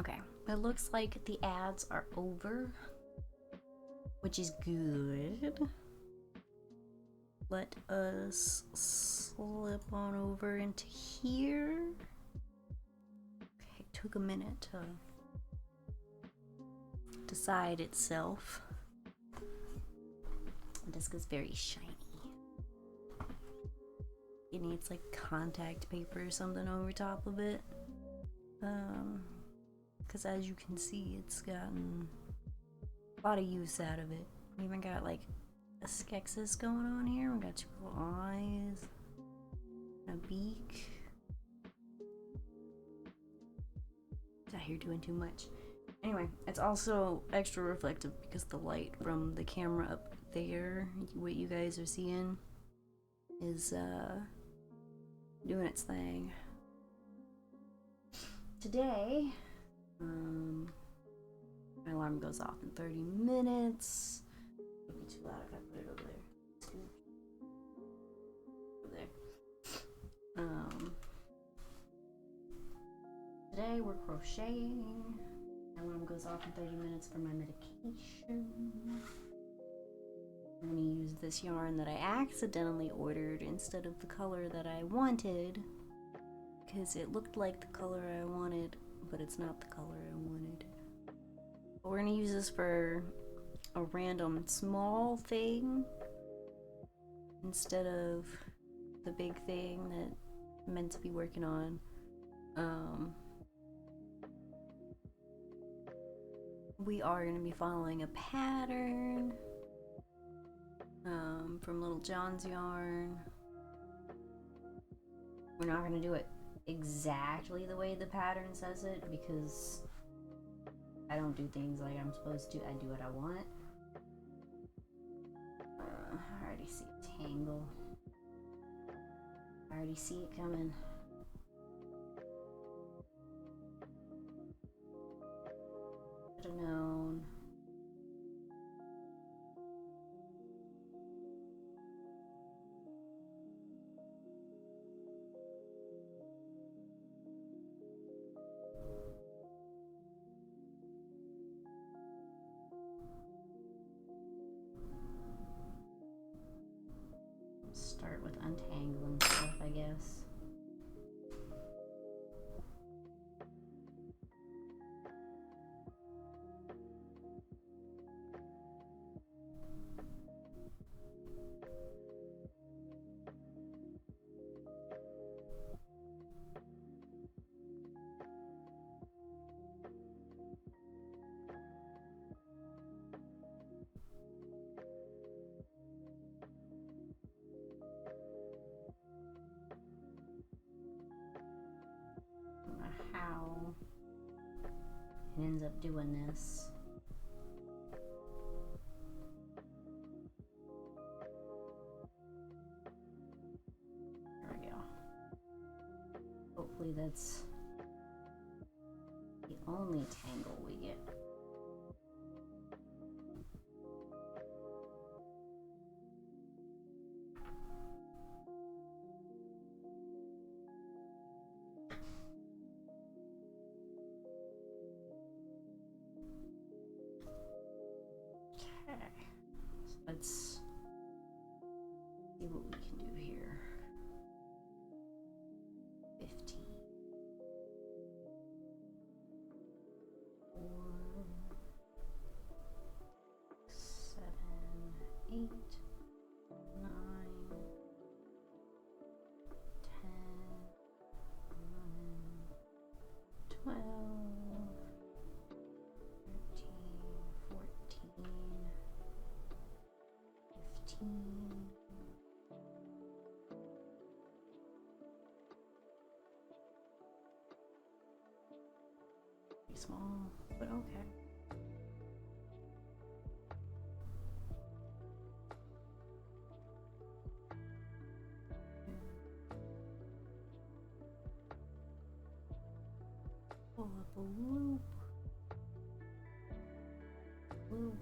Okay, it looks like the ads are over, which is good. Let us slip on over into here. Okay, it took a minute to decide itself. The disc is very shiny. It needs like contact paper or something over top of it. Because as you can see, it's gotten a lot of use out of it. We even got like a skexis going on here. We got two little eyes, and a beak. Out here doing too much. Anyway, it's also extra reflective because the light from the camera up there, what you guys are seeing, is doing its thing. Today, my alarm goes off in 30 minutes. It'll be too loud if I put it over there. Over there. Today we're crocheting. My alarm goes off in 30 minutes for my medication. I'm gonna use this yarn that I accidentally ordered instead of the color that I wanted, because it looked like the color I wanted, but it's not the color I wanted. But we're gonna use this for a random small thing instead of the big thing that I'm meant to be working on. We are going to be following a pattern from Little John's yarn. We're not going to do it exactly the way the pattern says it because I don't do things like I'm supposed to. I do what I want. I already see a tangle. I already see it coming. Should have known. Start with untangling stuff, I guess. How it ends up doing this. There we go. Hopefully that's the only tangle we get. Let's see what we can do here. 15. 4, 7, 8, 9, 10, 11, 12, 13, 14, 15. Pretty small, but okay. Pull up a loop. Loop.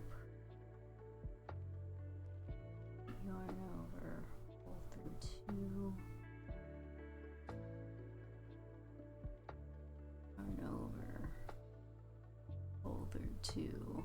Yarn over, pull through 2, yarn over, to.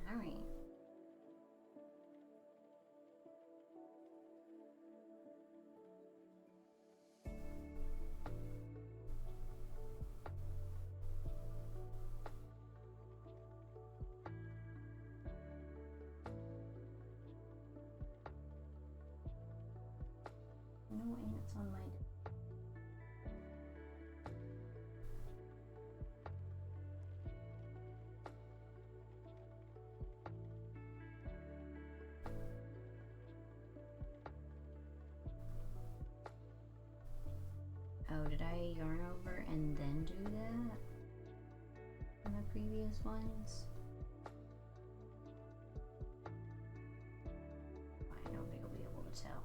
All right. No ants on my desk. Oh, did I yarn over and then do that in the previous ones? I don't think I'll be able to tell.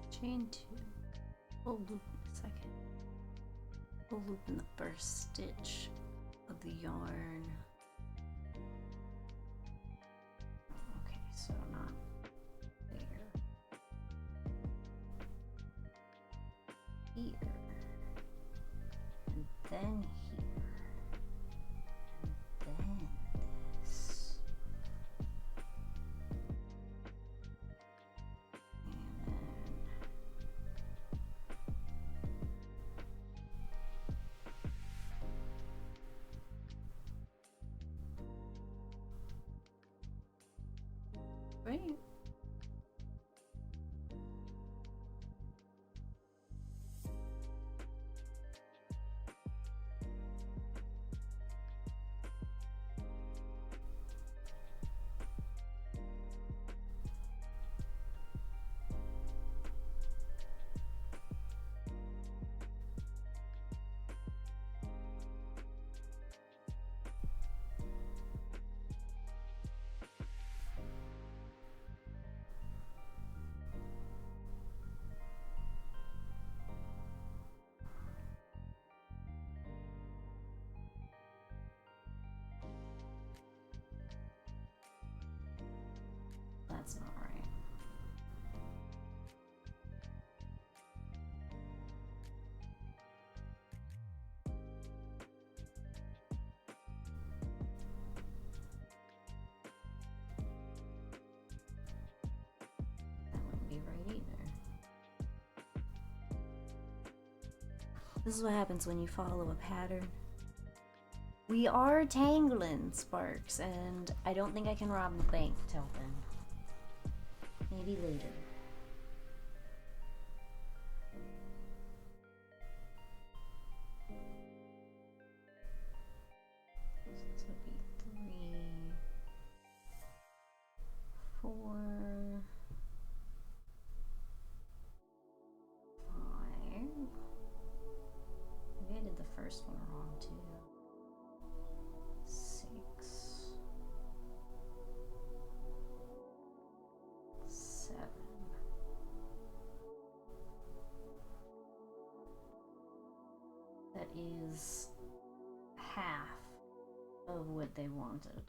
Chain 2, full loop in a second, full loop in the first stitch of the yarn. Okay, so not there, here, and then here, and then this. Right. That's not right. That wouldn't be right either. This is what happens when you follow a pattern. We are tangling, Sparks, and I don't think I can rob the bank till then. Maybe later. they wanted.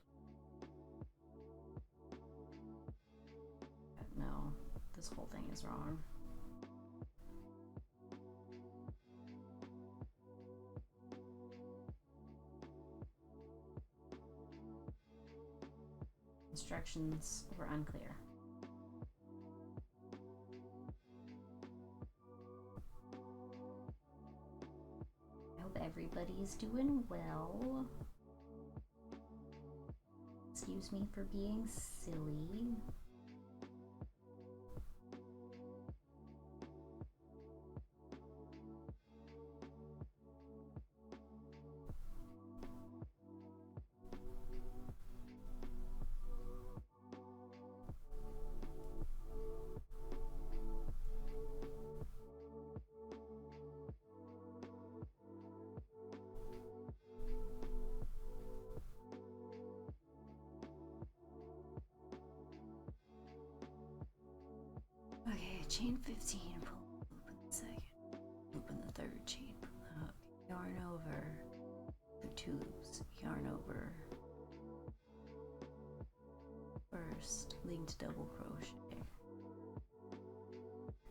No, this whole thing is wrong. Instructions were unclear. I hope everybody's doing well. Excuse me for being silly. Okay, chain 15, pull open the second, open the third chain from the hook, yarn over the tubes, yarn over first, linked double crochet.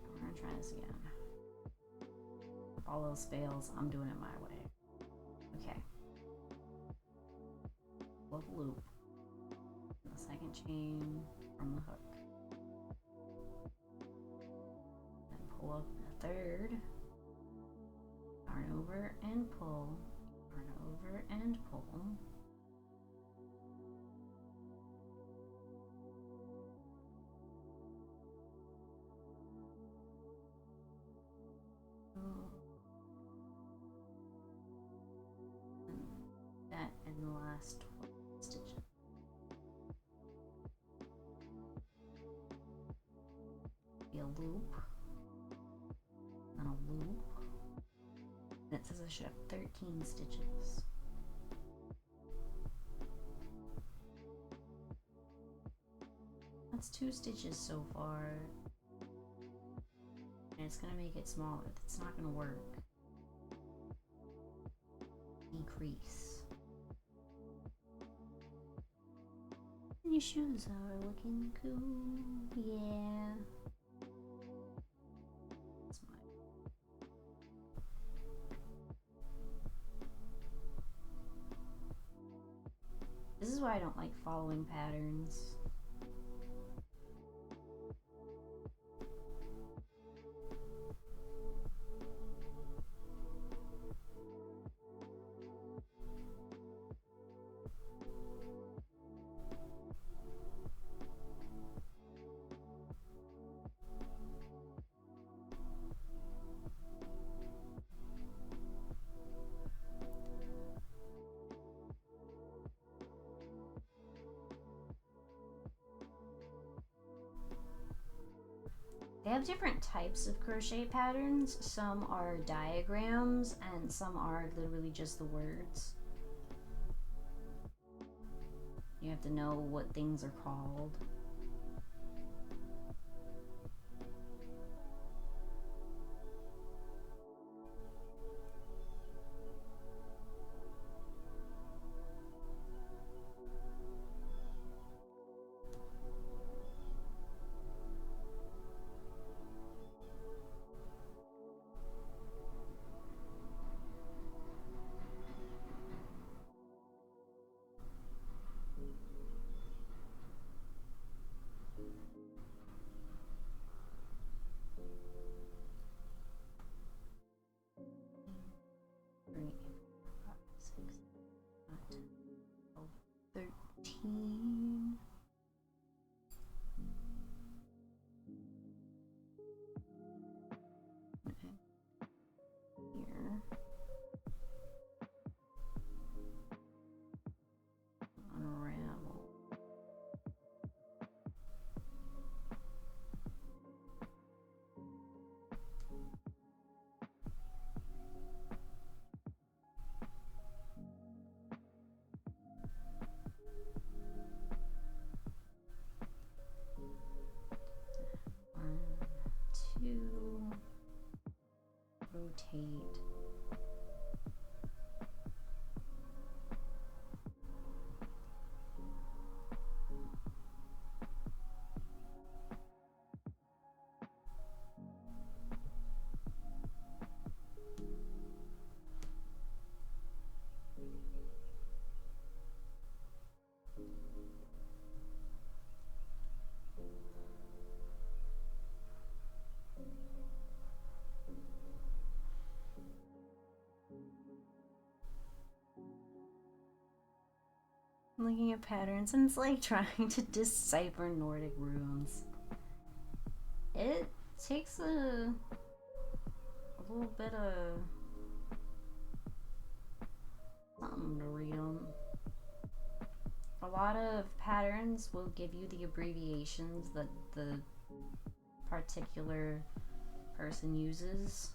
We're gonna try this again. If all else fails, I'm doing it my way. Okay. Pull the loop, the second chain from the hook. Pull up the third, yarn over and pull, yarn over and pull. And that in the last 12 stitches. Be a loop. A loop, and it says I should have 13 stitches. That's 2 stitches so far, and it's gonna make it smaller. That's not gonna work. Decrease. And your shoes are looking cool, yeah. This is why I don't like following patterns. They have different types of crochet patterns. Some are diagrams and some are literally just the words. You have to know what things are called. Rotate. I'm looking at patterns and it's like trying to decipher Nordic runes. It takes a little bit of something to read them. A lot of patterns will give you the abbreviations that the particular person uses.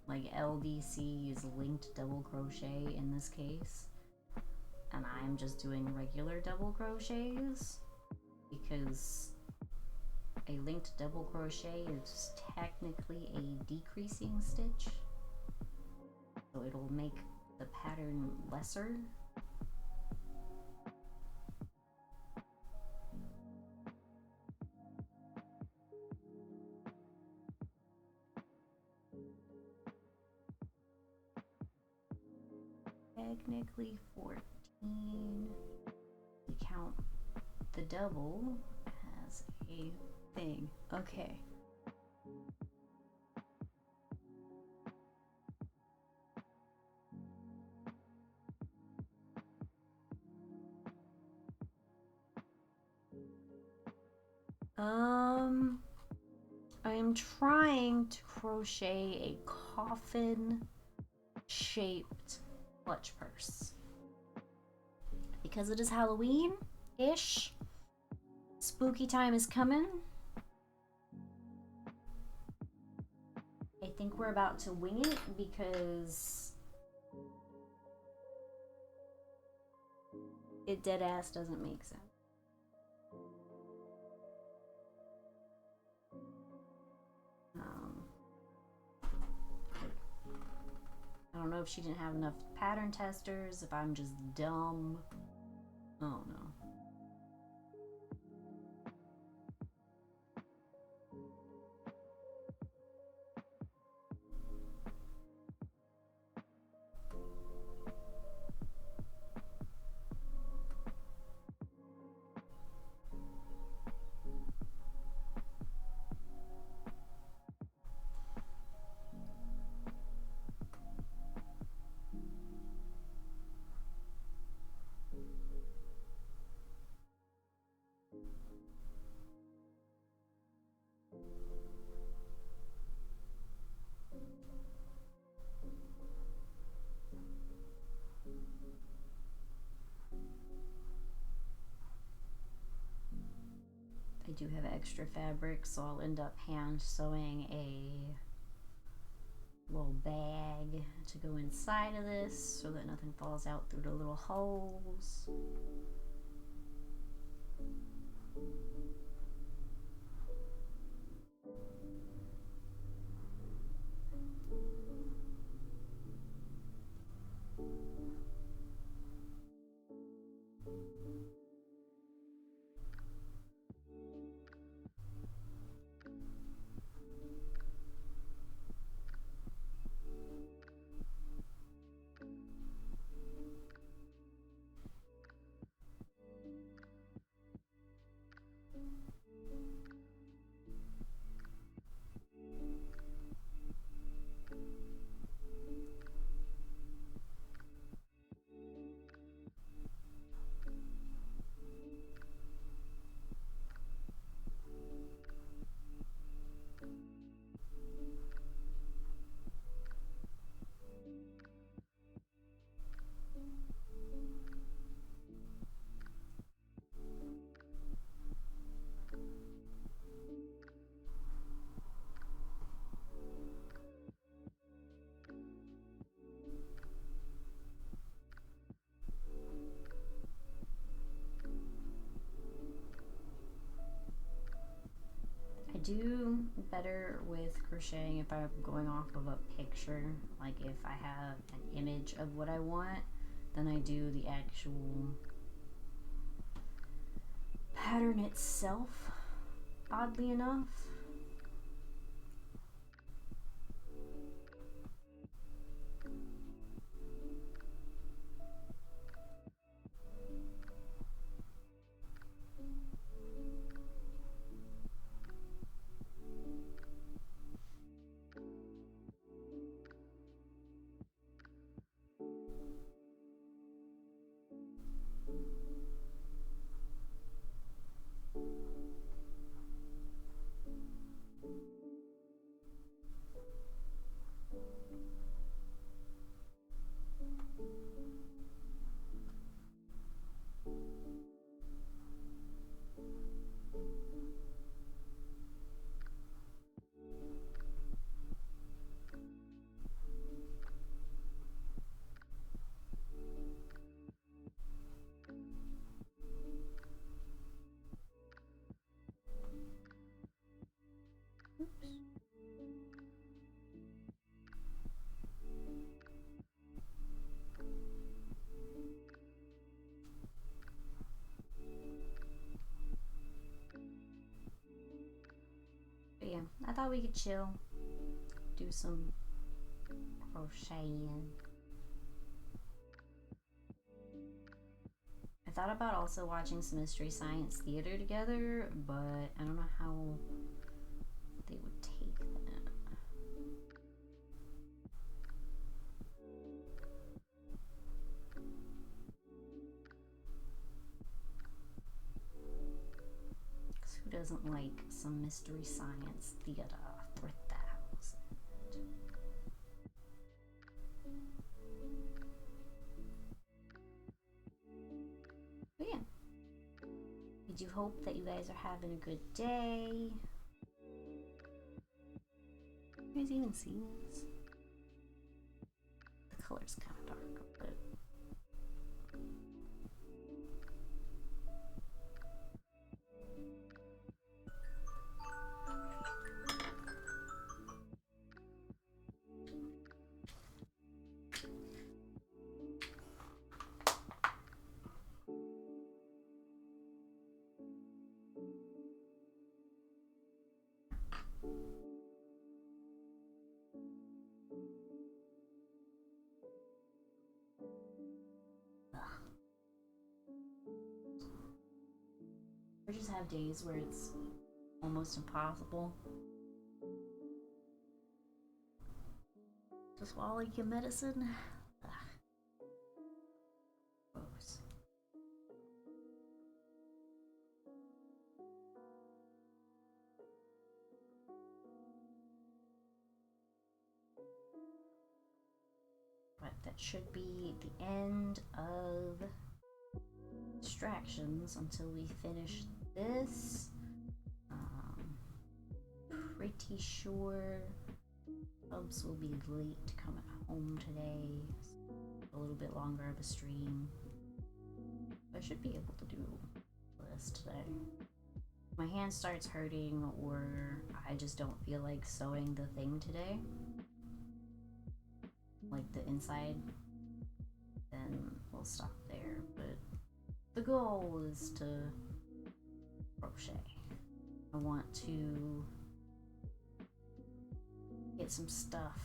Like LDC is linked double crochet in this case. And I'm just doing regular double crochets because a linked double crochet is technically a decreasing stitch, so it'll make the pattern lesser. Technically 14. You count the double as a thing. Okay. I'm trying to crochet a coffin shaped clutch purse. Because it is Halloween-ish. Spooky time is coming. I think we're about to wing it because it dead ass doesn't make sense. I don't know if she didn't have enough pattern testers, if I'm just dumb. Oh no. I do have extra fabric, so I'll end up hand sewing a little bag to go inside of this so that nothing falls out through the little holes. I do better with crocheting if I'm going off of a picture, like if I have an image of what I want, than I do the actual pattern itself, oddly enough. I thought we could chill, do some crocheting. I thought about also watching some Mystery Science Theater together, but I don't know how they would take that. Because who doesn't like some Mystery Science Theater 3000? But yeah. I do hope that you guys are having a good day. You guys even see this? The color's kind of dark, but I just have days where it's almost impossible to swallow your medicine. Gross. But that should be the end of distractions until we finish this. Pretty sure Hubs will be late coming home today. A little bit longer of a stream. I should be able to do this today. My hand starts hurting or I just don't feel like sewing the thing today, like the inside, then we'll stop there. But the goal is to crochet. I want to get some stuff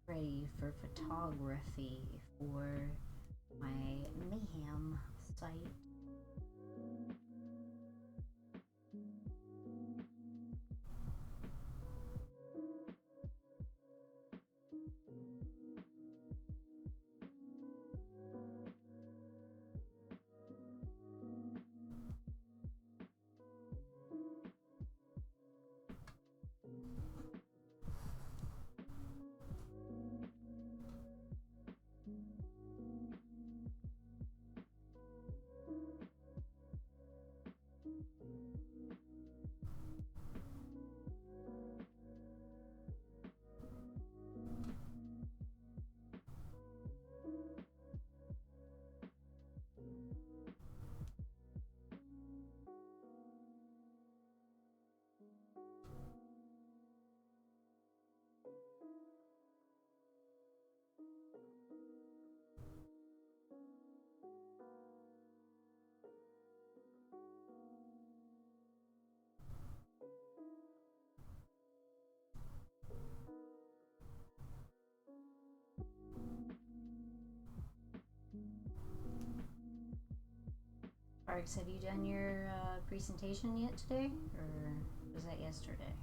ready for photography for my Mayhem site. Sparks, have you done your presentation yet today, or was that yesterday?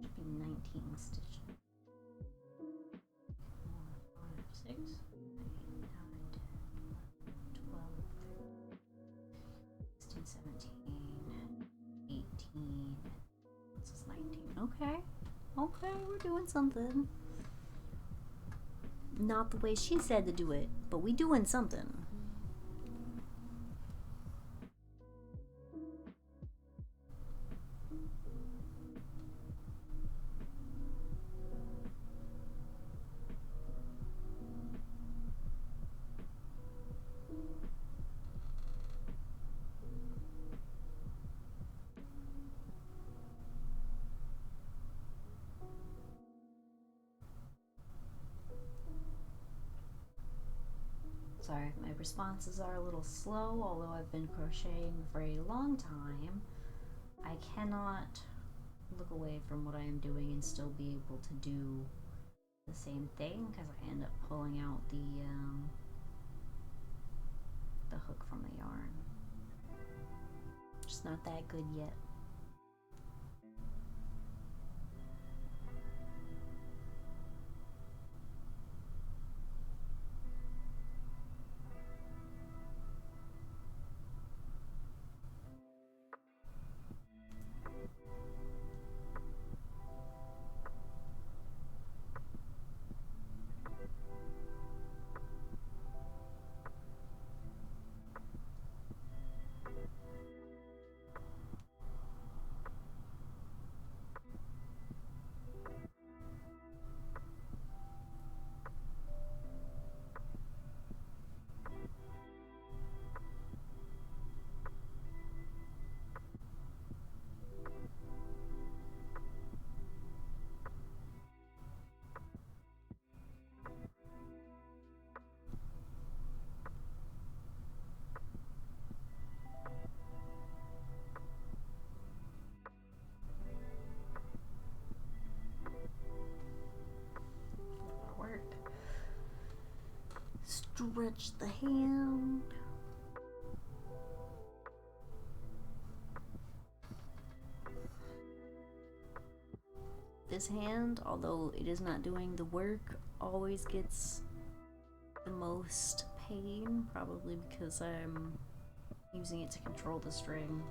Should be 19 stitches. 4, 5, 6, 8, 9, 10, 11, 12, 13, 16, 17, 18. This is 19. Okay. Okay, we're doing something. Not the way she said to do it. But we doing something. Sorry if my responses are a little slow, although I've been crocheting for a long time. I cannot look away from what I am doing and still be able to do the same thing, because I end up pulling out the hook from the yarn. Just not that good yet. Stretch the hand. This hand, although it is not doing the work, always gets the most pain, probably because I'm using it to control the string.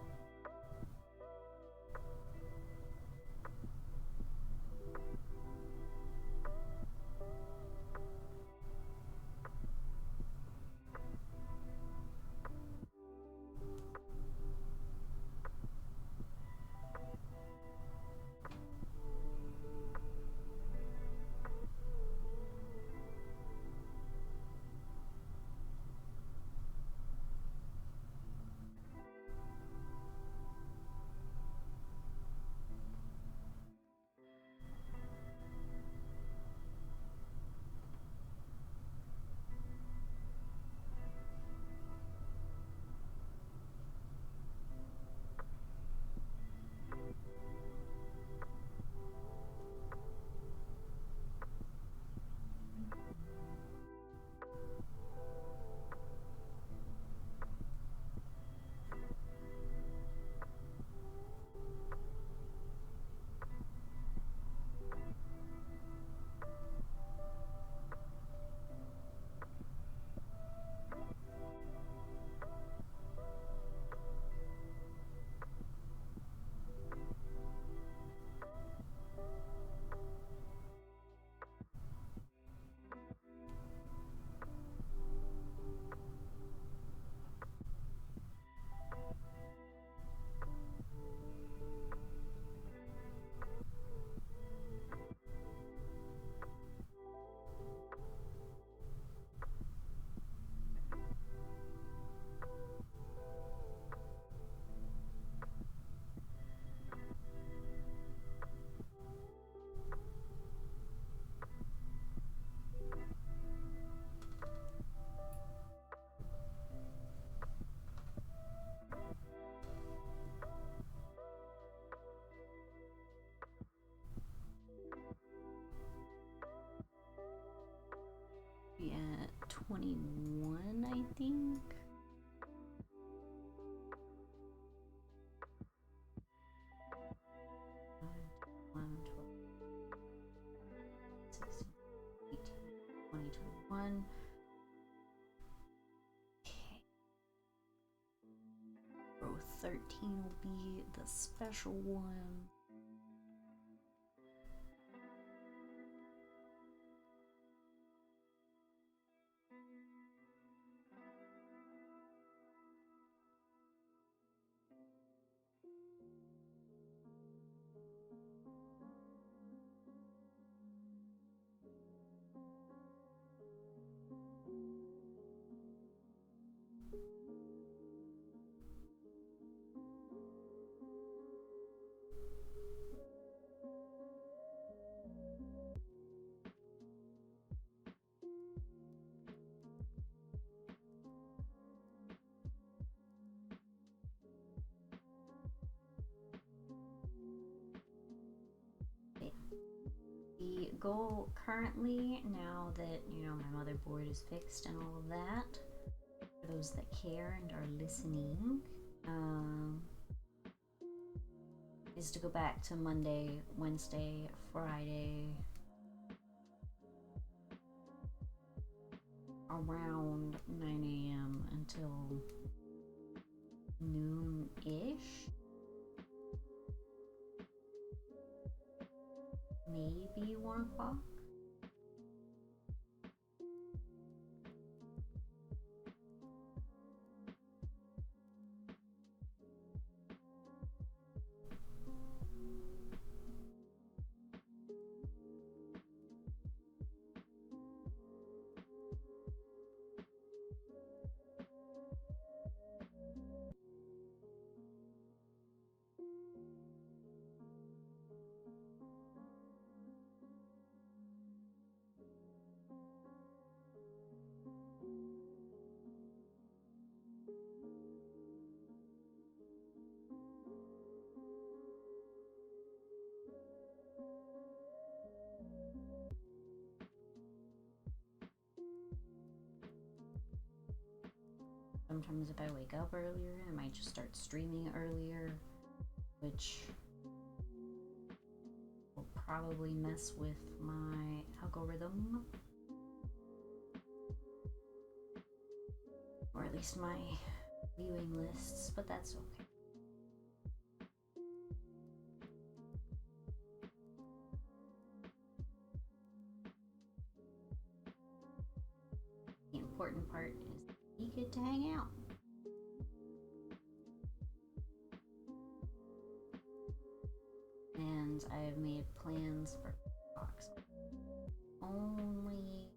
Be at 21, I think. Row 13 will be the special one. goal currently, now that, you know, my motherboard is fixed and all of that, for those that care and are listening, is to go back to Monday, Wednesday, Friday, around 9 a.m. until noon-ish. Maybe 1 o'clock. Sometimes if I wake up earlier, I might just start streaming earlier, which will probably mess with my algorithm, or at least my viewing lists, but that's okay. The important part is that we get to hang out. And I've made plans for TikToks. Only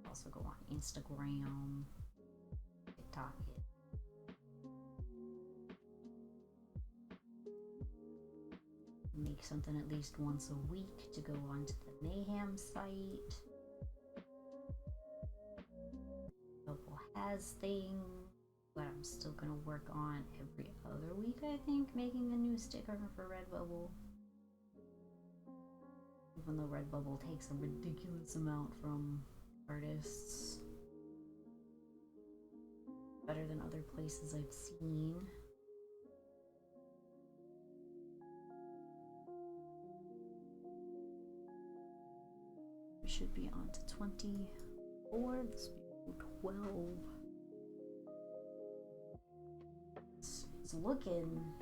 also go on Instagram, TikTok. Make something at least once a week to go onto the Mayhem site. Double has things, but I'm still gonna work on every other week, I think, making a new sticker for Redbubble. Even though Redbubble takes a ridiculous amount from artists. Better than other places I've seen. We should be on to 24, this will be 12. It's looking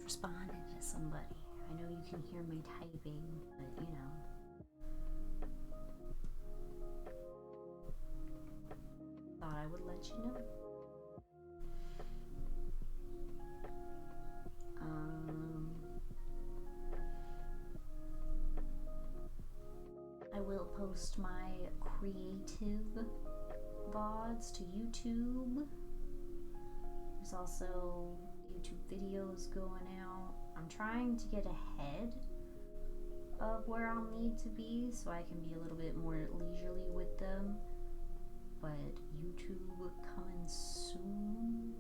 responding to somebody. I know you can hear my typing, but you know. Thought I would let you know. I will post my creative VODs to YouTube. There's also YouTube videos going out. I'm trying to get ahead of where I'll need to be so I can be a little bit more leisurely with them, but YouTube coming soon.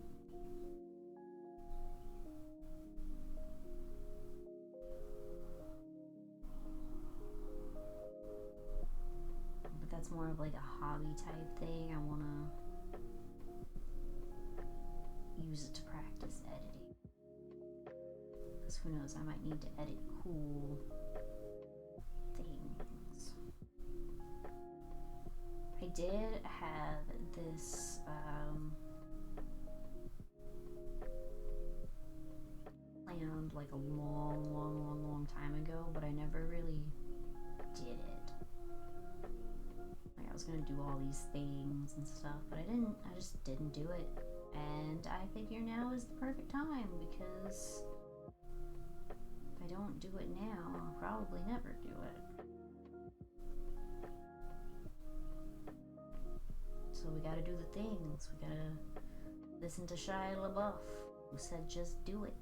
But that's more of like a hobby type thing. I want to use it to practice editing. Because who knows, I might need to edit cool things. I did have this planned like a long time ago, but I never really did it. Like I was gonna do all these things and stuff, but I just didn't do it. And I figure now is the perfect time, because if I don't do it now, I'll probably never do it. So we gotta do the things. We gotta listen to Shia LaBeouf, who said just do it.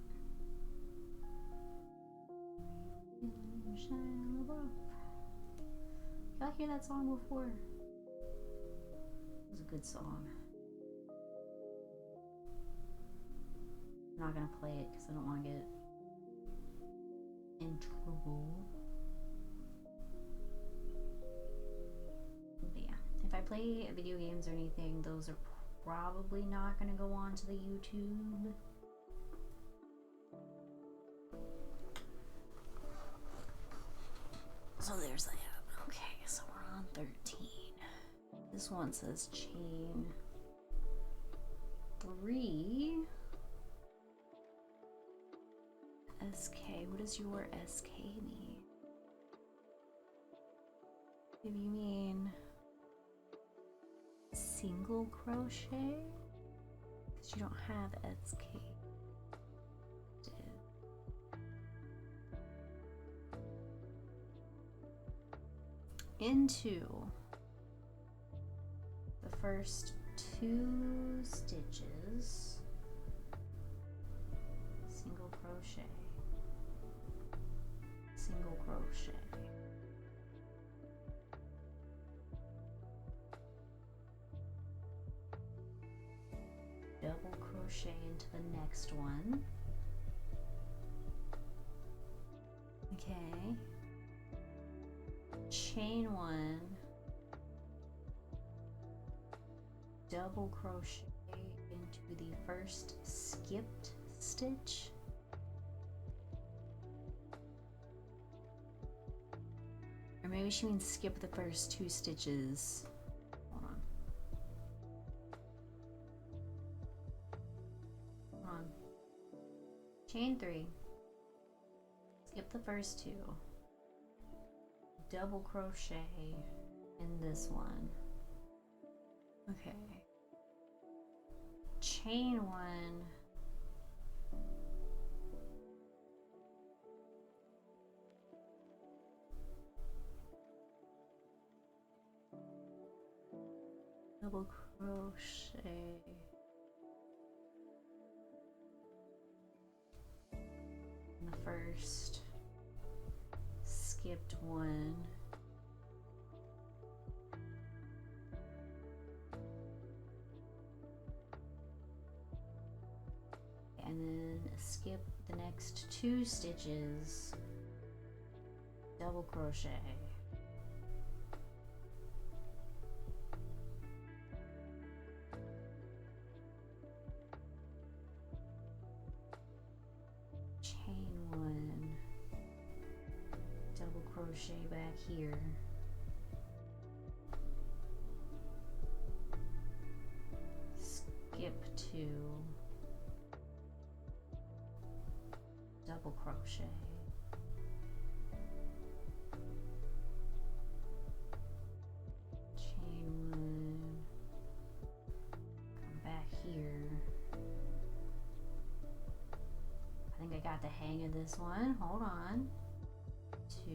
Shia LaBeouf. Y'all hear that song before? It was a good song. I'm not gonna play it because I don't want to get in trouble. But yeah, if I play video games or anything, those are probably not gonna go on to the YouTube. So there's that. Okay, so we're on 13. This one says chain 3. SK. What does your SK mean? If you mean single crochet, because you don't have SK. Into the first 2 stitches, single crochet, single crochet, double crochet into the next one. Okay. Chain 1, double crochet into the first skipped stitch, or maybe she means skip the first 2 stitches. Hold on. Hold on. Chain 3, skip the first 2. Double crochet in this one. Okay. Chain 1. Double crochet. In the first skipped one, and then skip the next 2 stitches, double crochet, chain 1, double crochet back here, skip 2, double crochet, chain 1, come back here. I think I got the hang of this one. Hold on. 2.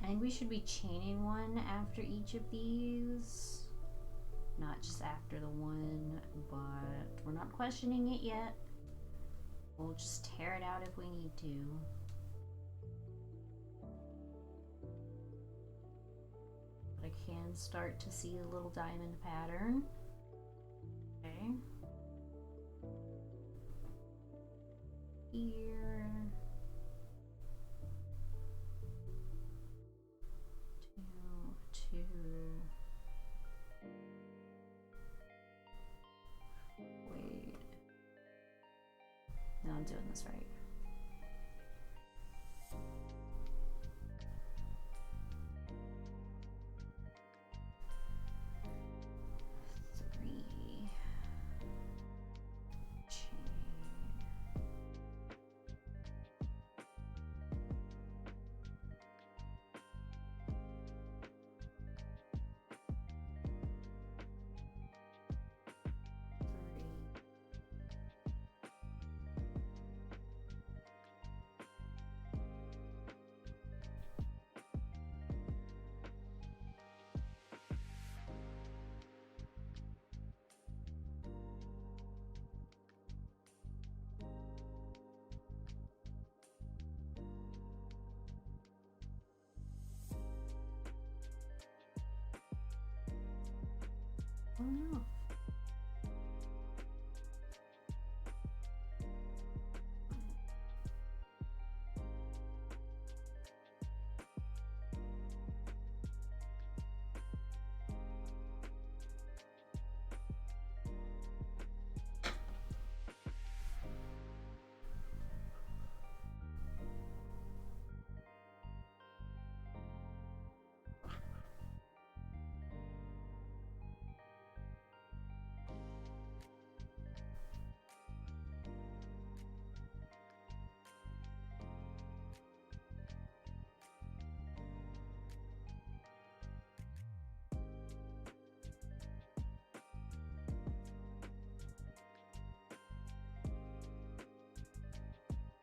I think we should be chaining 1 after each of these, not just after the one, but we're not questioning it yet. We'll just tear it out if we need to. But I can start to see a little diamond pattern. Okay. Here. 2, 2. Wait. No, I'm doing this right. 3. Chain.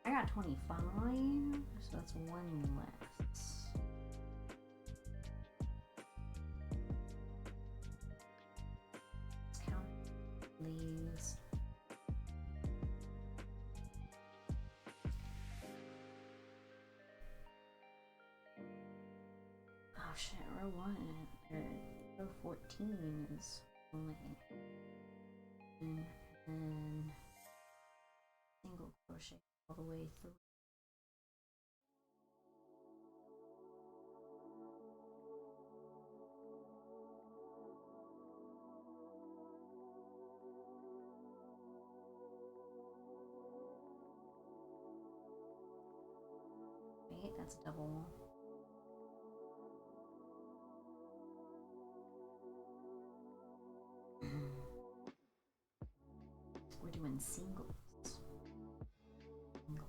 I got 25, so that's one less. Let's count these. Oh shit, row 1 or row 14 is only, and then single crochet all the way through. Wait, that's double. We're doing singles. Single.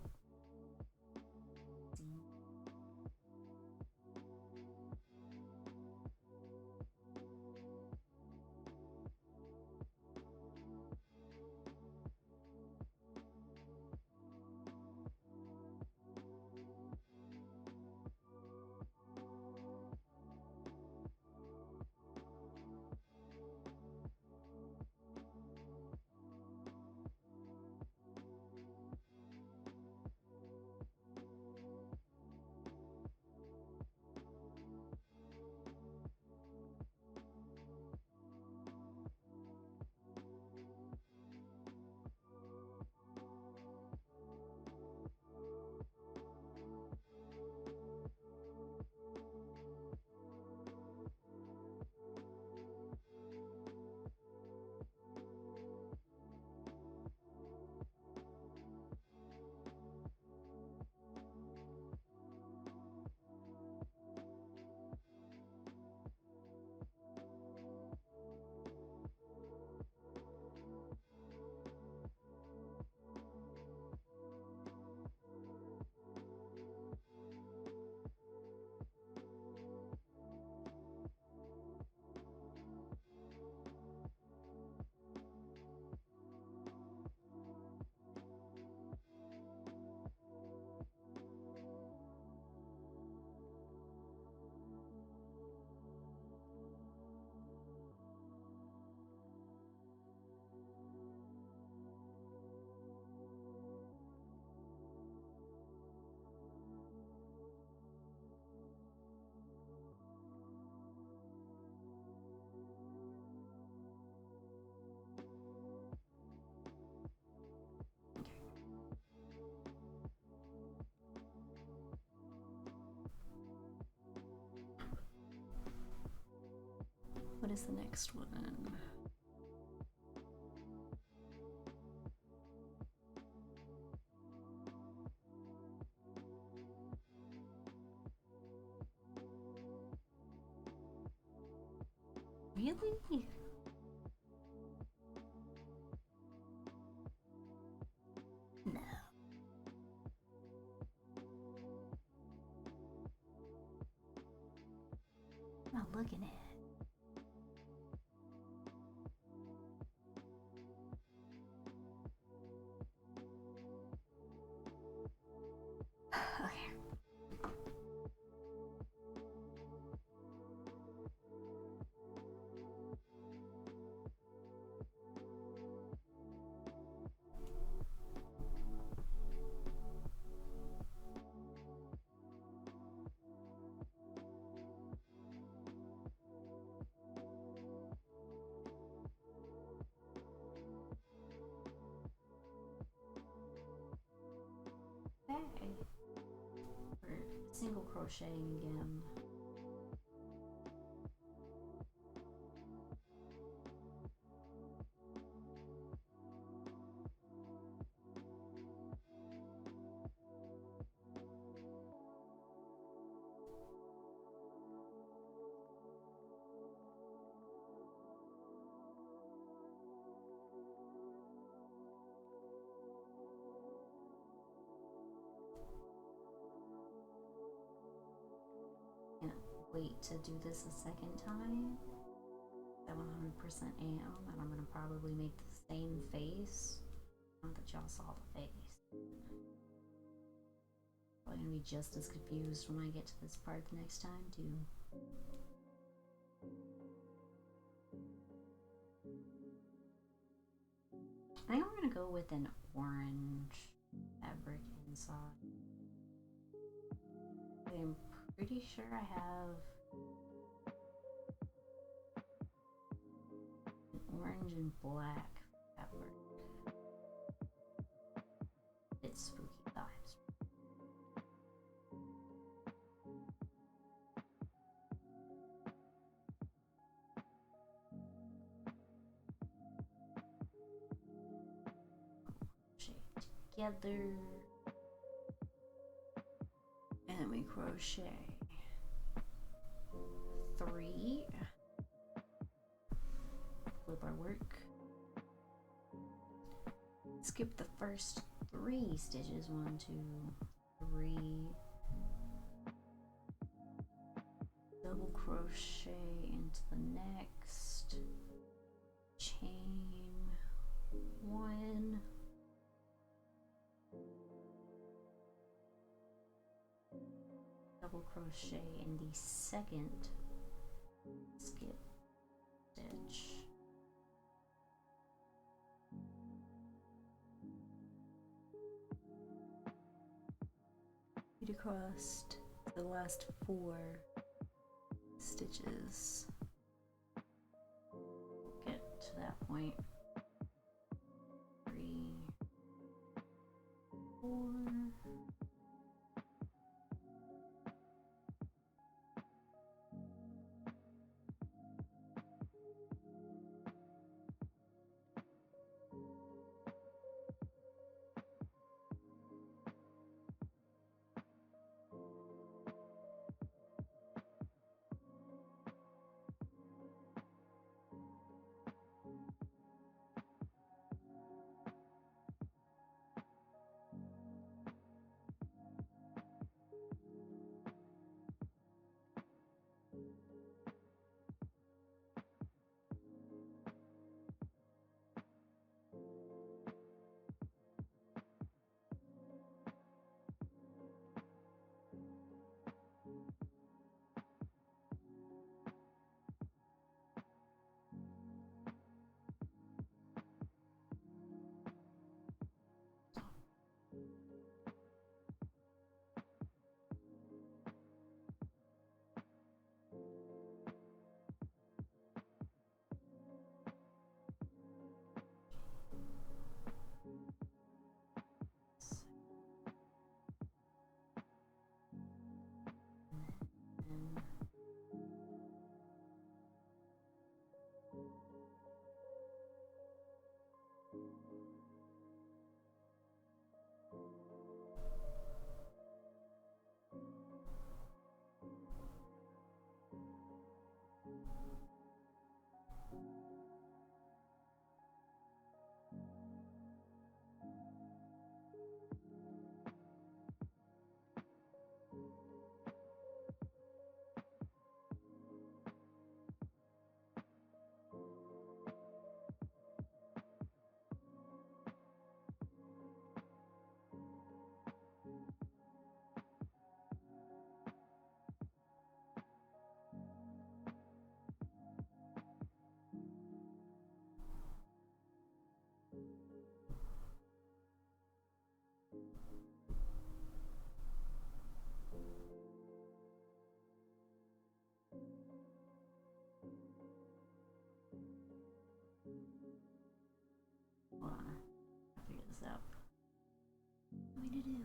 What is the next one? Really? No. I'm not looking at it. Okay. We're single crocheting again. Can't wait to do this a second time. I 100% am, and I'm gonna probably make the same face. Not that y'all saw the face. gonna be just as confused when I get to this part the next time, too. I think I'm gonna go with an orange fabric inside. I'm pretty sure I have an orange and black fabric. It's spooky vibes. Together, and then we crochet 3, flip our work, skip the first 3 stitches, 1, 2, 3, double crochet into the next, chain 1, double crochet in the second skip stitch, repeat across the last 4 stitches. Get to that point. 3, 4. Hold on, I'll figure this out. What do I need to do?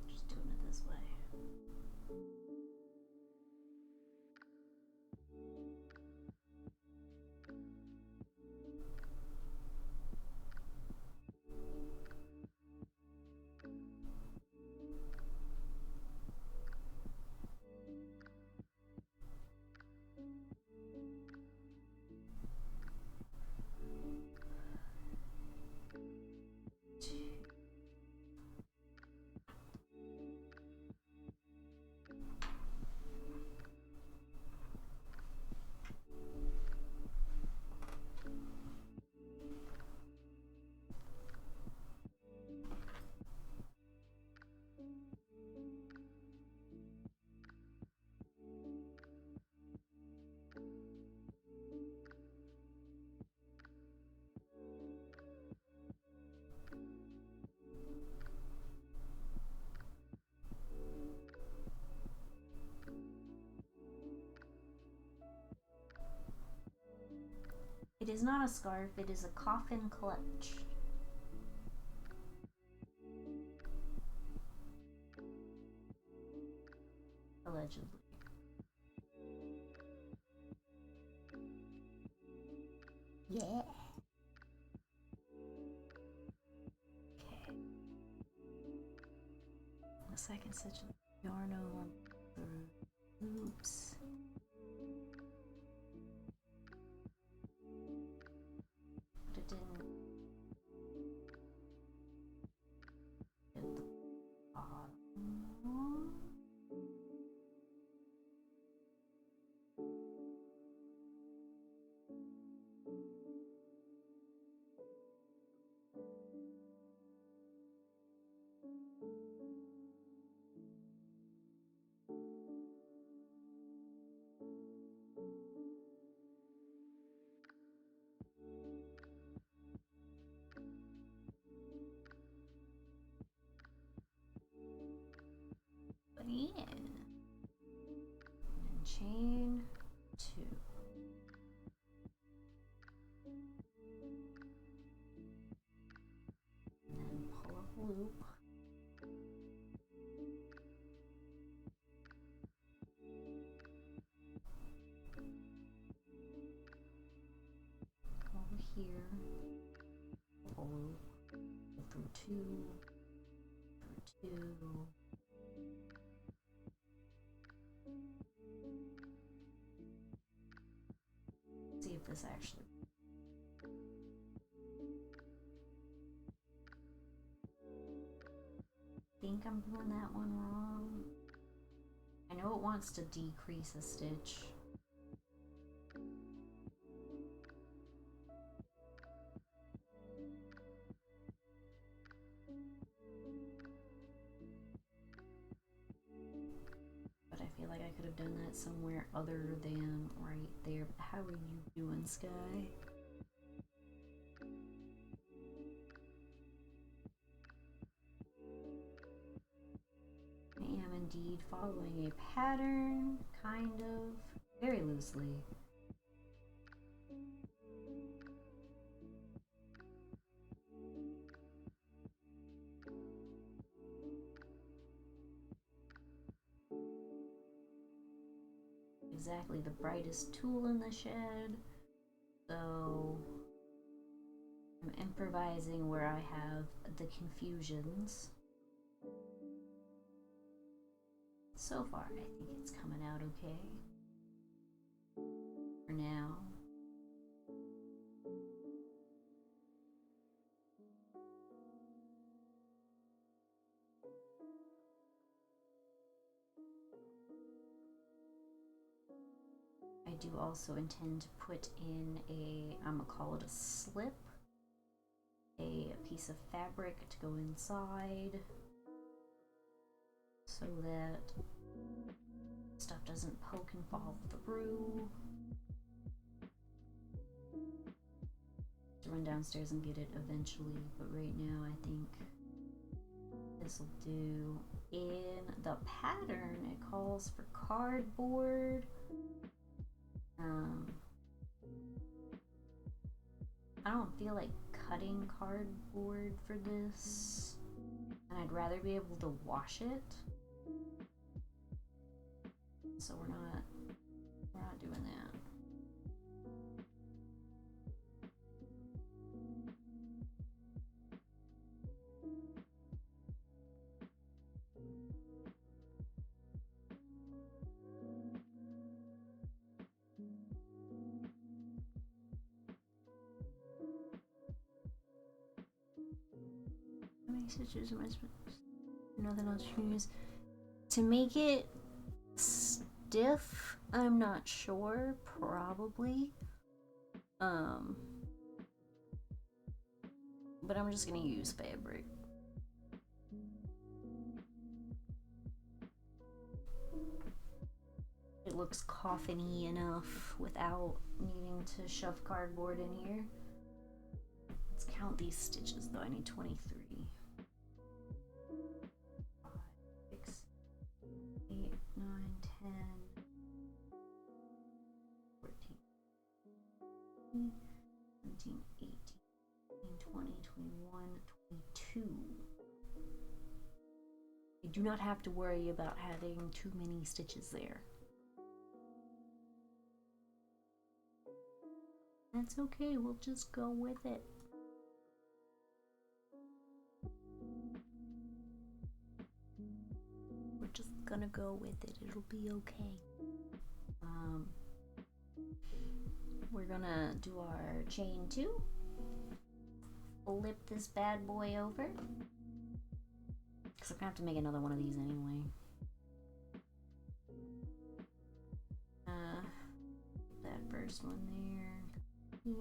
Just doing it this way. It is not a scarf, it is a coffin clutch. Allegedly. Yeah. Okay. The second stitch of yarn over the loops. But it didn't get the bottom. But yeah. And chain 2. And then pull up a loop. Over here. Pull a loop. Go through 2. Through 2. See if this actually. I think I'm doing that one wrong. I know it wants to decrease a stitch. But I feel like I could have done that somewhere other than right there. How are you doing, Sky? I am indeed following a pattern, kind of, very loosely. Exactly the brightest tool in the shed, so I'm improvising where I have the confusions. So far, I think it's coming out okay. For now. I do also intend to put in I'm gonna call it a slip, a piece of fabric to go inside so that stuff doesn't poke and fall through. To run downstairs and get it eventually, but right now I think this will do. In the pattern, it calls for cardboard. I don't feel like cutting cardboard for this, and I'd rather be able to wash it. So we're not doing that. How many stitches am I supposed to? Nothing else to use to make it stiff. I'm not sure. Probably. But I'm just gonna use fabric. It looks coffin-y enough without needing to shove cardboard in here. Let's count these stitches though. I need 23. 5, 6, 8, 9, 10, 14, 22. You do not have to worry about having too many stitches there. That's okay, we'll just go with it. We're just gonna go with it, it'll be okay. We're gonna do our chain 2. Flip this bad boy over. Because I'm gonna have to make another one of these anyway. That first one there. Here.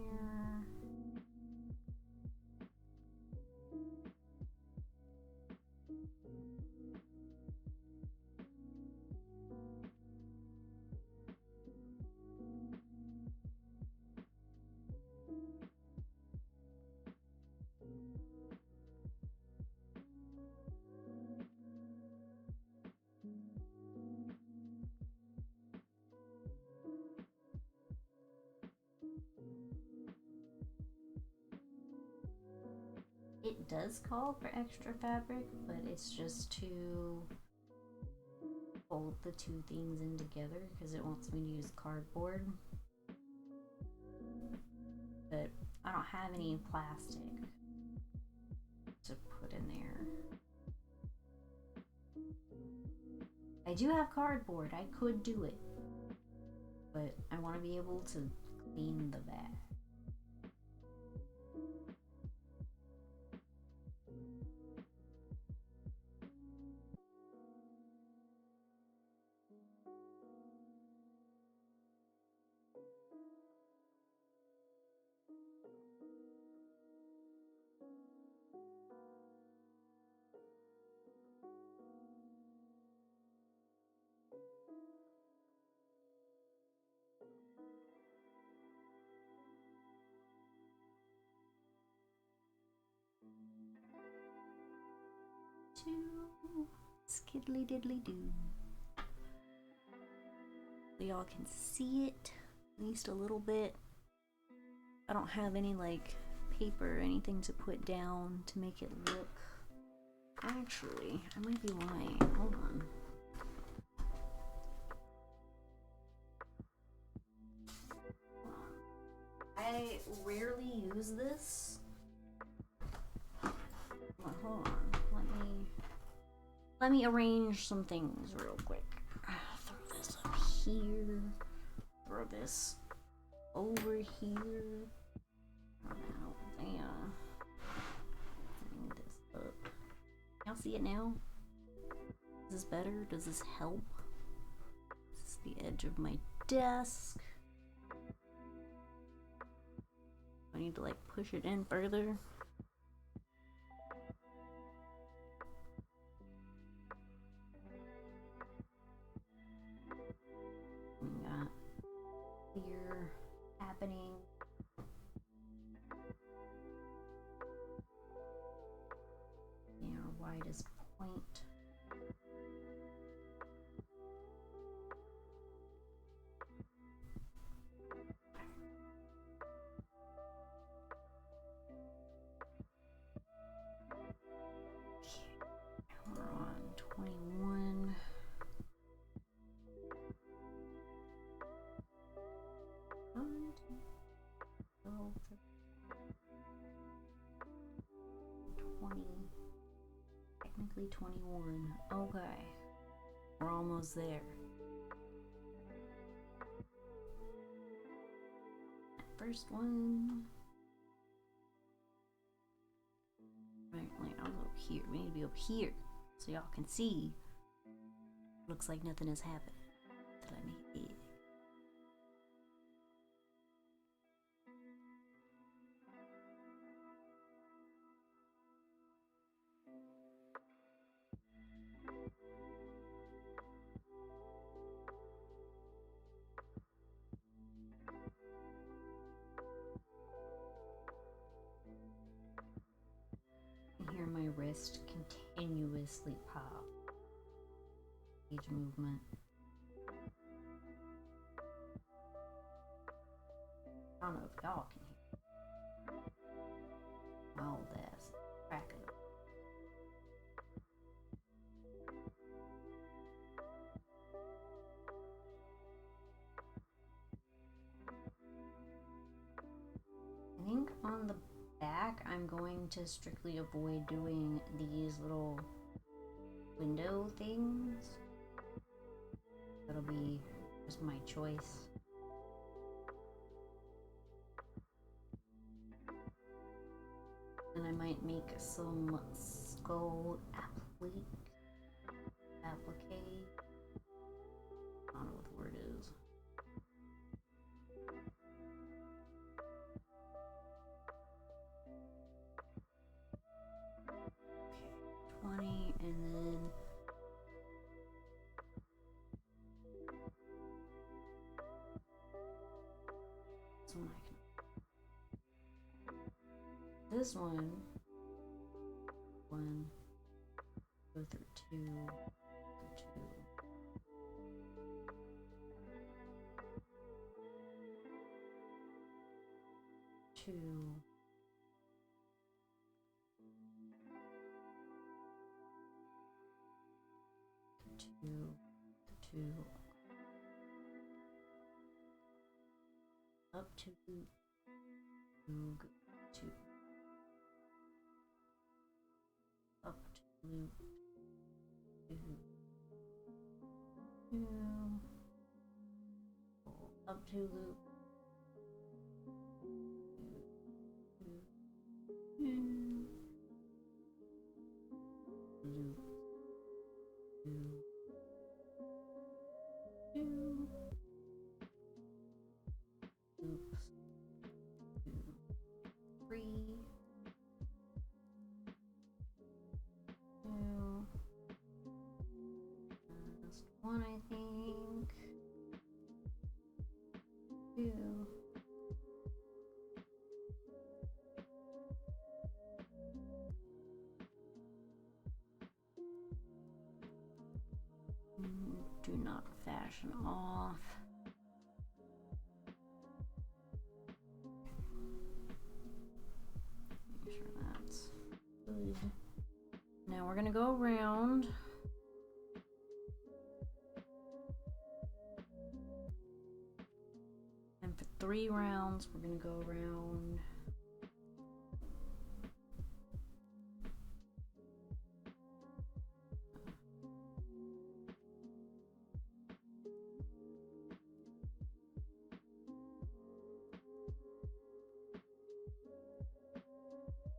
It does call for extra fabric, but it's just to fold the two things in together because it wants me to use cardboard. But I don't have any plastic to put in there. I do have cardboard, I could do it, but I want to be able to clean the bag. Skiddly diddly doo. So y'all can see it at least a little bit. I don't have any like paper or anything to put down to make it look. Actually, I might be lying. Hold on. I rarely use this. Well, hold on. Let me arrange some things real quick. Throw this up here. Throw this over here. Now, damn. Bring this up. Y'all see it now? Is this better? Does this help? This is the edge of my desk. I need to like push it in further. Happening. Yeah, our widest point. Okay, we're on 21. 20, technically 21. Okay, we're almost there. First one. Right, like I'll go here. We need to be up here so y'all can see. Looks like nothing has happened till I make it big. Hear my wrist continuously pop. Each movement. I don't know if y'all can hear. All this. back, I'm going to strictly avoid doing these little window things. That'll be just my choice. And I might make some skull applique. I don't know what the word is. Okay, 20, and then this one, go through two, two, up to two, up to loop, up to loop, one, I think. Two. Do not fashion off. Make sure that's good. Now we're gonna go around. And for 3 rounds, we're gonna go around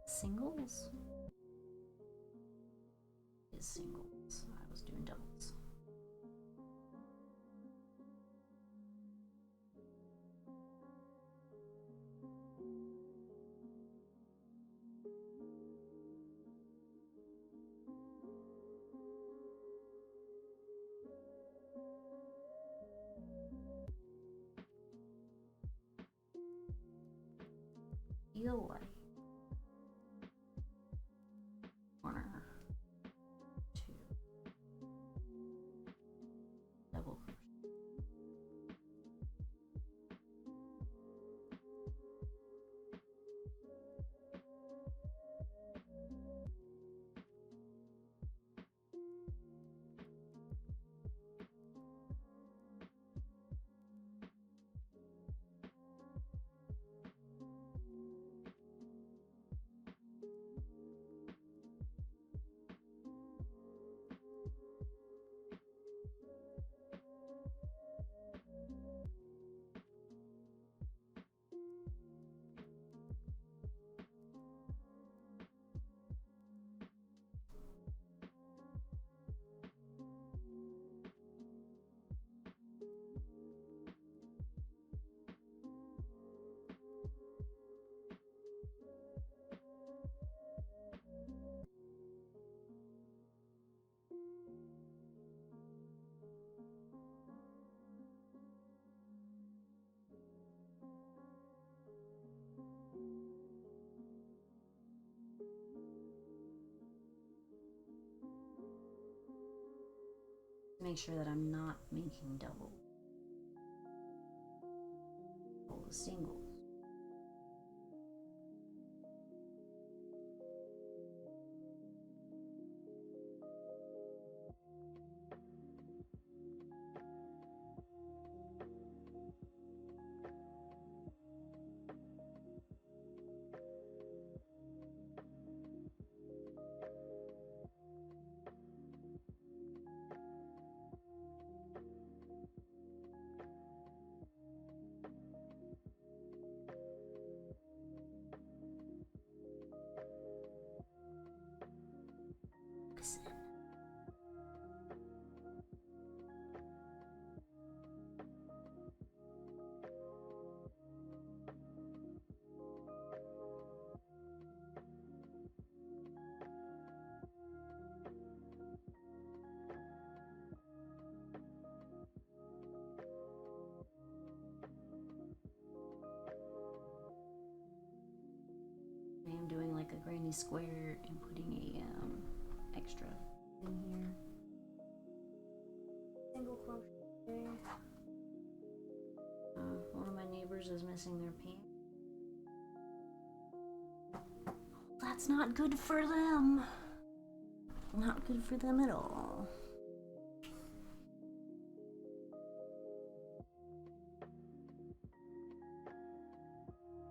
singles? Is singles. I was doing doubles. Feel like corner, 2, double crochet. Make sure that I'm not making double. All the singles. listen. I am doing like a granny square and putting a extra in here. Single crochet. One of my neighbors is missing their pants. That's not good for them. Not good for them at all.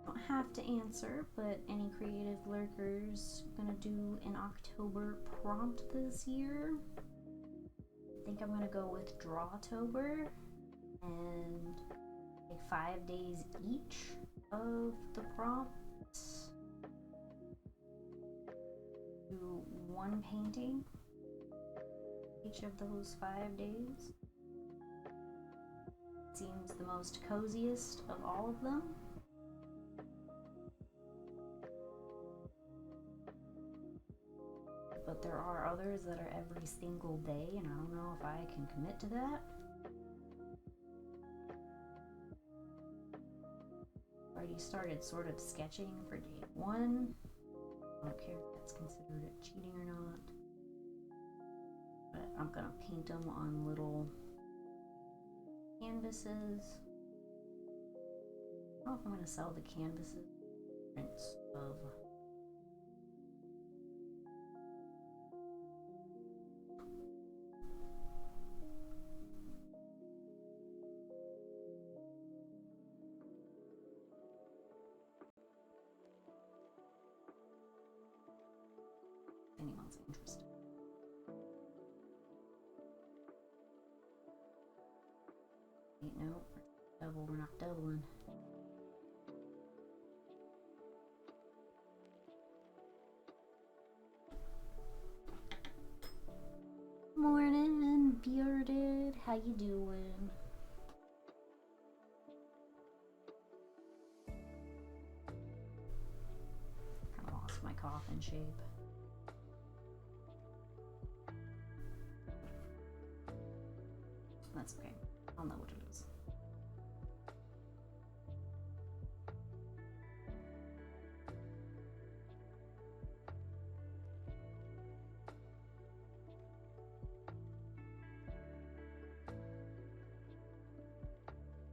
Don't have to answer, but any creative lurkers gonna do an October prompt this year? I think I'm gonna go with Drawtober and like 5 days each of the prompts. Do one painting each of those 5 days. Seems the most coziest of all of them. But there are others that are every single day, and I don't know if I can commit to that. Already started sort of sketching for day 1. I don't care if that's considered cheating or not. But I'm gonna paint them on little canvases. I don't know if I'm gonna sell the canvases. Prints of anyone's interested. No, double, we're not doubling. Morning, bearded. How you doing? Kind of lost my coffin shape. That's okay. I'll know what it is.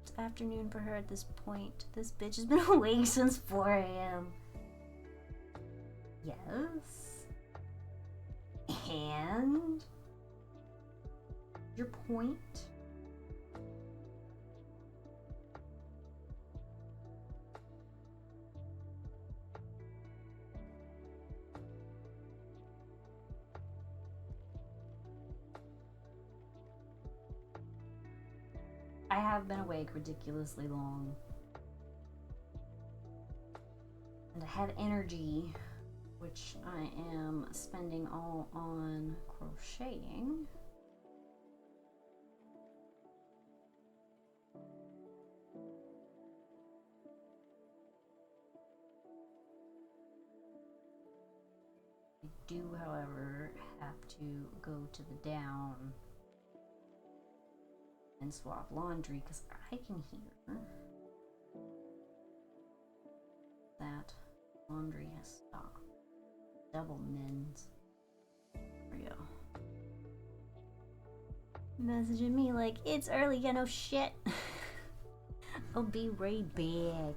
It's afternoon for her at this point. This bitch has been awake since 4 a.m. Yes. And your point? I have been awake ridiculously long. And I have energy, which I am spending all on crocheting. I do, however, have to go to the down and swap laundry because I can hear that laundry has stopped. Double mins. There we go. Messaging me like, it's early, yeah, no shit. I'll be right back.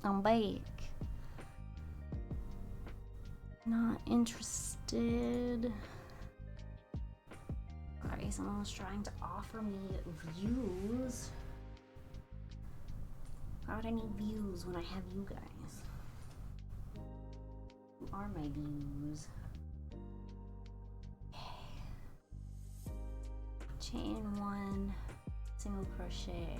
come back. Not interested. Alright, someone's trying to offer me views. Why would I need views when I have you guys? Who are my views? Okay. Chain one, single crochet.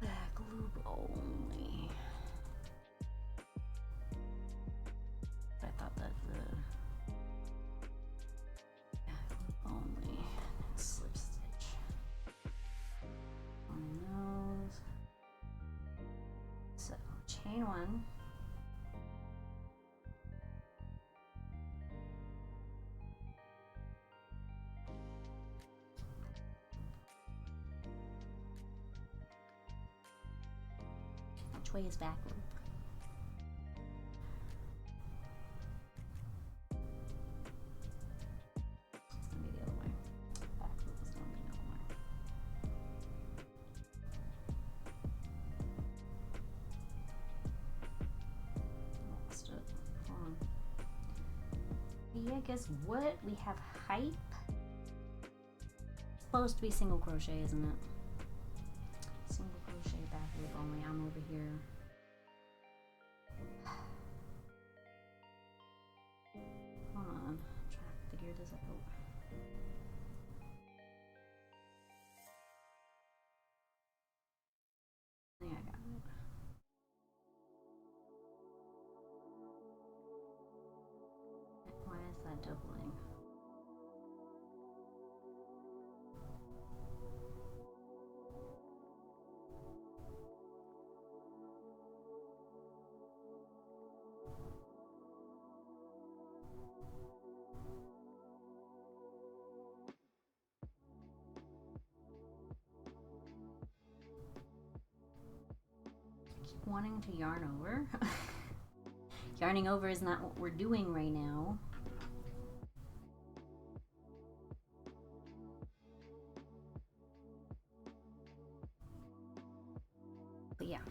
Back loop only. I thought that the back loop only. Slip stitch on those. So chain one. Which way is back loop? It's gonna be the other way. Back loop is gonna be the other way. Lost it. Hold on. Yeah, guess what? We have hype. It's supposed to be single crochet, isn't it? Single crochet back loop only. I'm over here. Hold on. I'm trying to figure this out. I think I got it. Why is that doubling? Wanting to yarn over. Yarning over is not what we're doing right now. But yeah,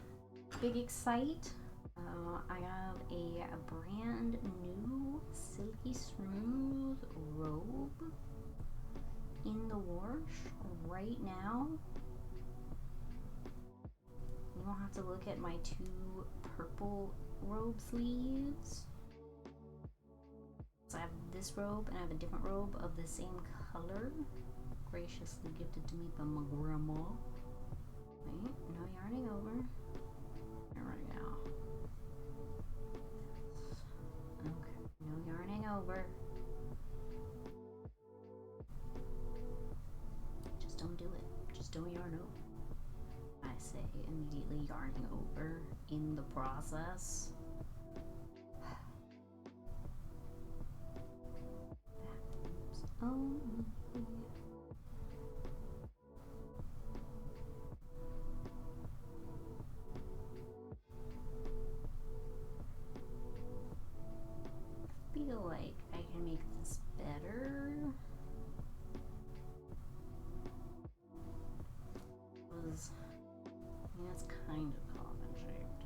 big excite. I have a brand new silky smooth robe in the wash right now. You don't have to look at my two purple robe sleeves. So I have this robe and I have a different robe of the same color, graciously gifted to me by my grandma. Wait, no yarning over. There we go. Okay, no yarning over. Just don't do it. Just don't yarn over. I say immediately yarning over in the process. Oh. I feel like I can make this better. It's kind of coffin shaped.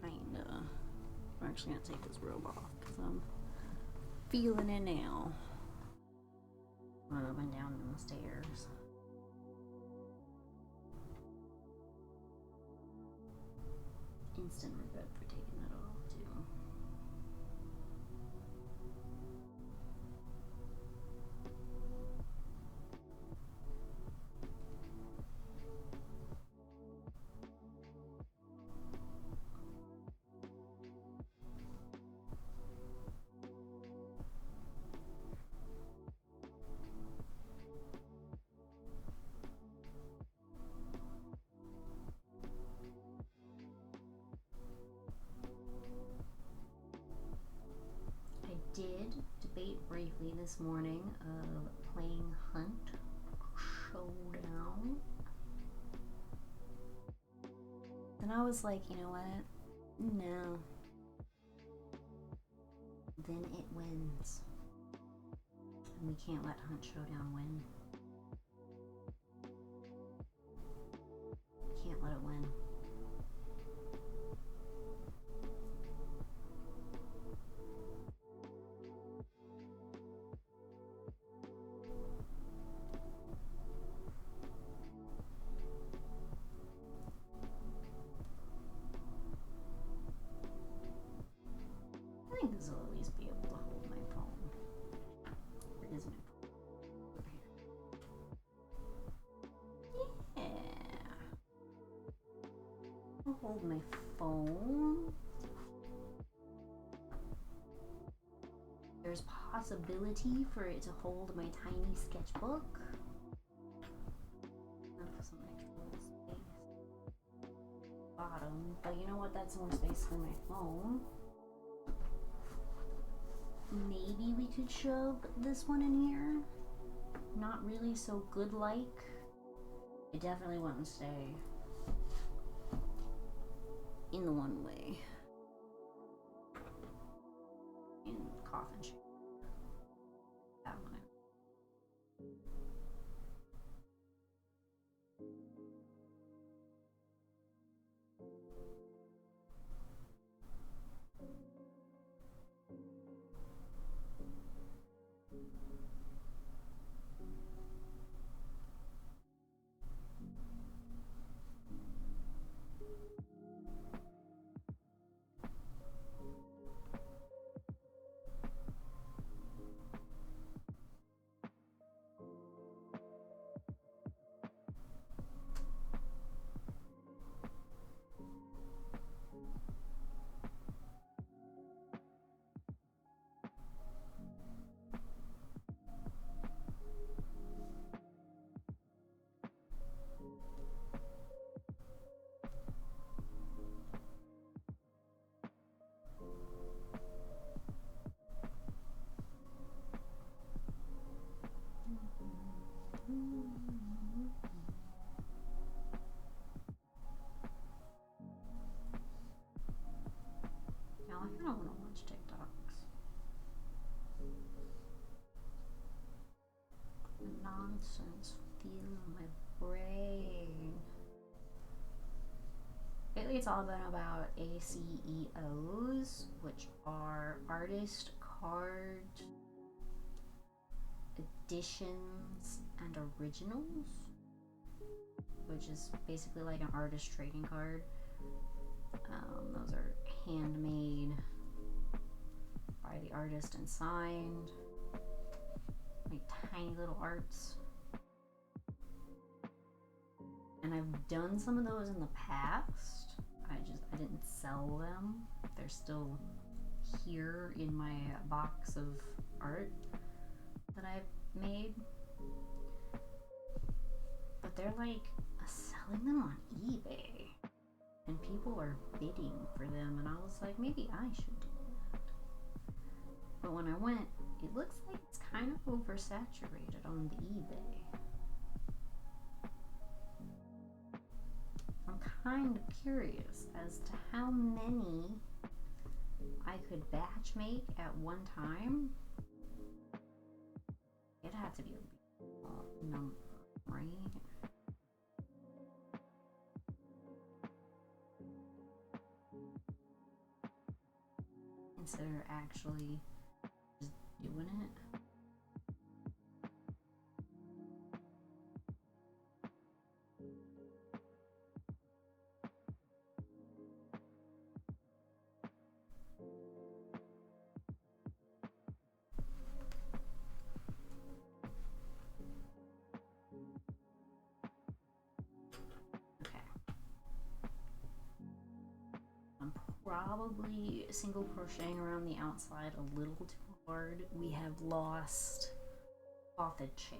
Kinda. I'm actually gonna take this robe off because I'm feeling it now. Run up and down the stairs. Instant regret for taking that off too. Did debate briefly this morning of playing Hunt Showdown. And I was like, you know what? No. Then it wins. And we can't let Hunt Showdown win. hold my phone. There's possibility for it to hold my tiny sketchbook. Some extra little space. Bottom, but you know what? That's more space for my phone. Maybe we could shove this one in here. Not really so good like. It definitely wouldn't stay in the one way. In the coffin shape. That one. Now I don't want to watch TikToks. The nonsense filling my brain. Lately it's all been about ACEOs, which are artist card editions and originals, which is basically like an artist trading card. Those are handmade by the artist and signed, like tiny little arts. And I've done some of those in the past. I didn't sell them. They're still here in my box of art that I've made. But they're like selling them on eBay. And people are bidding for them, and I was like, maybe I should do that. But when I went, it looks like it's kind of oversaturated on the eBay. I'm kind of curious as to how many I could batch make at one time. It had to be a big number, right? Consider actually just doing it. Probably single crocheting around the outside a little too hard. We have lost coffin shape.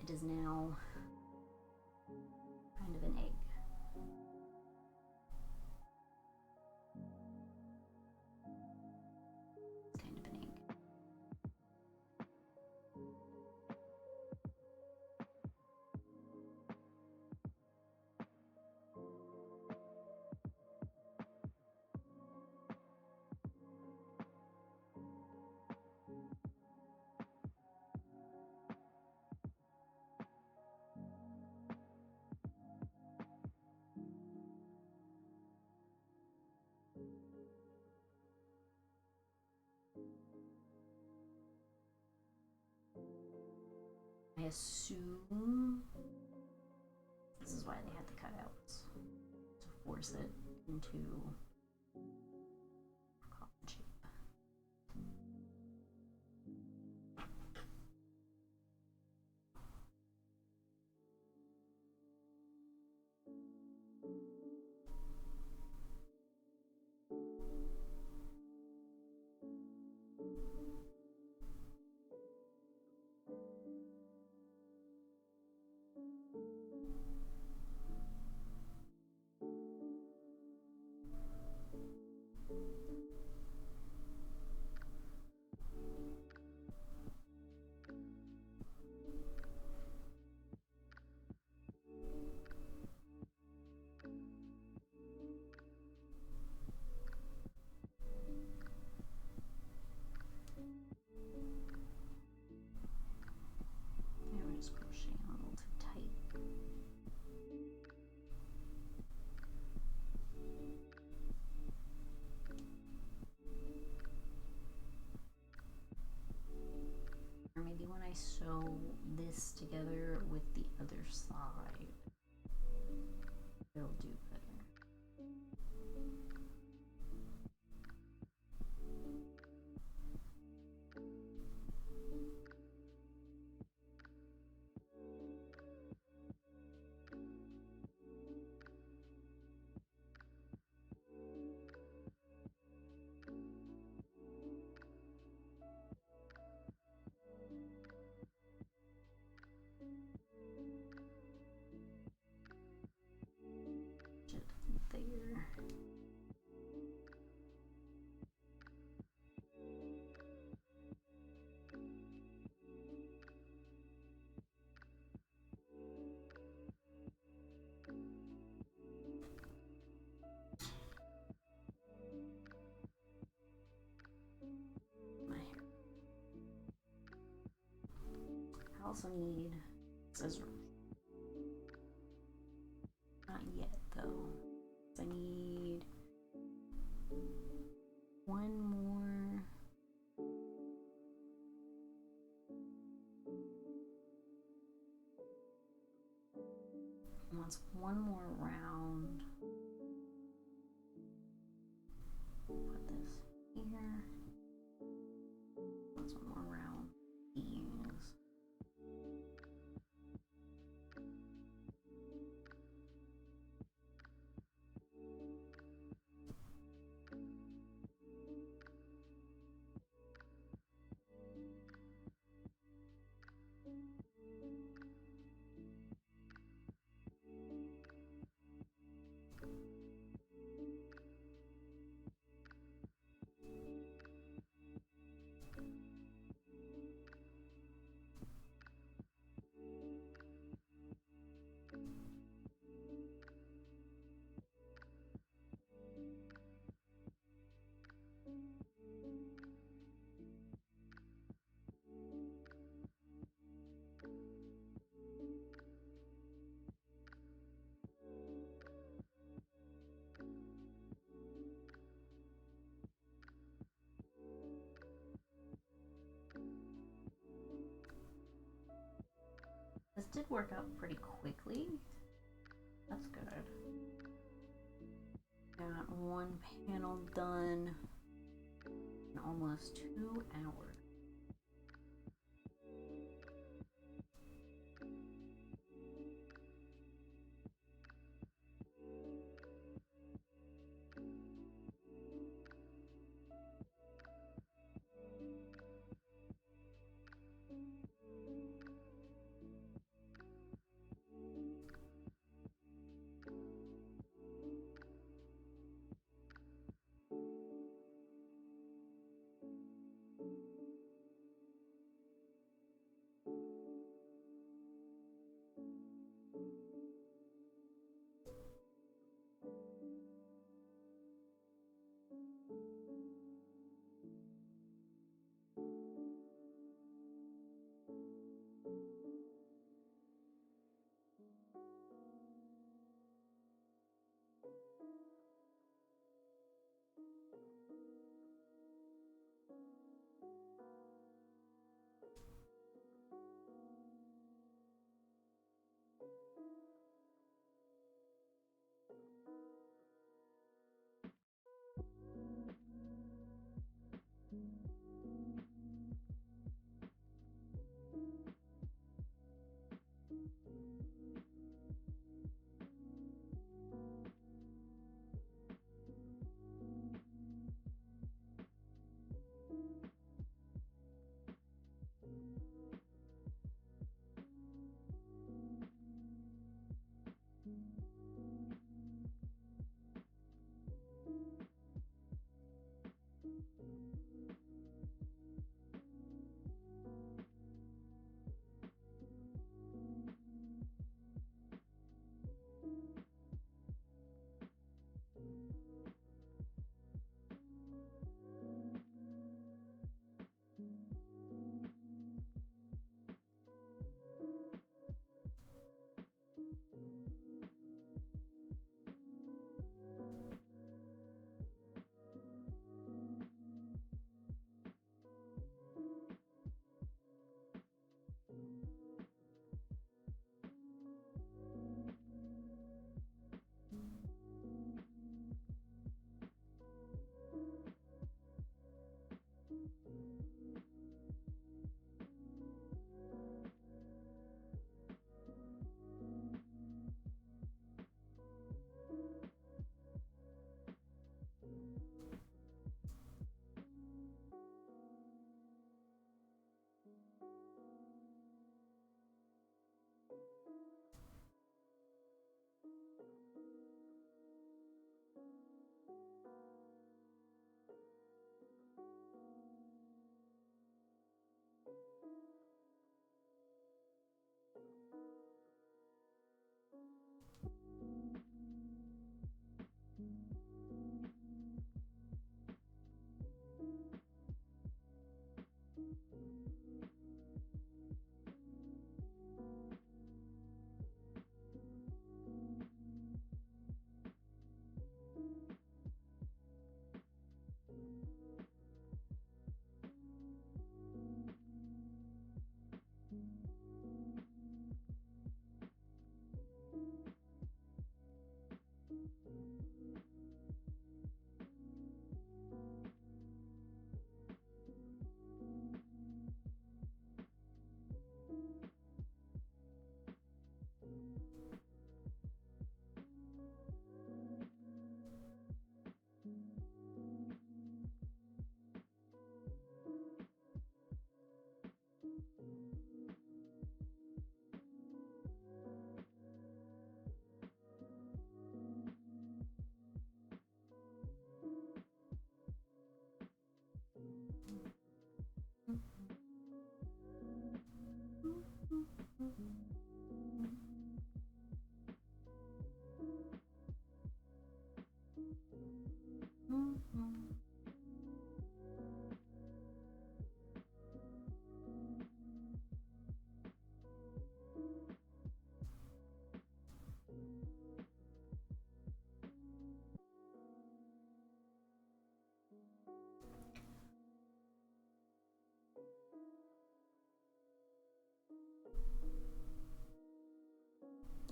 It is now kind of an egg. It's kind of an egg. I assume this is why they had the cutouts, to force it into coffin shape. also need scissors. Not yet though. I need one more. Wants one more round. Put this here. Wants one more round. These. This did work out pretty quickly. That's good. Got one panel done in almost 2 hours.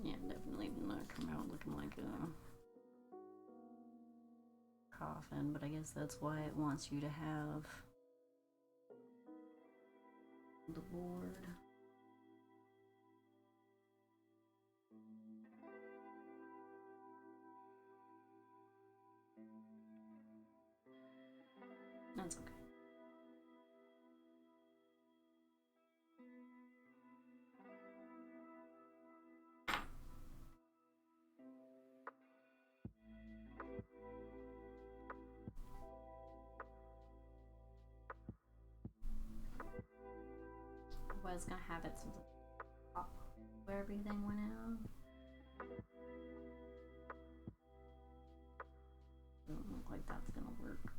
Yeah, definitely did not come out looking like a coffin, but I guess that's why it wants you to have the board. That's okay. I was gonna have it since where everything went out. Doesn't look like that's gonna work.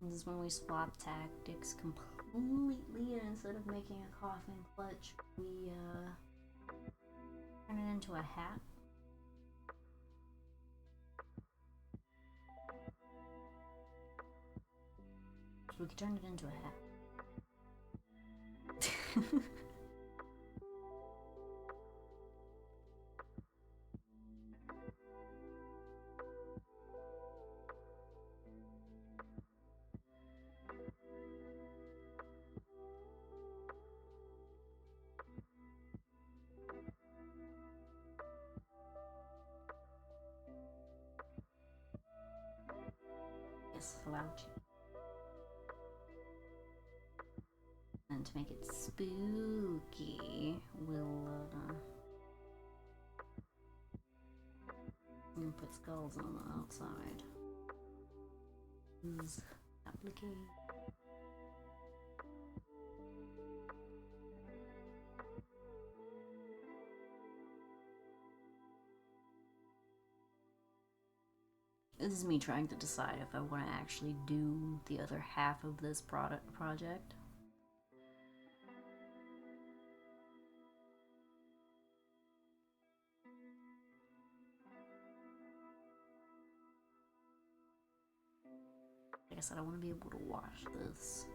This is when we swap tactics completely, and instead of making a coffin clutch, we turn it into a hat. So we could turn it into a hat. Slouchy. And to make it spooky, we'll put skulls on the outside. Use applique. This is me trying to decide if I want to actually do the other half of this project. Like I said, I want to be able to wash this.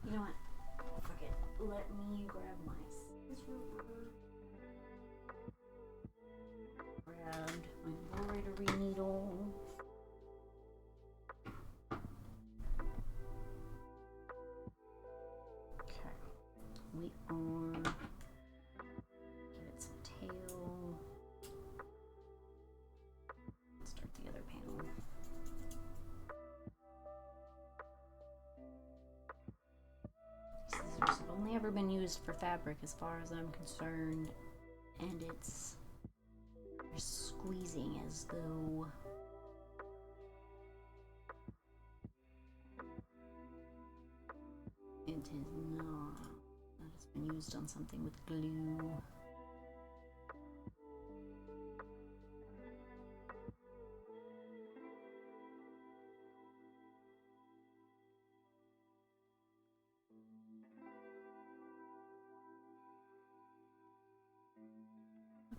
You know what? Fuck it. Let me grab my scissors. Grabbed my embroidery needle. Okay. We are. Give it some tail. Start the other panel. Scissors have only ever been used for fabric as far as I'm concerned, and it's squeezing as though it is not. That has been used on something with glue.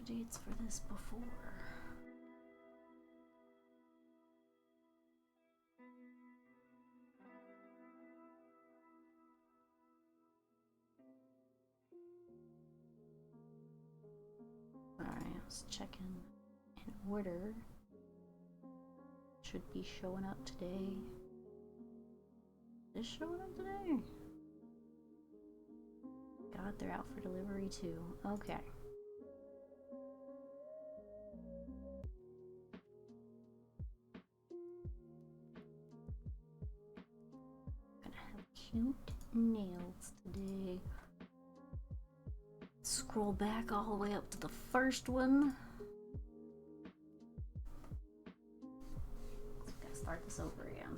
Dates for this before. Alright, Just checking an order. Should be showing up today. Is showing up today? God, they're out for delivery too. Okay. Gonna have cute nails today. Scroll back all the way up to the first one. Gotta start this over again.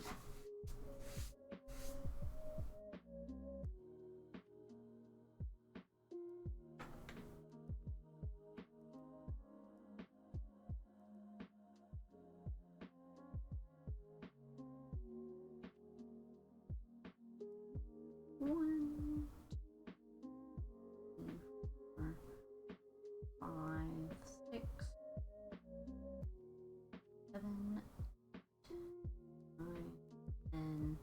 One, two, 4, 5, 6, 7, 9, 10,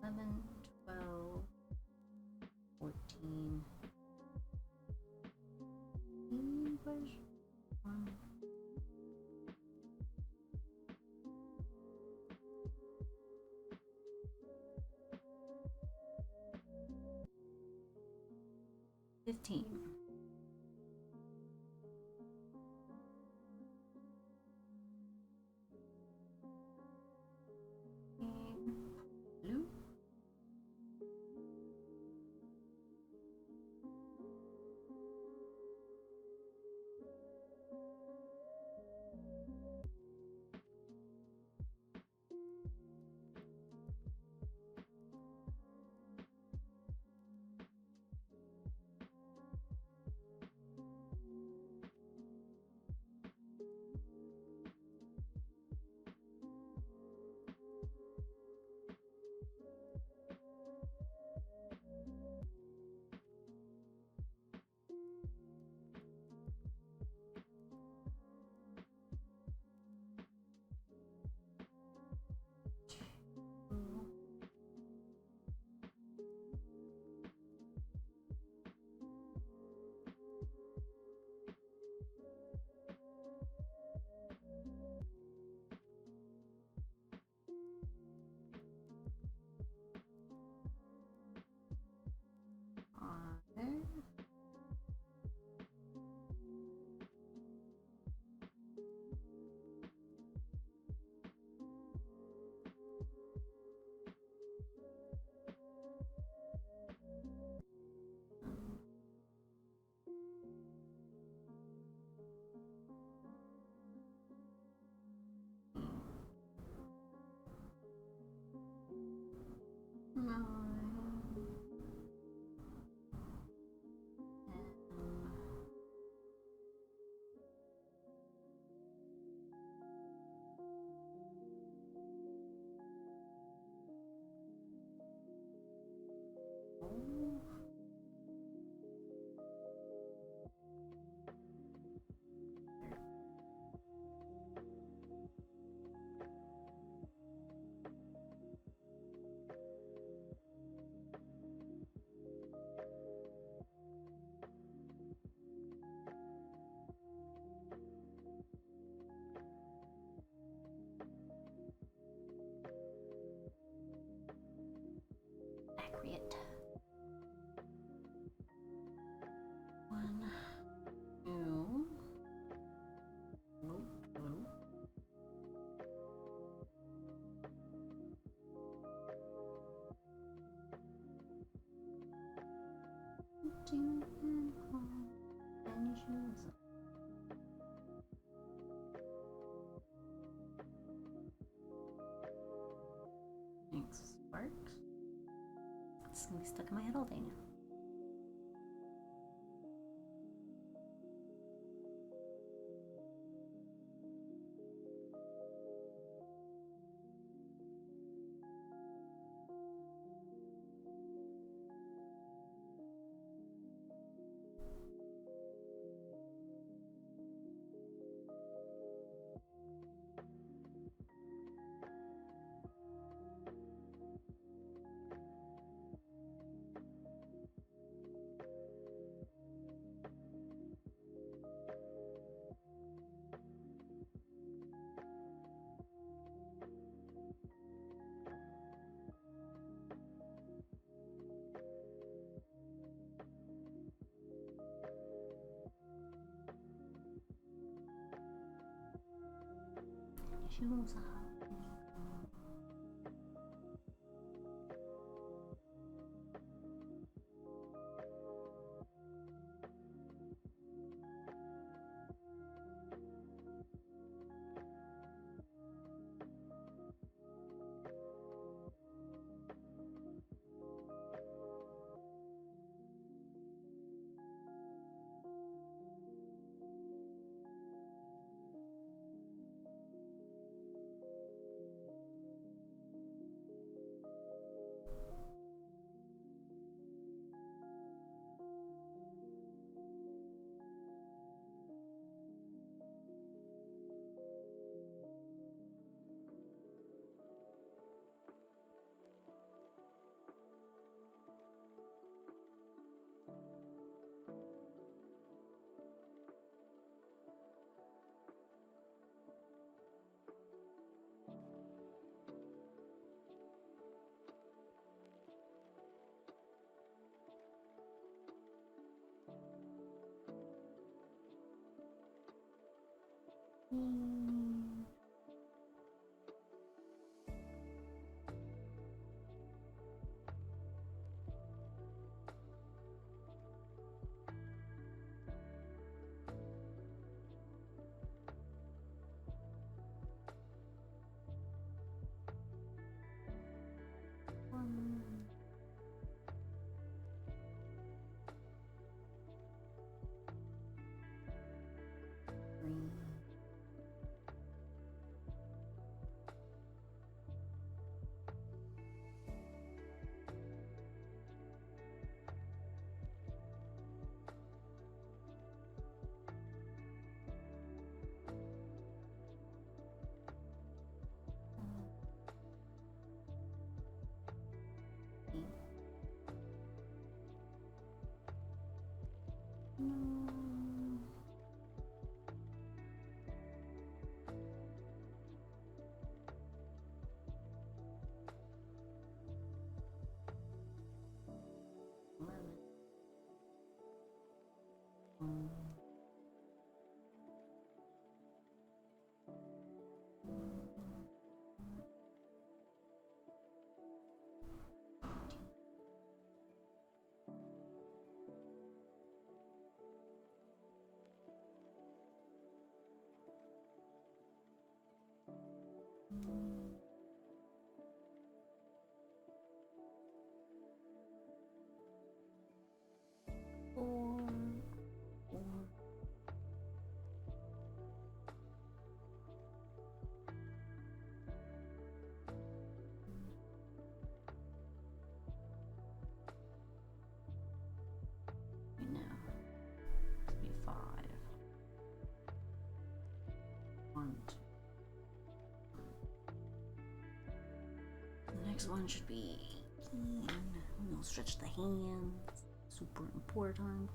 11, 12, 14. Where's 1? 15. Blue. Accurate. 1, 2. Nope, nope. 2 and 1 and shoes up. Thanks, Sparks. It's gonna be stuck in my head all day now. shoes off. Green. No. Be 5. 1, 2. The next one should be 18. We'll stretch the hands. Super important.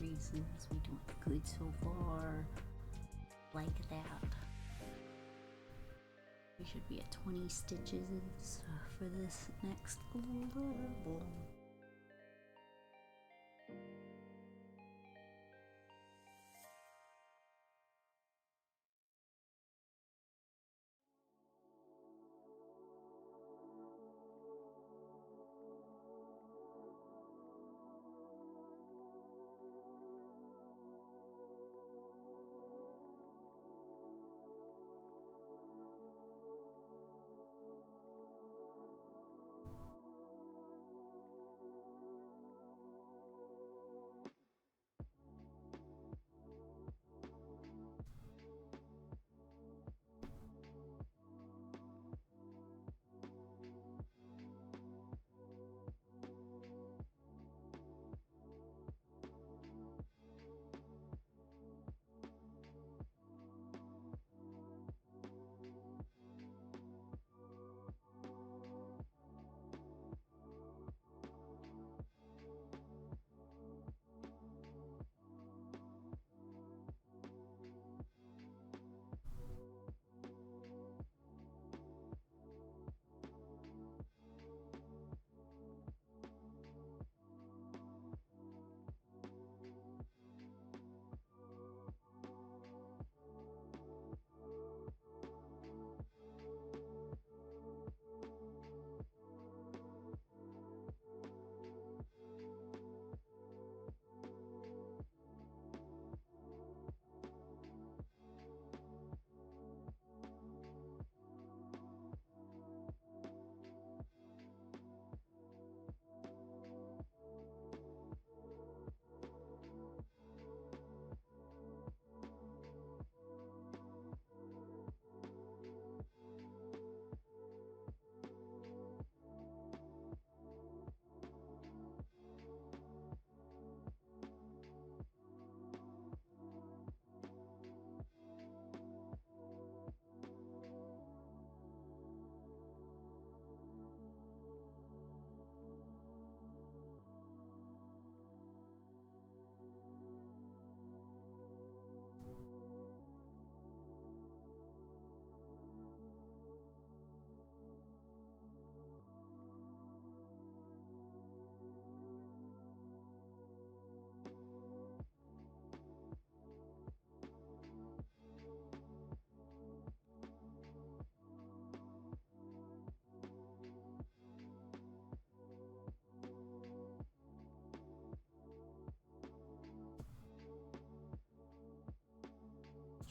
creases. We doing good so far. Like that. We should be at 20 stitches for this next level.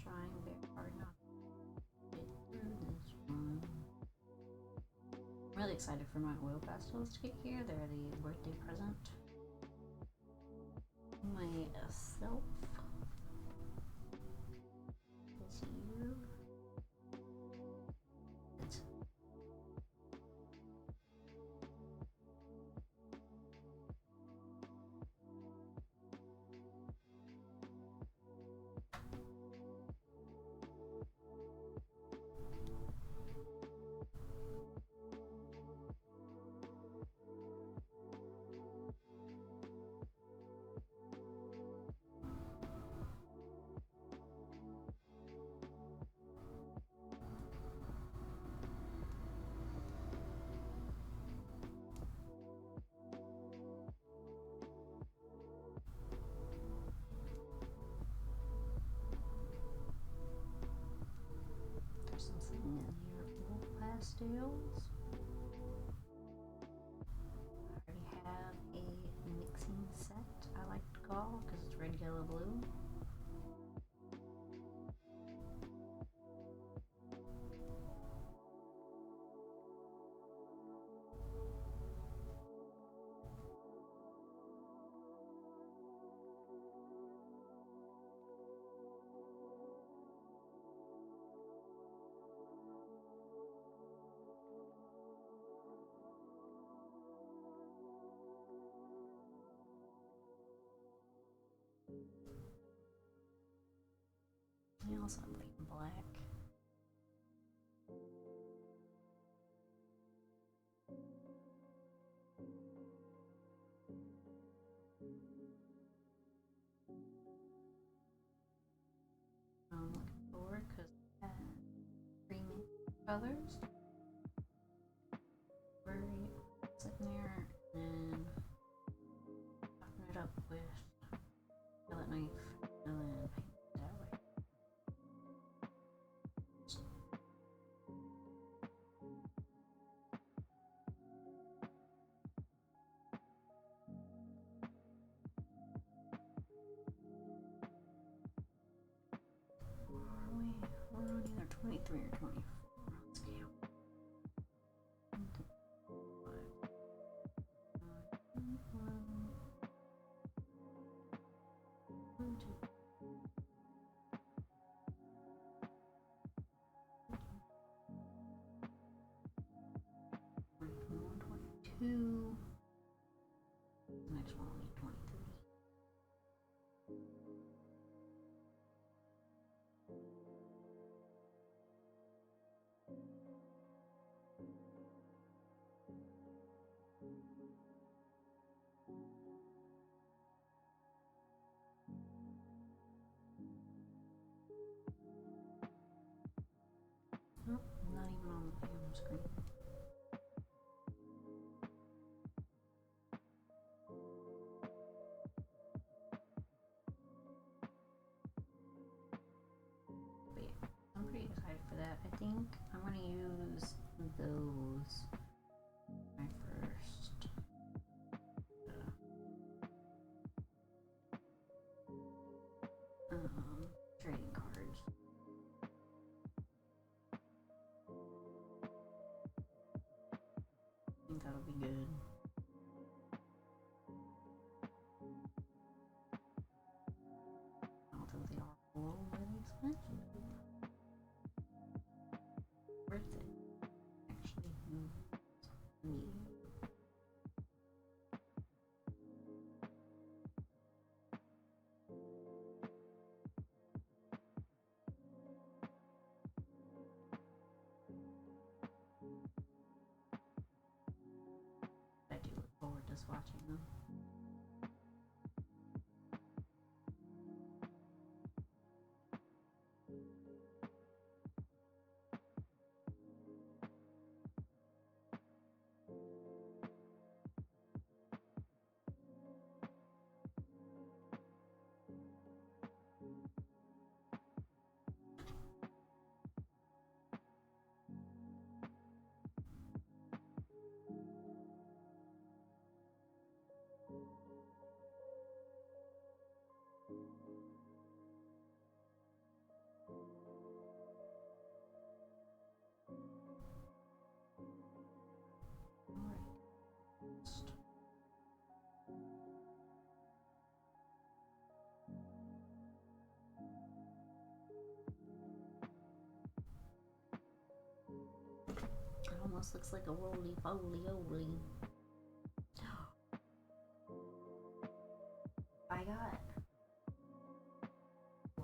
Trying very hard not to get through this one. I'm really excited for my oil pastels to get here. They're the birthday present. Myself this year. There's something in here. Oil pastels. I already have a mixing set, I like to call, because it's red, yellow, blue. I also have like black. feathers. We're sitting there and chopping it up with palette knife and then paint it that way. We're on either 23 or 24 on scale. 22. The next one will be 23. Nope, not even on the camera screen. But yeah, I'm pretty excited for that. I think I'm gonna use those my first trading cards. I think that'll be good. Although they are a little bit expensive. Worth it. Actually, me. I do look forward to swatching them. It almost looks like a roly-poly-oly. I got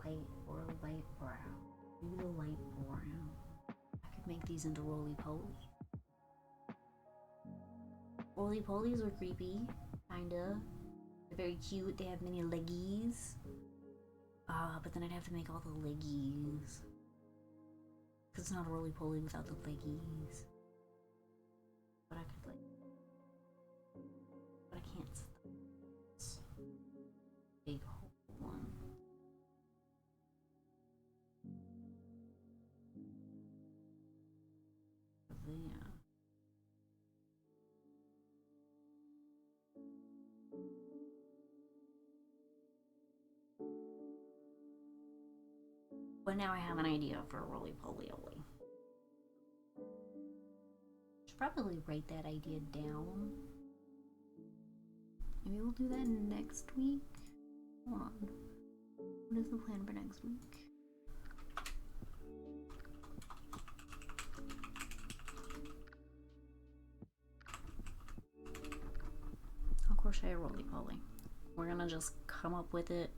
light or light brown. Maybe the light brown. I could make these into roly-poly. Roly-polies are creepy, kinda. They're very cute. They have many leggies. But then I'd have to make all the leggies. Because it's not a roly-poly without the leggies. But I could but I can't stop. Big whole one. Yeah. But now I have an idea for a roly-poly-oly. Should probably write that idea down. Maybe we'll do that next week. Hold on. What is the plan for next week? I'll crochet a roly-poly. We're gonna just come up with it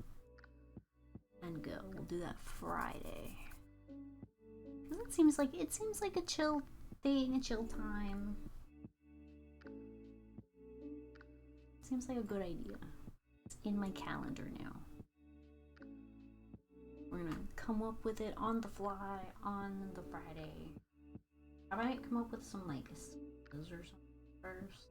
and go. We'll do that Friday. Cause it seems like a chill thing, a chill time. Seems like a good idea. It's in my calendar now. We're gonna come up with it on the fly on the Friday. I might come up with some like scissors or something first.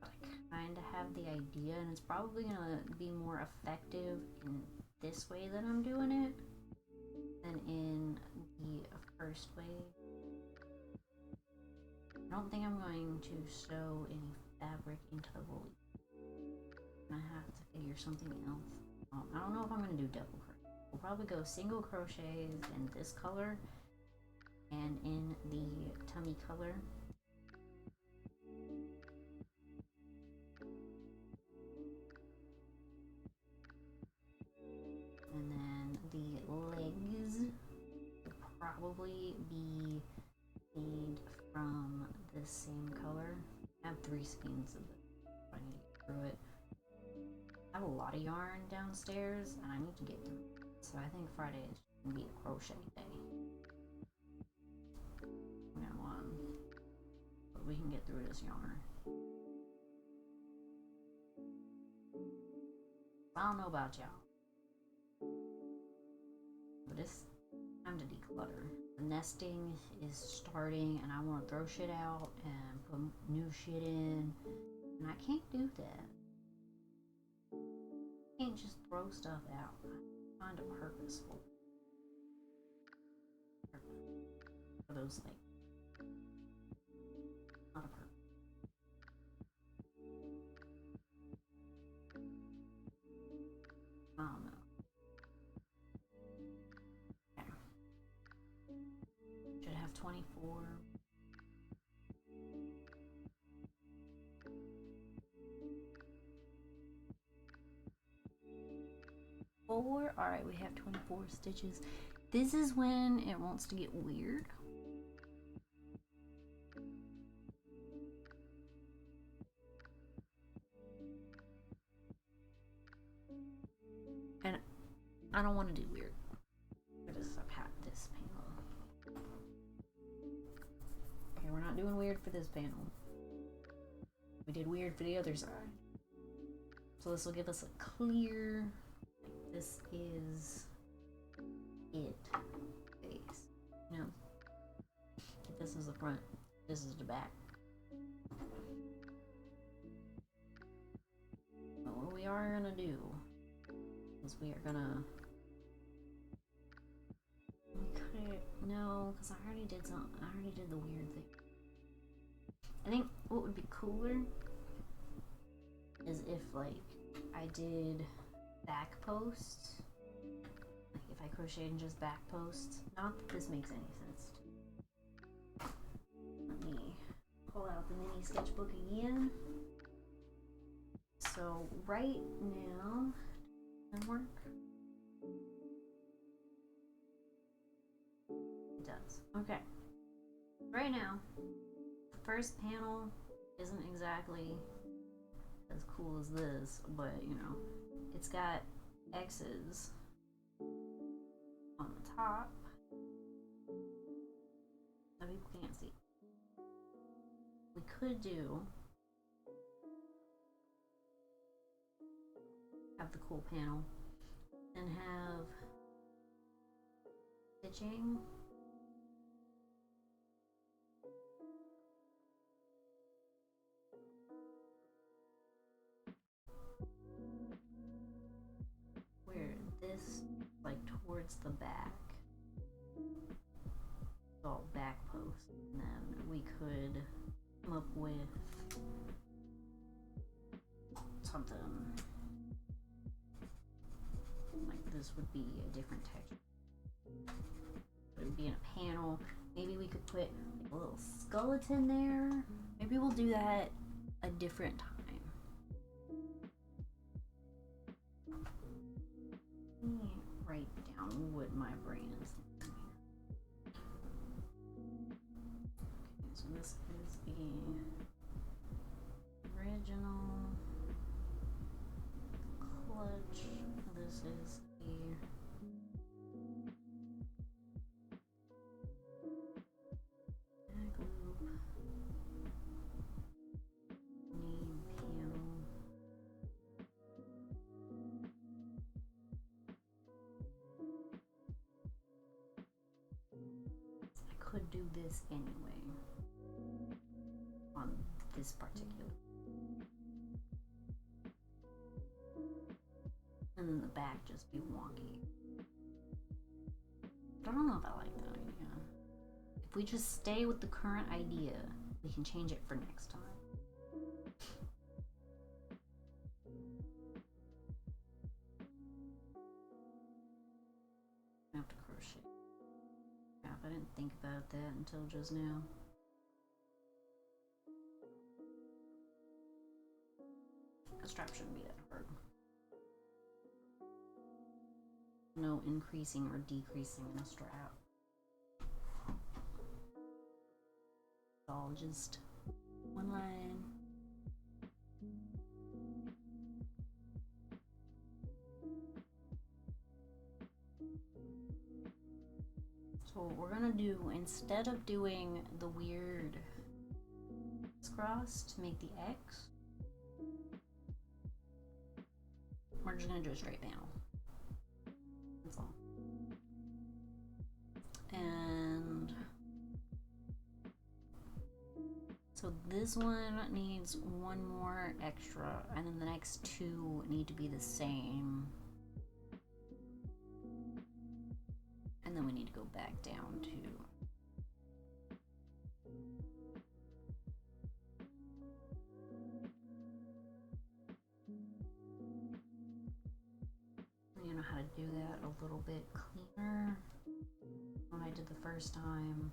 But I kind of have the idea, and it's probably gonna be more effective in this way that I'm doing it than in the first way. I don't think I'm going to sew any fabric into the wool. I have to figure something else. I don't know if I'm going to do double crochet. We'll probably go single crochets in this color and in the tummy color. And then the legs will probably be made from the same color. I have 3 skeins of it. I need to get through it. I have a lot of yarn downstairs and I need to get through it. So I think Friday is going to be a crochet day. Now but we can get through this yarn. I don't know about y'all, but it's time to declutter. The nesting is starting and I want to throw shit out and put new shit in, and I can't do that. I can't just throw stuff out. I find a purposeful for those things. Not a purpose. I don't know. Okay. Should have 24. Alright, we have 24 stitches. This is when it wants to get weird. And I don't want to do weird for this panel. Okay, we're not doing weird for this panel. We did weird for the other side. So this will give us a clear, like, this is it face. You know, this is the front, this is the back. But what we are gonna do is we are gonna, no, because I already did the weird thing. I think what would be cooler is if, like, I did back posts. Like if I crocheted and just back posts. Not that this makes any sense to me. Let me pull out the mini sketchbook again. So right now, does it work? It does. Okay. Right now, the first panel isn't exactly as cool as this, but you know, it's got X's on the top so people can't see. We could have the cool panel and have stitching. Where this, like, towards the back, all back posts, and then we could come up with something like this would be a different texture. It would be in a panel. Maybe we could put a little skeleton there. Maybe we'll do that a different time. Let me write down what my brand is. Okay, so this is the original clutch. This is the back loop, name panel. could do this anyway on this particular. And then the back just be wonky. But I don't know if I like that idea. If we just stay with the current idea, we can change it for next time. I have to crochet. Yeah, I didn't think about that until just now. The strap shouldn't be that hard. No increasing or decreasing the strap. It's all just one line. So what we're gonna do, instead of doing the weird crisscross to make the X, we're just gonna do a straight panel. That's all. And so this one needs one more extra, and then the next two need to be the same. And then we need to go back down to you know how to do that a little bit cleaner than I did the first time.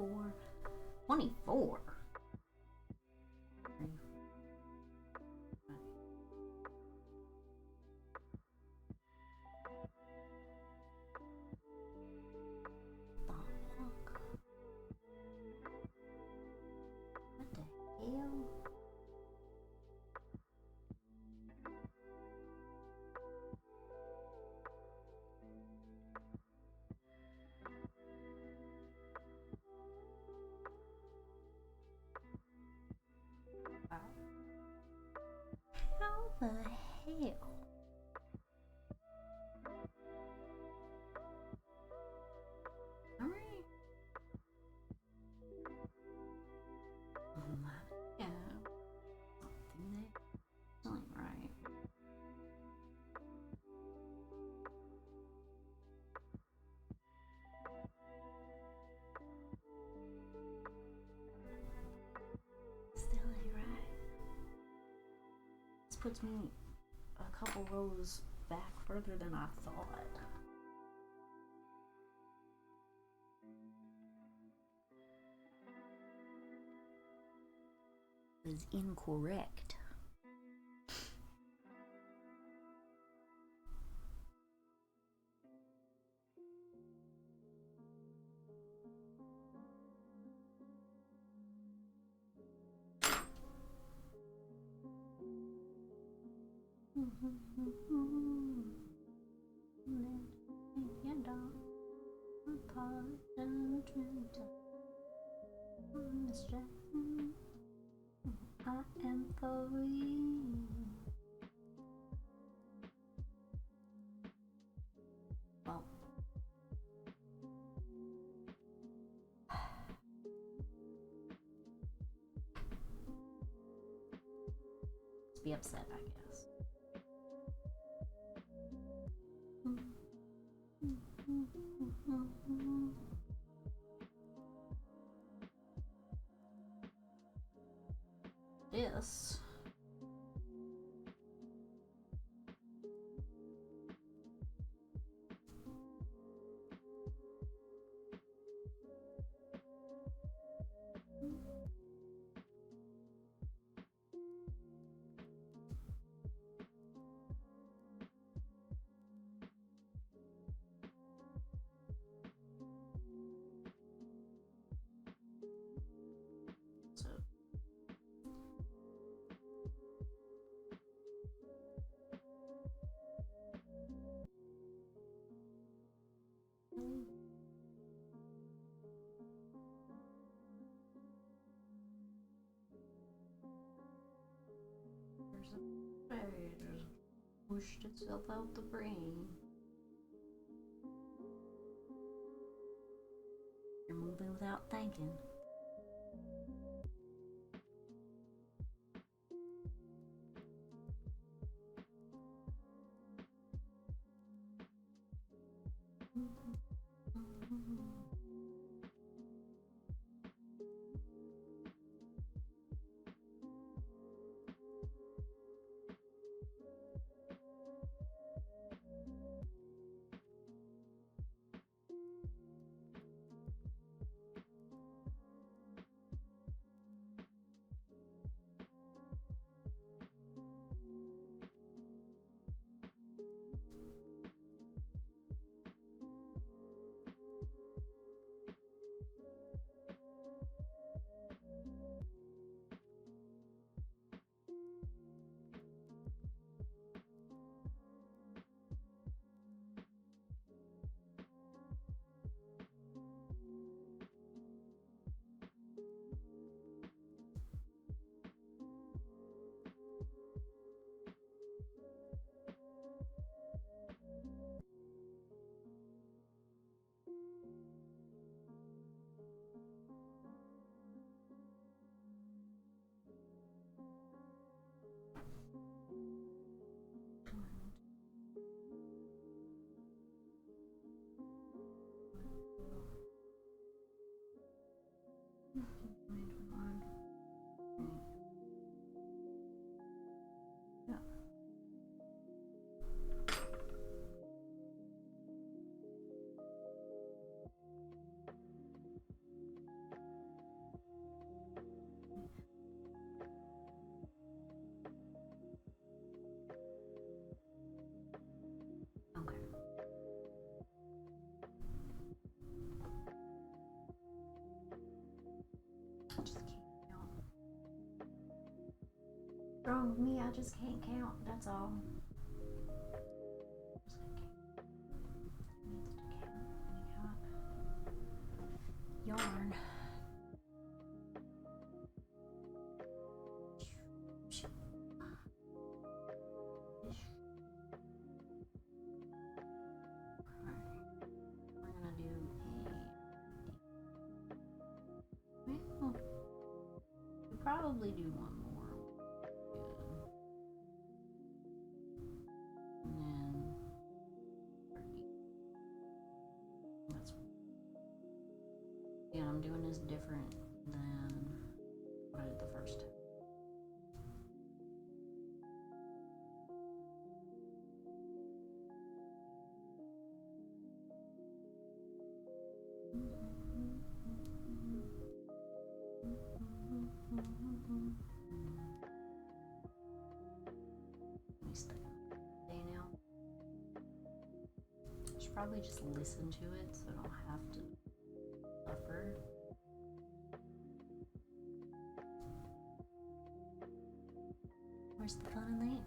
24. 24? What the hell? How the hell? Alright. Oh my god. Something that ain't right. Still ain't right. This puts me a couple rows back further than I thought. Is incorrect. I am for you. Well, let's be upset, I guess. This so there's a fire just pushed itself out the brain. You're moving without thinking. wrong with me? I just can't count, that's all. Yarn. We're gonna do well, we'll probably do one more. And then that's, yeah, I'm doing this different than what I did the first time. Let me stay now. I should probably just listen to it so I don't have to suffer. Where's the fun in that?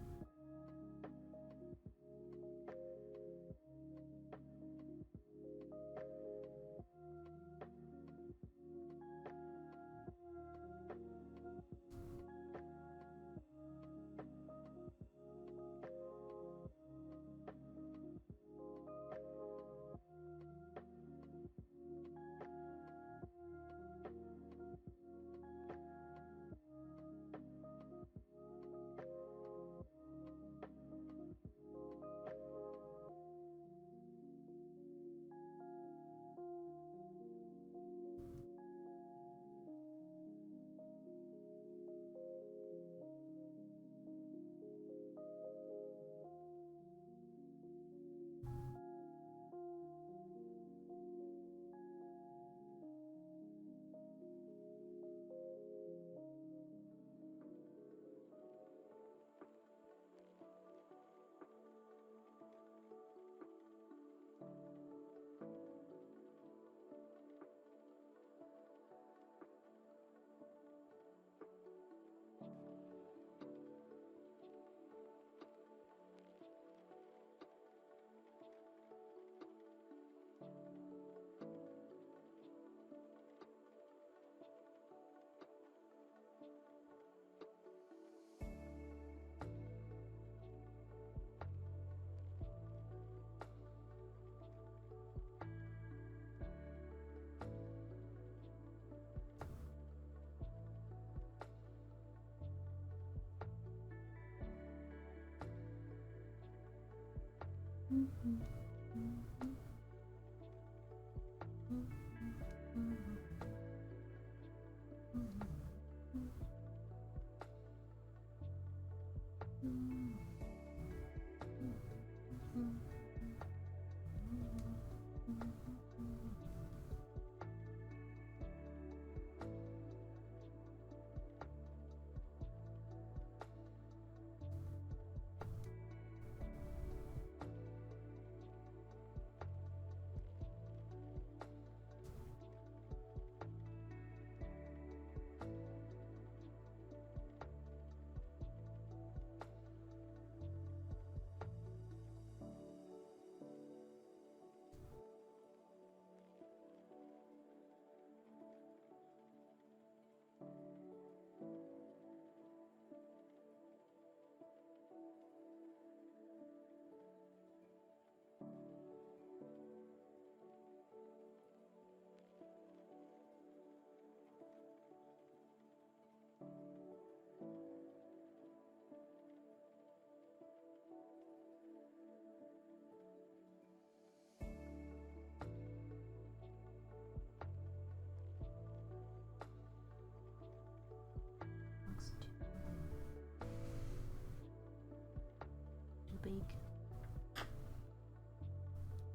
Big.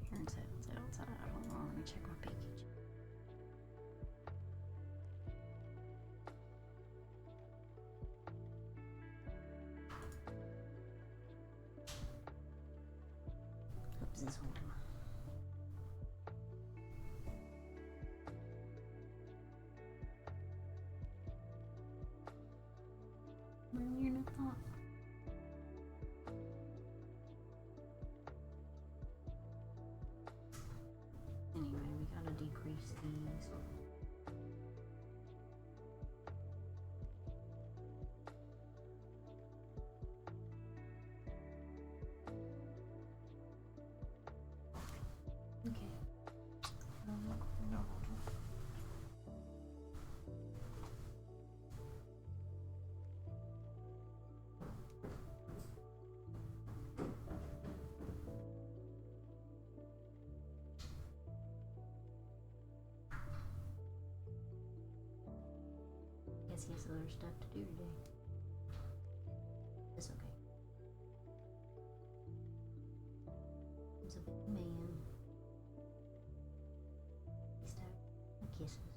Here it's outside. Hold on, let me check my package. Oops, this one. Well, you're not I thought. Anyway, we gotta decrease these. Okay. Guess he has other stuff to do today. It's okay. He's a big man. He's tired of kisses.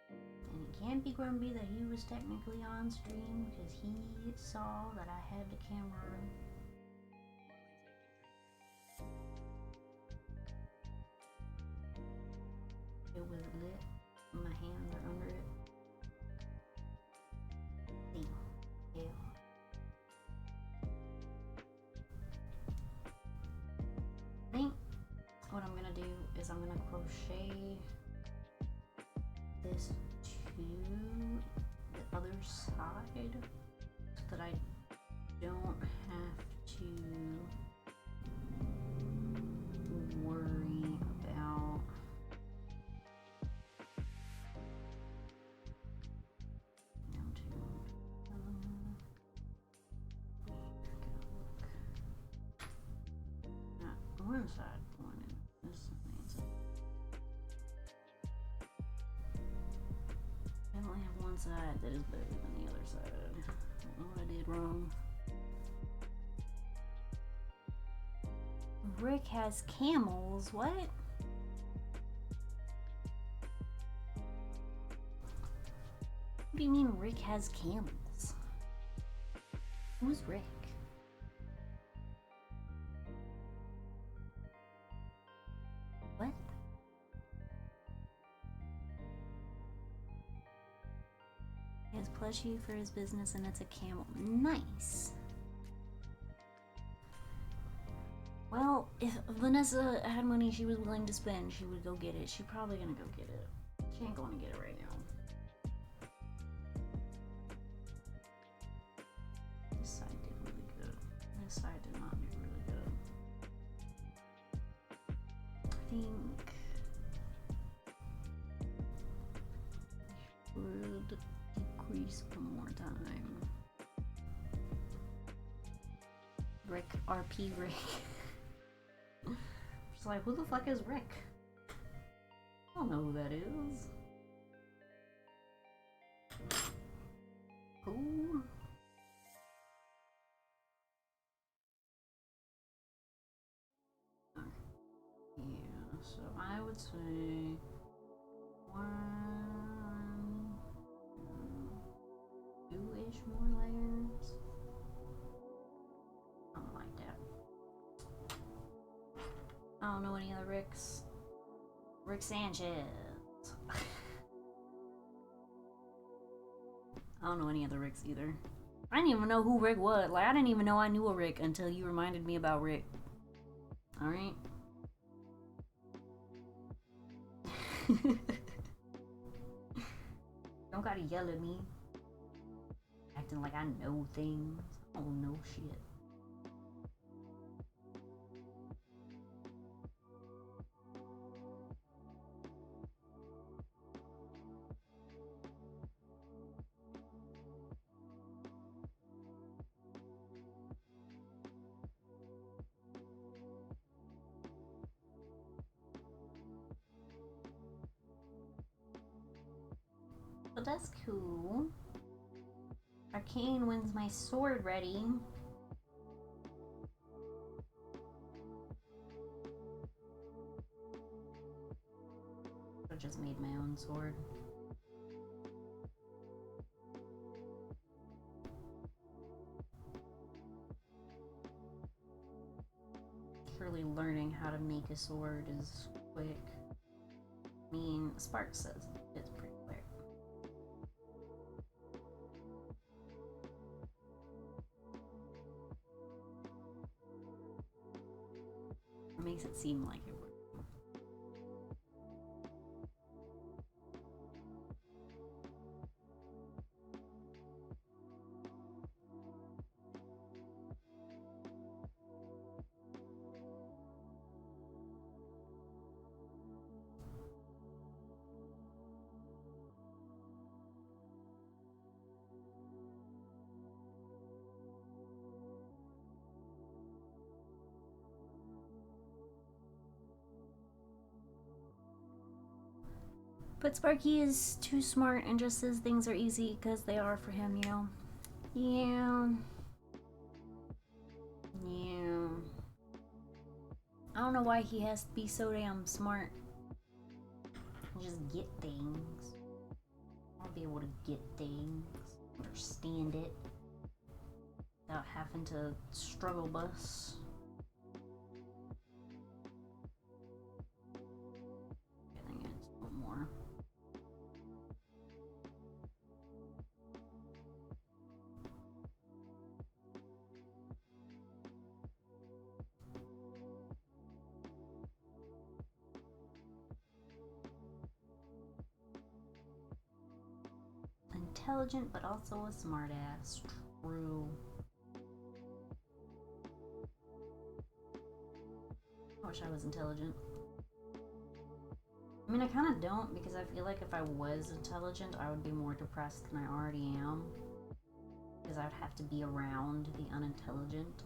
And he can't be grumpy that he was technically on stream because he saw that I had the camera. It was lit. My hands are under it. See. Yeah. I think what I'm gonna do is I'm gonna crochet this to the other side so that I don't have to worry about one side one and this needs it. I only have one side that is better than the other side. I don't know what I did wrong. Rick has camels. What? What do you mean Rick has camels? Who's Rick? What? He has plushie for his business and it's a camel. Nice. Well, if Vanessa had money she was willing to spend, she would go get it. She's probably gonna go get it. She ain't gonna get it right now. This side did really good. This side did not do really good. I think I should decrease one more time. Rick, RP Rick. Just like, who the fuck is Rick? I don't know who that is. Who? Yeah, so I would say 1, 2-ish more layers. Something like that. I don't know any other Ricks. Rick Sanchez. I don't know any other Ricks either. I didn't even know who Rick was. Like, I didn't even know I knew a Rick until you reminded me about Rick. Alright? Don't gotta yell at me. Acting like I know things. I don't know shit. But that's cool. Arcane, when's my sword ready? I just made my own sword. Surely learning how to make a sword is quick. I I mean, Sparks says it's pretty clear. It makes it seem like it would. But Sparky is too smart and just says things are easy because they are for him, you know? Yeah. Yeah. I don't know why he has to be so damn smart. Just get things. I'll be able to get things, understand it, without having to struggle bus. I think it's a little more. Intelligent, but also a smartass. True. I wish I was intelligent. I mean, I kind of don't, because I feel like if I was intelligent, I would be more depressed than I already am. Because I would have to be around the unintelligent.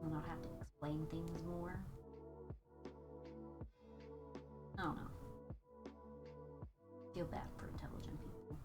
And I'd have to explain things more. I don't know. Feel bad for intelligent people.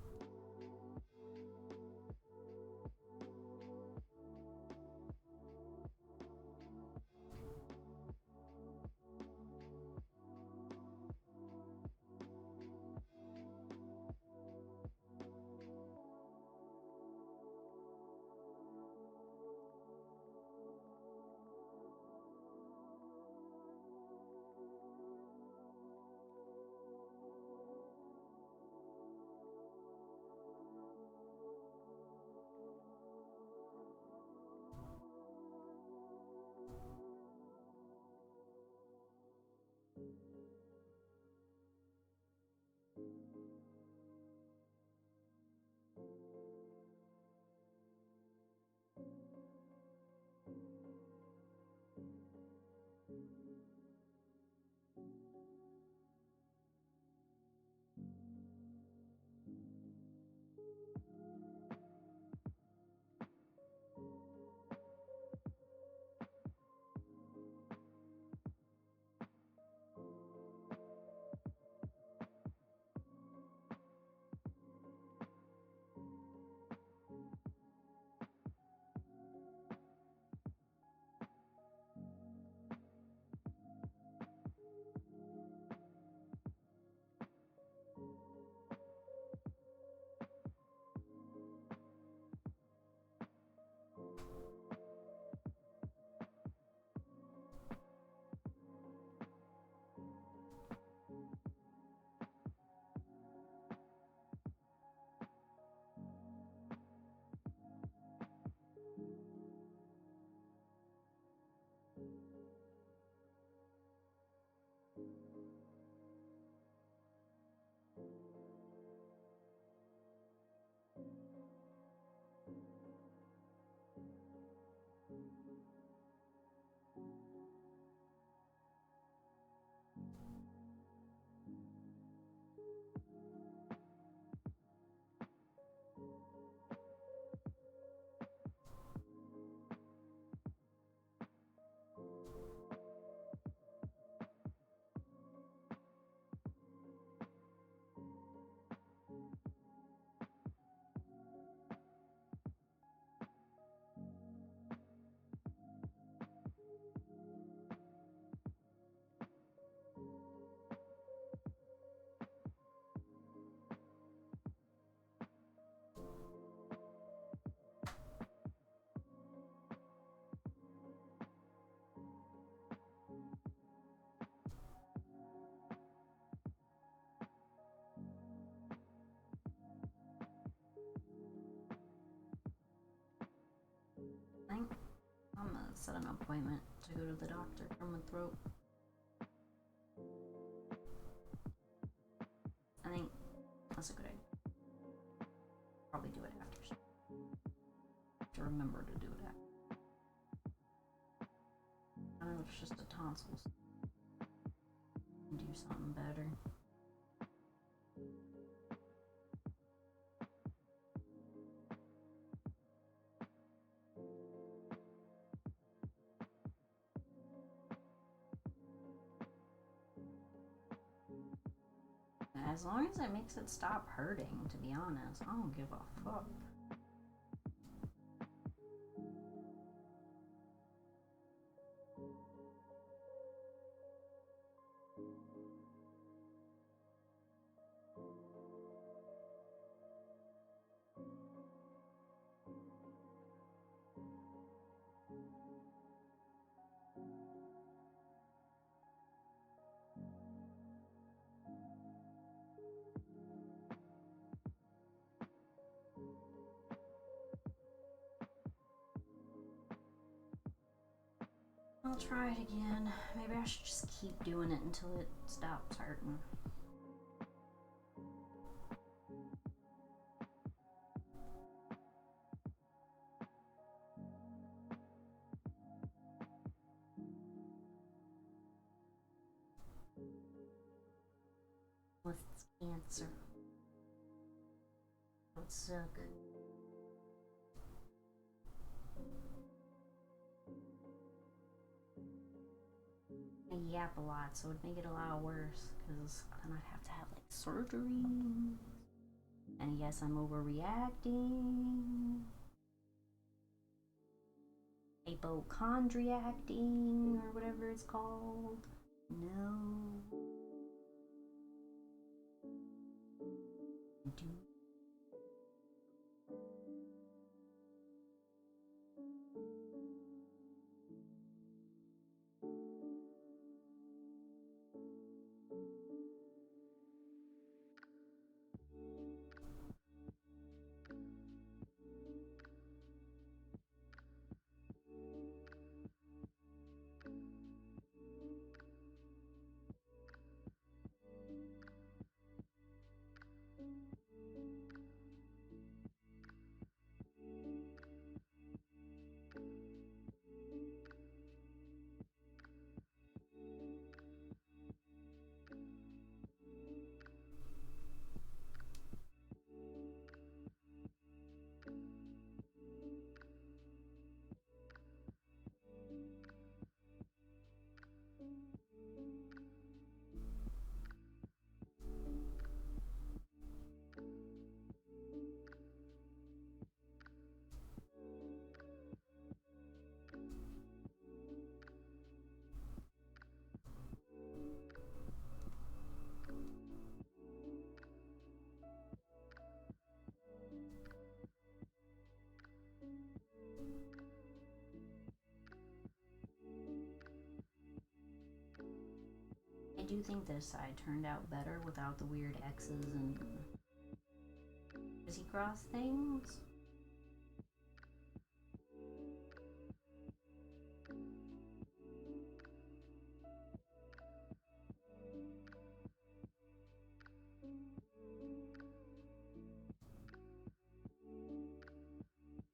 set an appointment to go to the doctor for my throat. I think that's a good idea. Probably do it after. To remember to do it after. I don't know if it's just the tonsils. Do something better. As long as it makes it stop hurting, to be honest, I don't give a fuck. I'll try it again. Maybe I should just keep doing it until it stops hurting. With cancer. That would suck. I yap a lot, so it would make it a lot worse, because then I'd have to have like surgery. And yes, I'm overreacting. Hypochondriacting, or whatever it's called. No. I do think this side turned out better without the weird X's and fizzy cross things.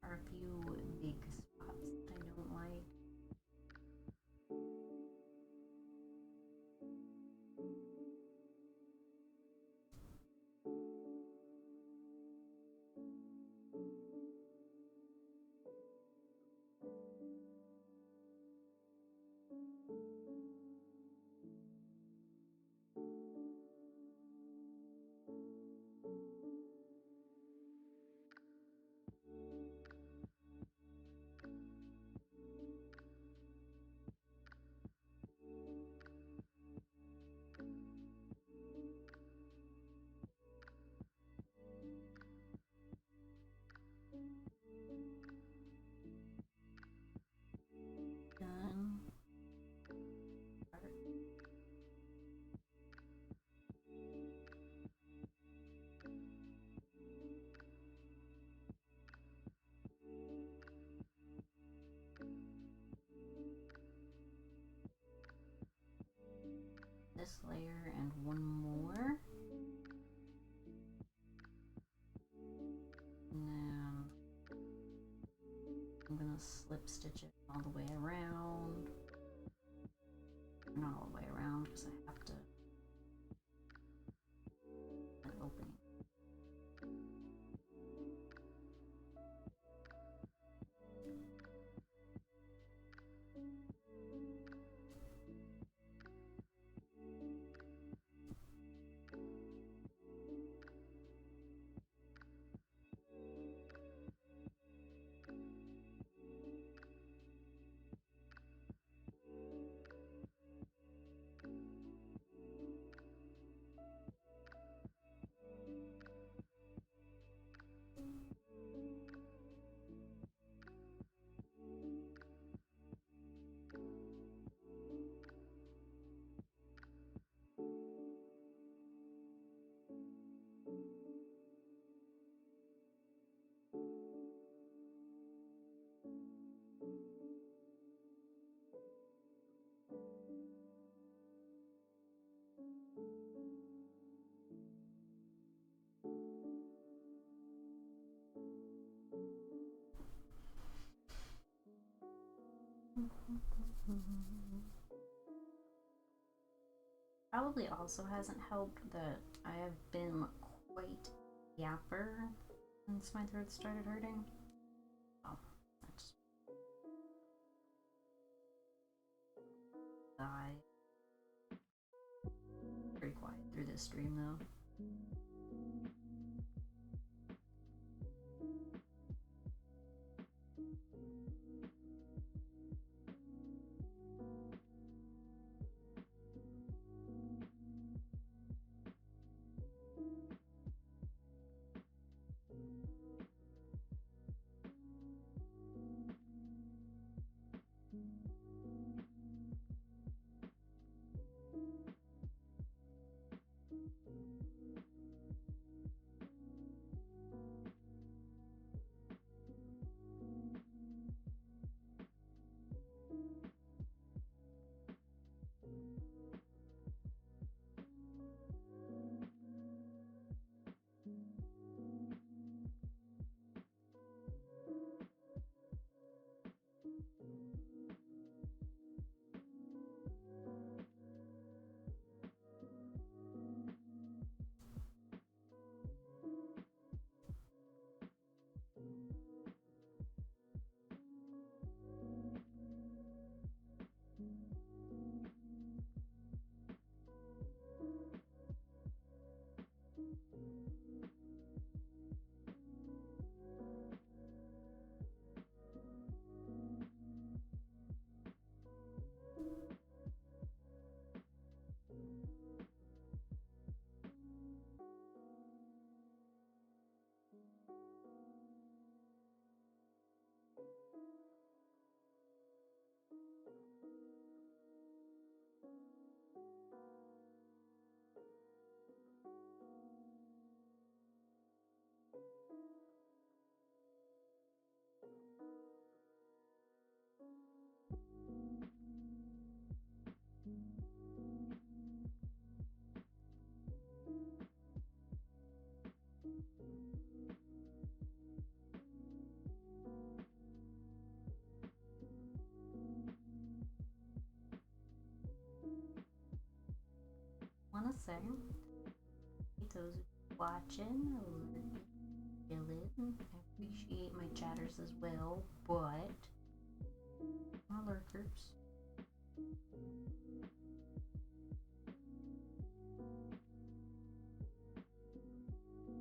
Are a few big spots that I don't like. this layer and one more. And then I'm gonna slip stitch it all the way around. Not all the way around because I have to an opening. Probably also hasn't helped that I have been quite yapper since my throat started hurting. Oh, that's die. Pretty quiet through this stream though. Want to say, those watching or chilling, I appreciate my chatters as well, but my lurkers.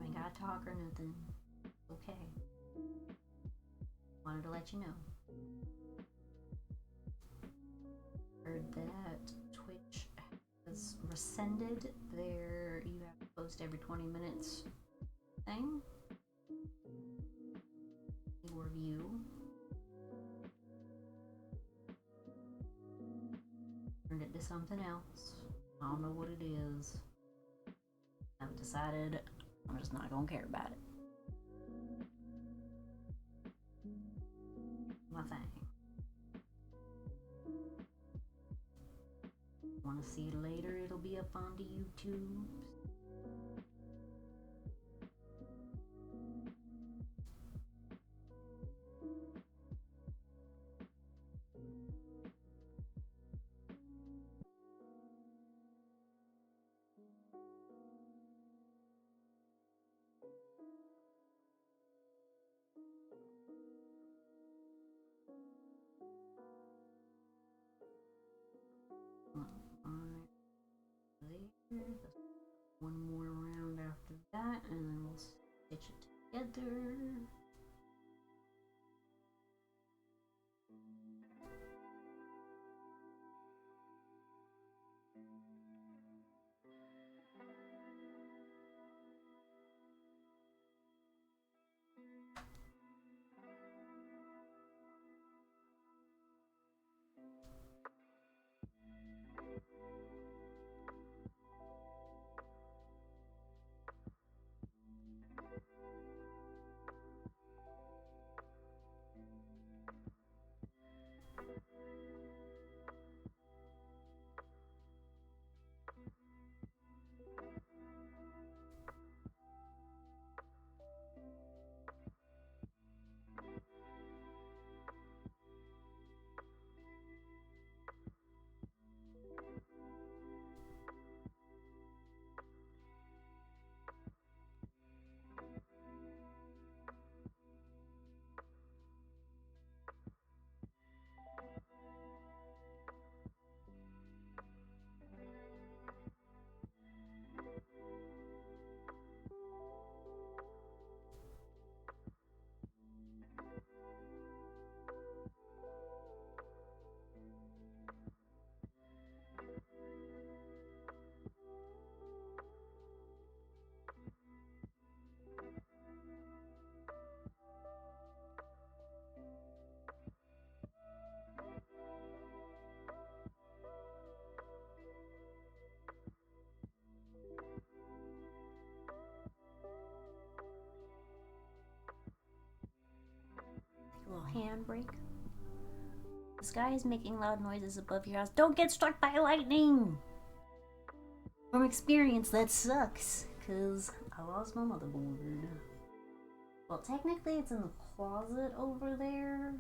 I ain't gotta talk or nothing. Okay. Wanted to let you know. Heard that Twitch has rescinded their you have to post every 20 minutes thing. Review. Turned it to something else. I don't know what it is. I've decided I'm just not gonna care about it. My thing. Want to see it later? It'll be up on the YouTube. One more round after that, and then we'll stitch it together. A little handbrake. The sky is making loud noises above your house. Don't get struck by lightning! From experience, that sucks, because I lost my motherboard. Well, technically it's in the closet over there.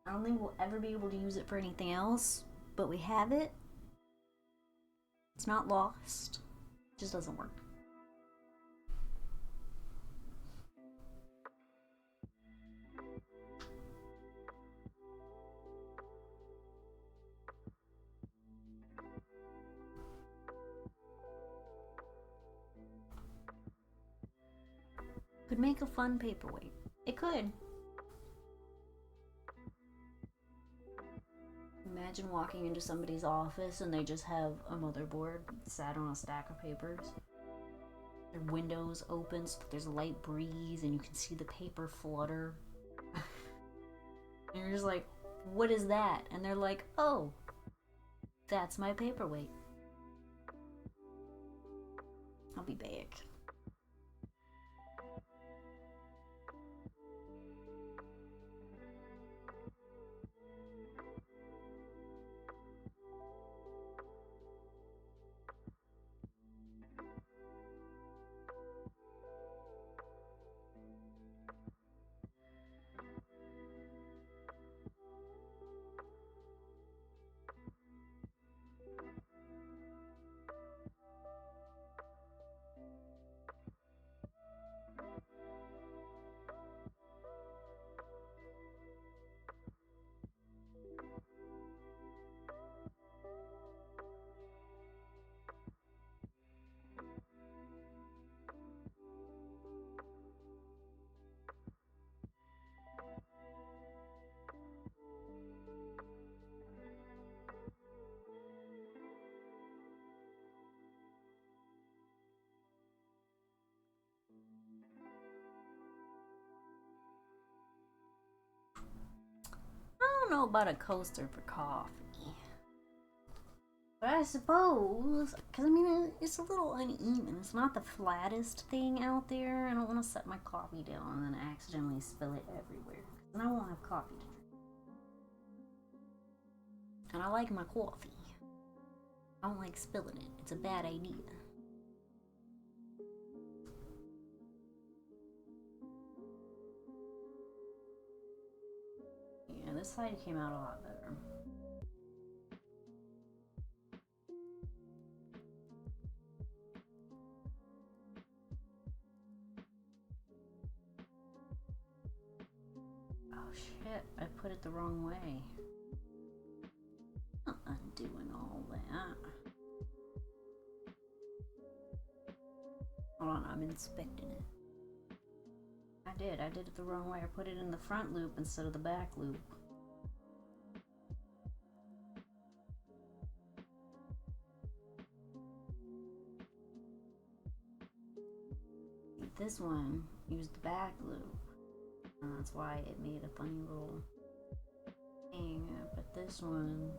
I don't think we'll ever be able to use it for anything else, but we have it. It's not lost. It just doesn't work. Could make a fun paperweight. It could. Imagine walking into somebody's office and they just have a motherboard sat on a stack of papers. Their windows open so that there's a light breeze and you can see the paper flutter. And you're just like, what is that? And they're like, oh, that's my paperweight. I'll be back. I don't know about a coaster for coffee. But I suppose, because I mean, it's a little uneven. It's not the flattest thing out there. I don't want to set my coffee down and then accidentally spill it everywhere. And I won't have coffee to drink. And I like my coffee. I don't like spilling it. It's a bad idea. Yeah, this side came out a lot better. Oh shit, I put it the wrong way. I'm undoing all that. Hold on, I'm inspecting it. I did it the wrong way. I put it in the front loop instead of the back loop. This one used the back loop. And that's why it made a funny little thing. But this one,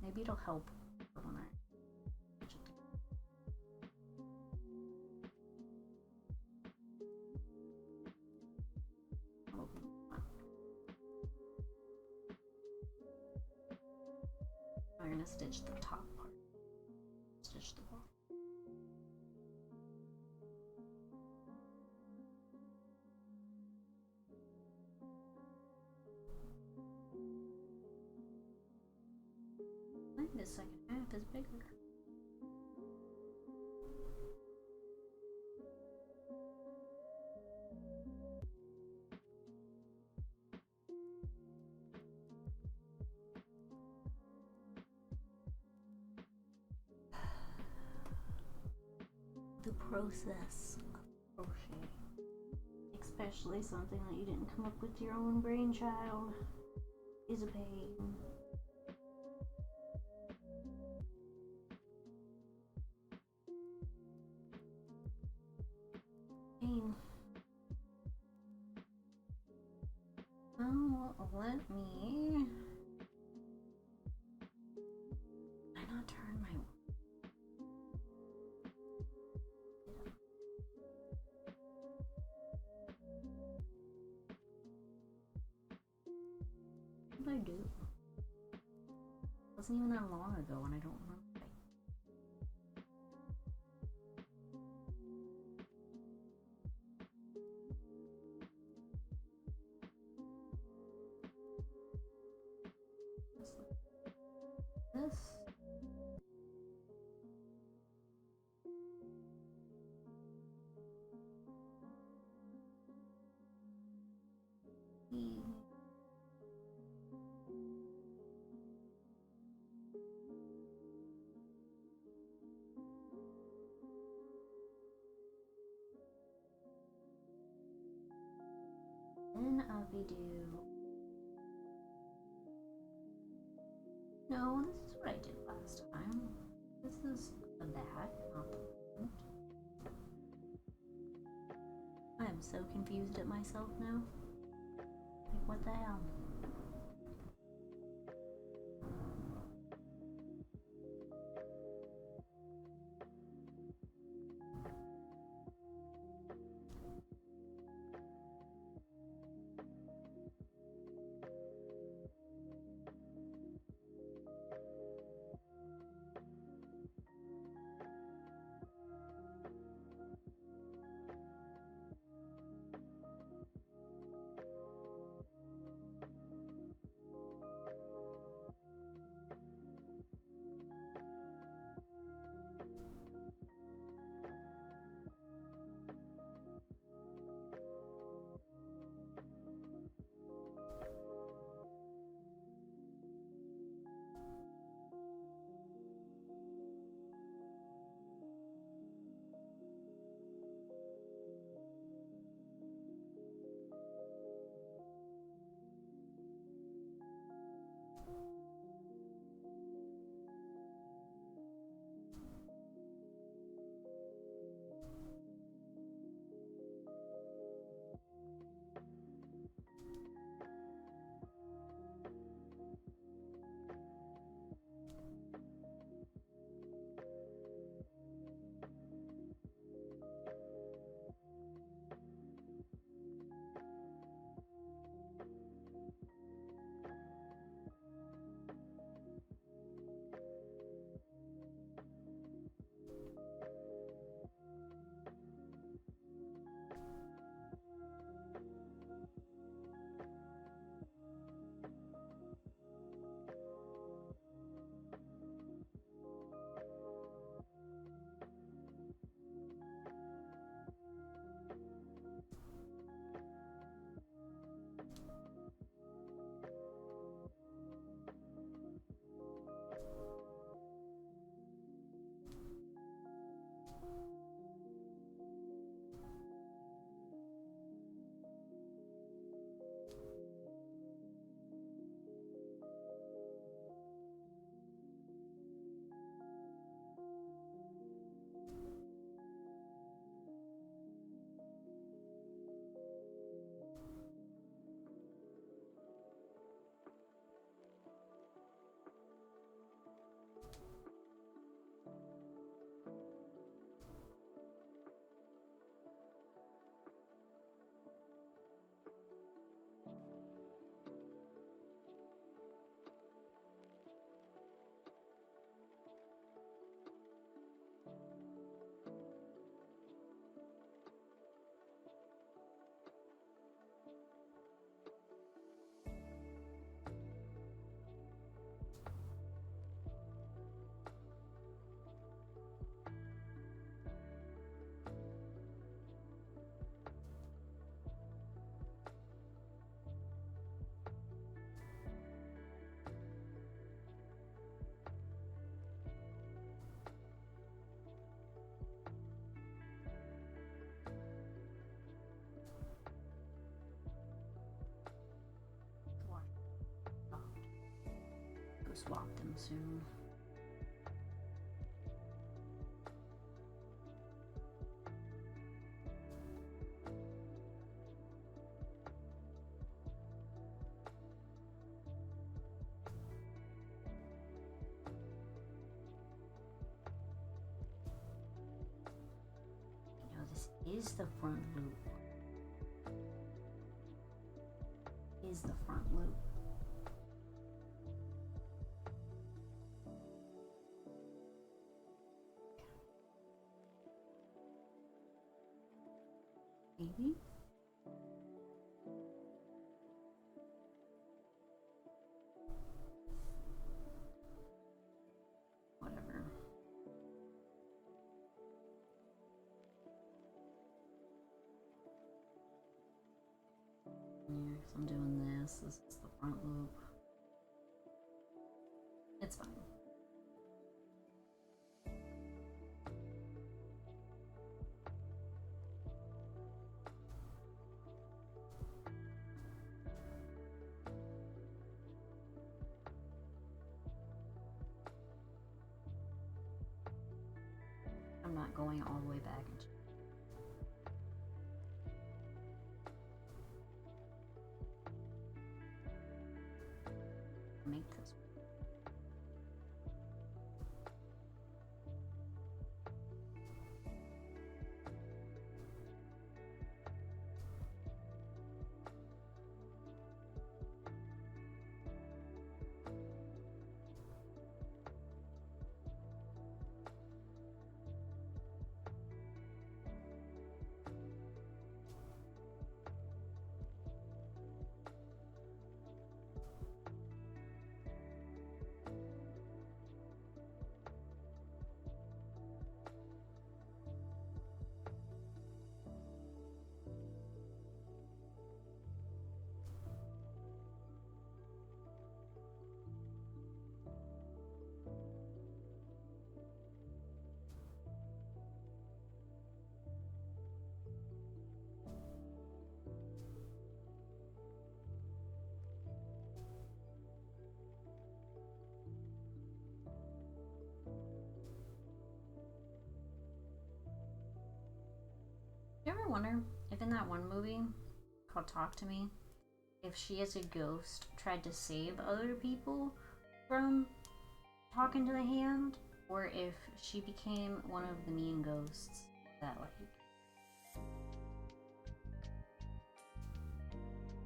maybe it'll help when I switch it. I'm gonna stitch the top part. Stitch the bottom. I think this second half is bigger. The process of crochet, especially something that you didn't come up with your own brainchild, is a pain. Oh, let me. Why not turn my. What did I do? It wasn't even that long ago, and I don't remember. This. Then I'll be do. No, this is what I did last time. This is the back, not the front. I am so confused at myself now. Like, what the hell? swap them soon. Is the front loop. Is the front loop. Maybe. Whatever. Yeah, 'cause I'm doing this. This is the front loop. It's fine. I'm not going all the way back and make this. You ever wonder if in that one movie called Talk to Me, if she as a ghost tried to save other people from talking to the hand, or if she became one of the mean ghosts that like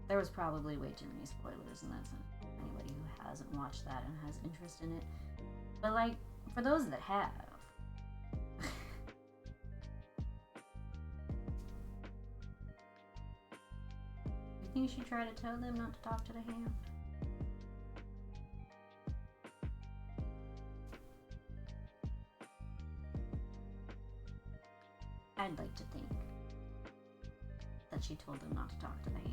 there was probably way too many spoilers in that, so anybody who hasn't watched that and has interest in it. But like for those that have, you think she tried to tell them not to talk to the hand? I'd like to think that she told them not to talk to the hand.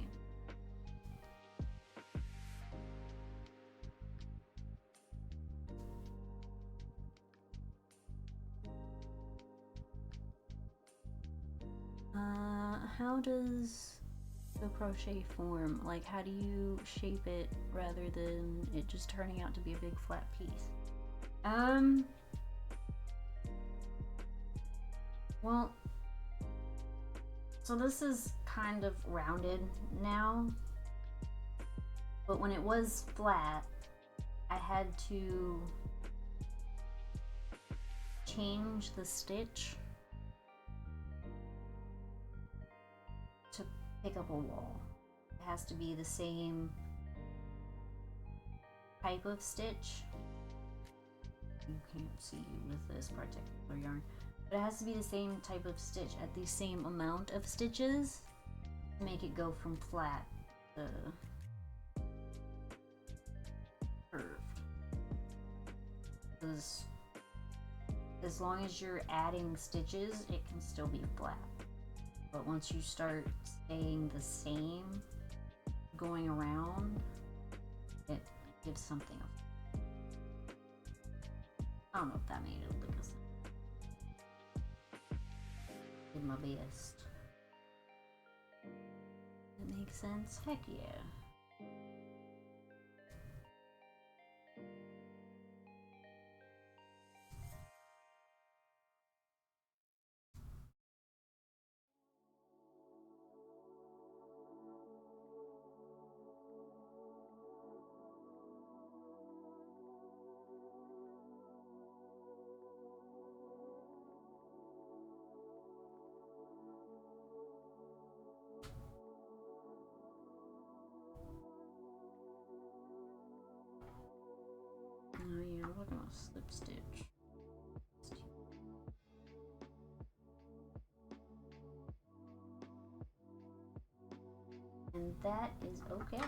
How does the crochet form? Like, how do you shape it rather than it just turning out to be a big flat piece? Well, so this is kind of rounded now, but when it was flat, I had to change the stitch to pick up a wall. It has to be the same type of stitch. You can't see with this particular yarn, but it has to be the same type of stitch at the same amount of stitches to make it go from flat to curved. Because as long as you're adding stitches, it can still be flat. But once you start staying the same going around, it gives something of. I don't know if that made it look as did my best. That makes sense? Heck yeah. slip stitch. And that is okay.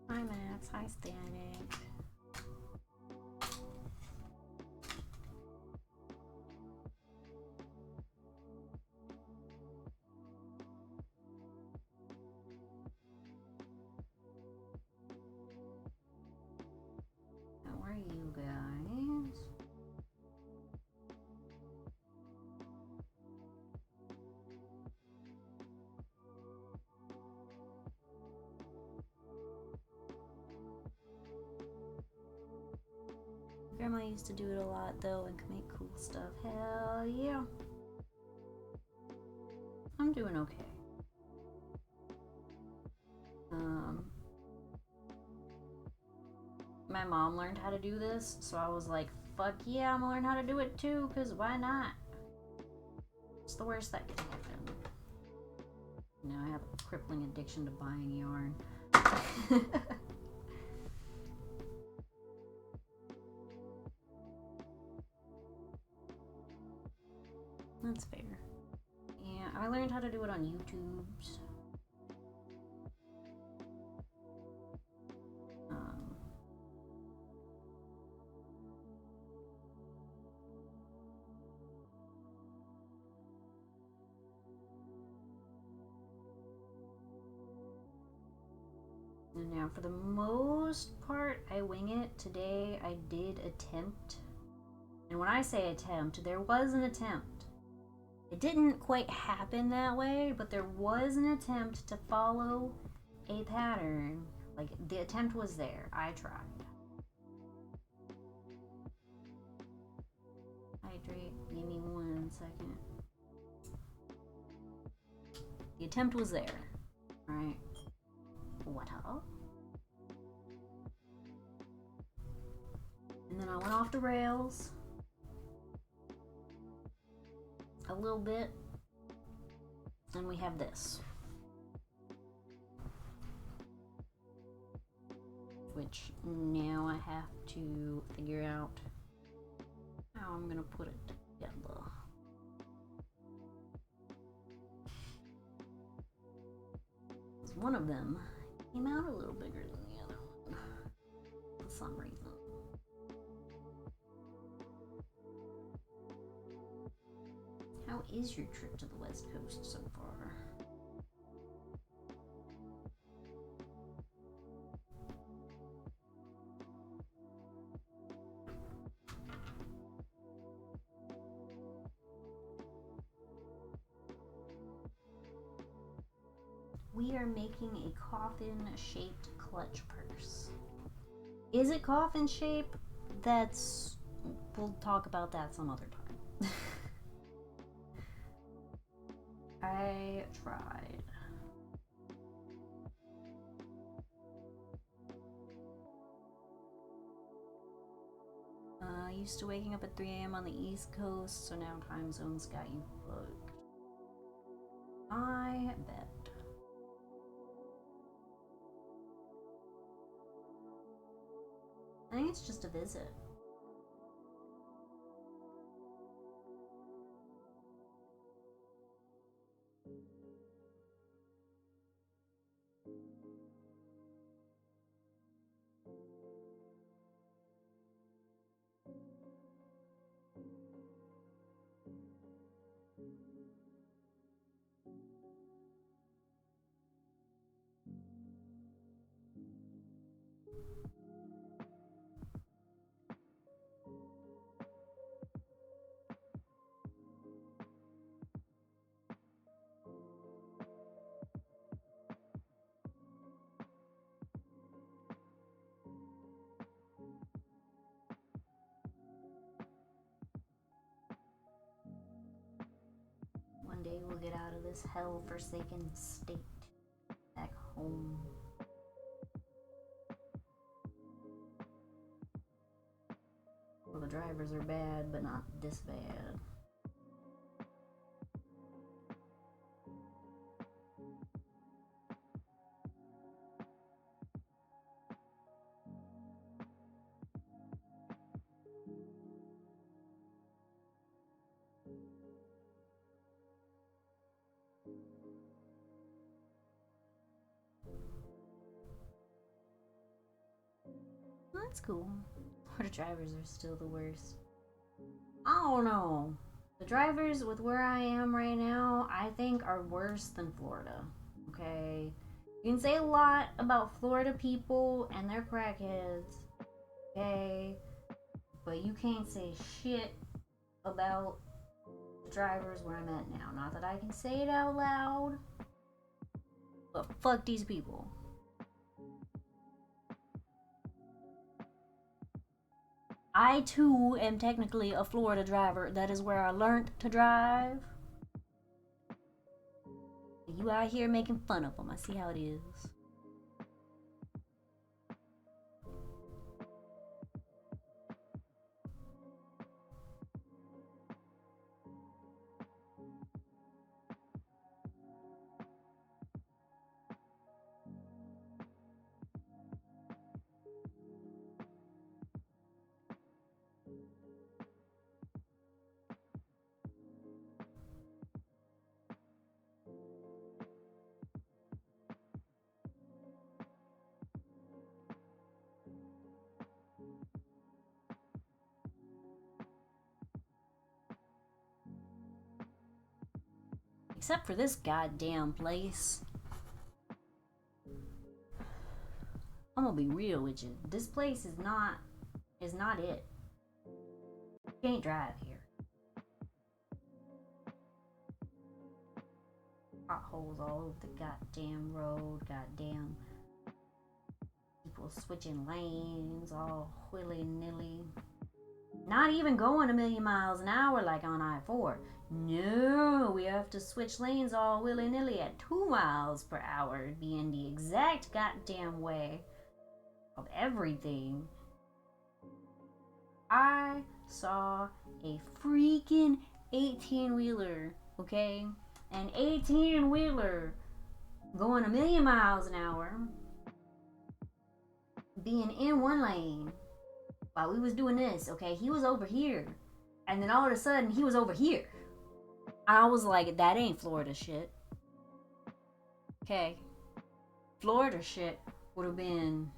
Hi Max, hi Static. How are you guys? Grandma used to do it a lot though and could make cool stuff. Hell yeah. I'm doing okay. My mom learned how to do this, so I was like, fuck yeah, I'm gonna learn how to do it too, because why not? It's the worst that can happen. Now I have a crippling addiction to buying yarn. That's fair. Yeah, I learned how to do it on YouTube. And now for the most part, I wing it. Today I did attempt. And when I say attempt, there was an attempt. It didn't quite happen that way, but there was an attempt to follow a pattern. Like, the attempt was there. I tried. Hydrate. Give me 1 second. The attempt was there. Alright. What up? And then I went off the rails. A little bit. And we have this. Which now I have to figure out how I'm gonna put it together. Because one of them came out a little bigger than the other one for some reason. How is your trip to the West Coast so far? We are making a coffin-shaped clutch purse. Is it coffin-shaped? We'll talk about that some other time. I tried. Used to waking up at 3 a.m. on the East Coast, so now time zones got you booked. I bet. I think it's just a visit. One day we'll get out of this hell-forsaken state back home. Well, the drivers are bad, but not this bad. That's cool. Florida drivers are still the worst. I don't know. The drivers with where I am right now, I think are worse than Florida. Okay? You can say a lot about Florida people and their crackheads. Okay? But you can't say shit about the drivers where I'm at now. Not that I can say it out loud. But fuck these people. I too am technically a Florida driver. That is where I learned to drive. You out here making fun of them. I see how it is. Except for this goddamn place. I'm gonna be real with you. This place is not it. You can't drive here. Potholes all over the goddamn road. Goddamn people switching lanes all willy-nilly. Not even going a million miles an hour like on I-4. No, we have to switch lanes all willy-nilly at 2 miles per hour, being the exact goddamn way of everything. I saw a freaking 18-wheeler, okay? An 18-wheeler going a million miles an hour, being in one lane while we was doing this, okay? He was over here, and then all of a sudden he was over here. I was like, that ain't Florida shit. Okay. Florida shit would have been,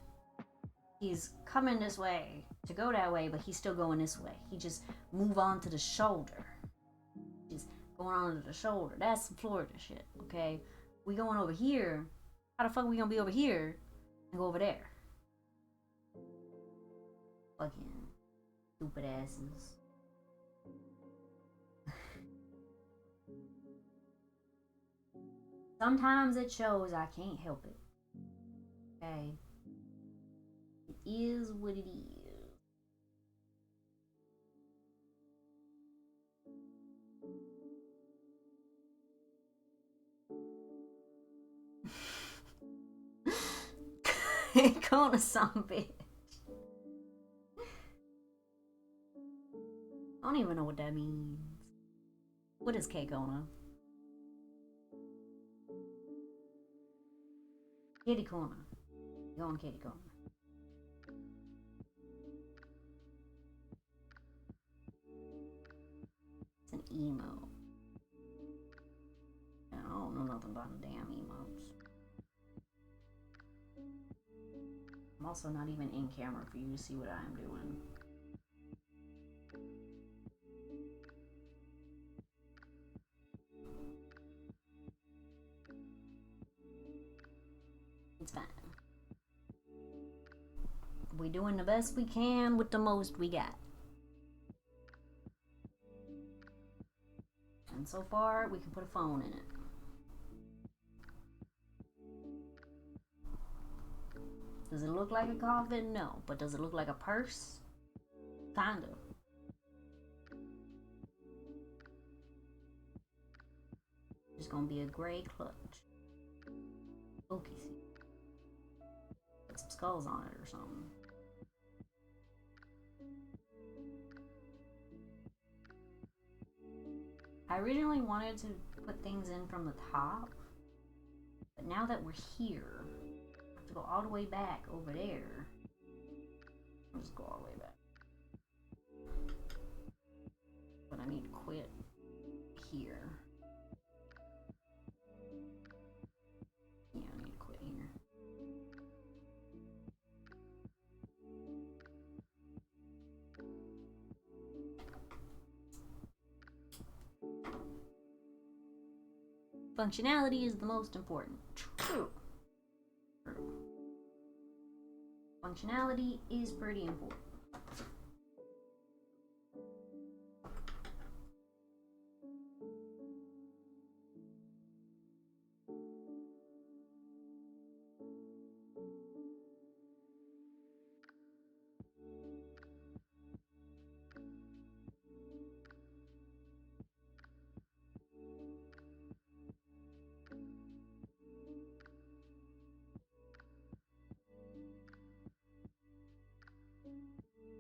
he's coming this way to go that way, but he's still going this way. He just move on to the shoulder. Just going on to the shoulder. That's some Florida shit, okay? We going over here. How the fuck we gonna be over here and go over there? Fucking stupid asses. Sometimes it shows, I can't help it. Okay? It is what it is. Kona some bitch. I don't even know what that means. What is K-Kona? Kitty corner. Go on kitty corner. It's an emo. I don't know nothing about the damn emotes. I'm also not even in camera for you to see what I'm doing. It's fine. We're doing the best we can with the most we got. And so far, we can put a phone in it. Does it look like a coffin? No. But does it look like a purse? Kinda. It's gonna be a gray clutch. Okay, see. Put some skulls on it or something. I originally wanted to put things in from the top, but now that we're here, I have to go all the way back over there. I'll just go all the way back. But I need to quit here. Yeah, I need to quit here. Functionality is the most important. True. True. Functionality is pretty important.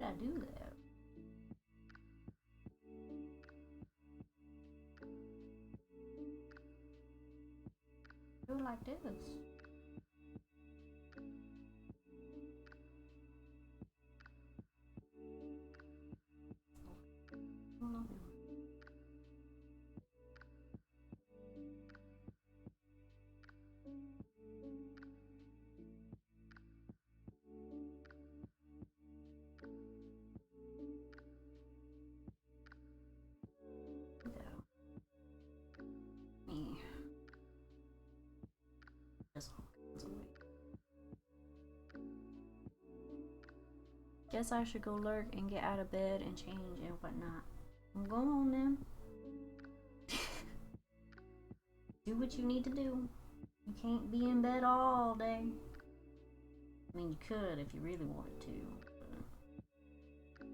How did I do that? Do it like this. Guess I should go lurk and get out of bed and change and whatnot. Go on then. Do what you need to do. You can't be in bed all day. I mean, you could if you really wanted to. But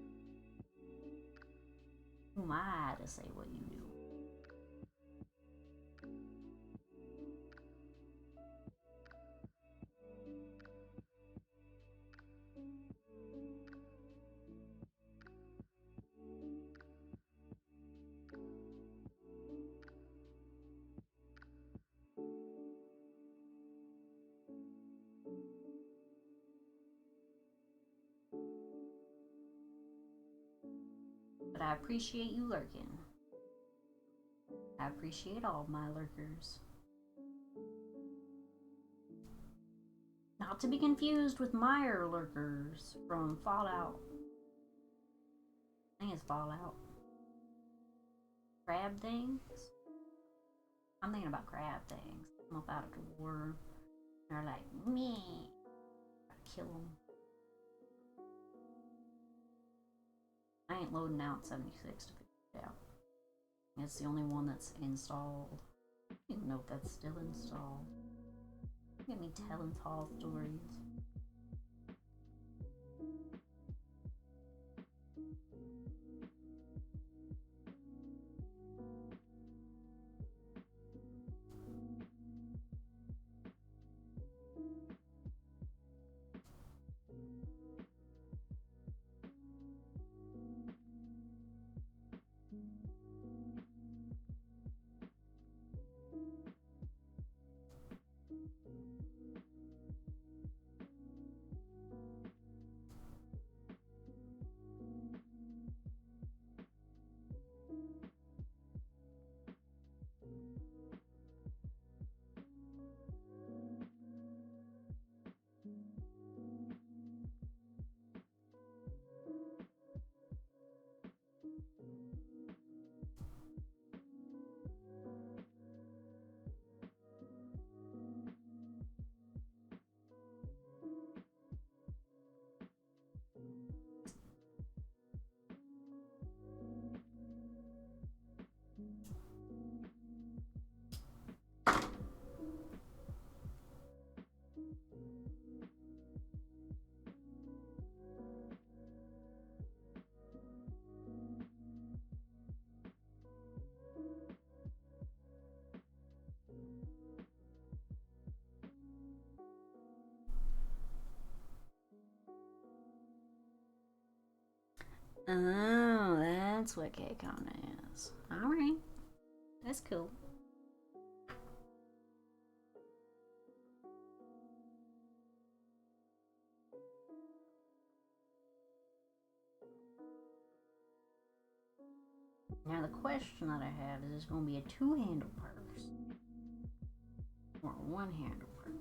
who am I to say what you do? But I appreciate you lurking. I appreciate all my lurkers. Not to be confused with Meyer lurkers from Fallout. I think it's Fallout. Crab things? I'm thinking about crab things. Come up out of the water. They're like, me. Gotta kill them. I ain't loading out 76 to figure it out. It's the only one that's installed. I don't even know if that's still installed. Get me telling tall stories. Oh, that's what K-Con is. Alright. That's cool. Now the question that I have is going to be a two-handle purse or a one-handle purse?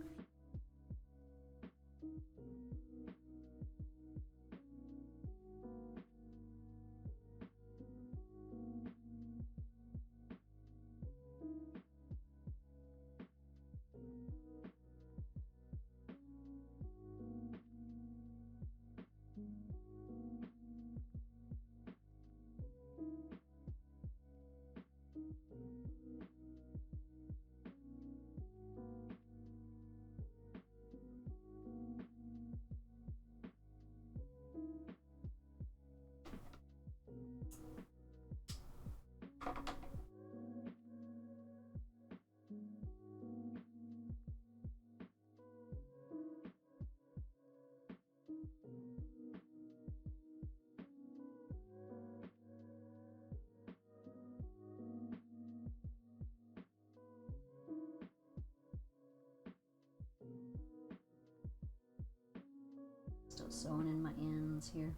sewing in my ends here.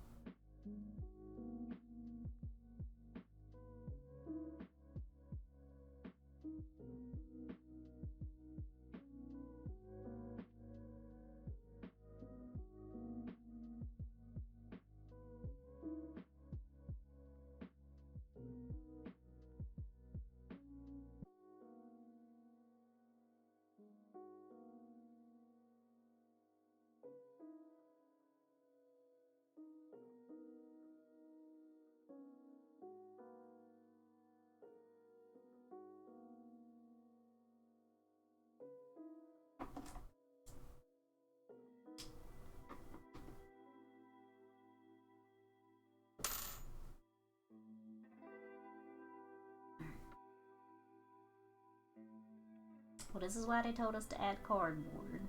Well, this is why they told us to add cardboard,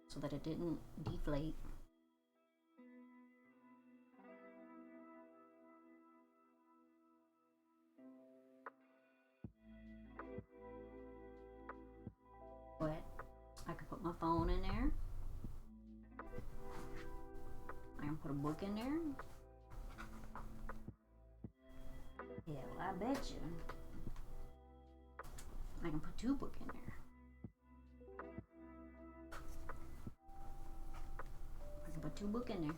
so that it didn't deflate. But I could put my phone in there. I can put a book in there. Hell, I bet you I can put 2 books in there. I can put 2 books in there.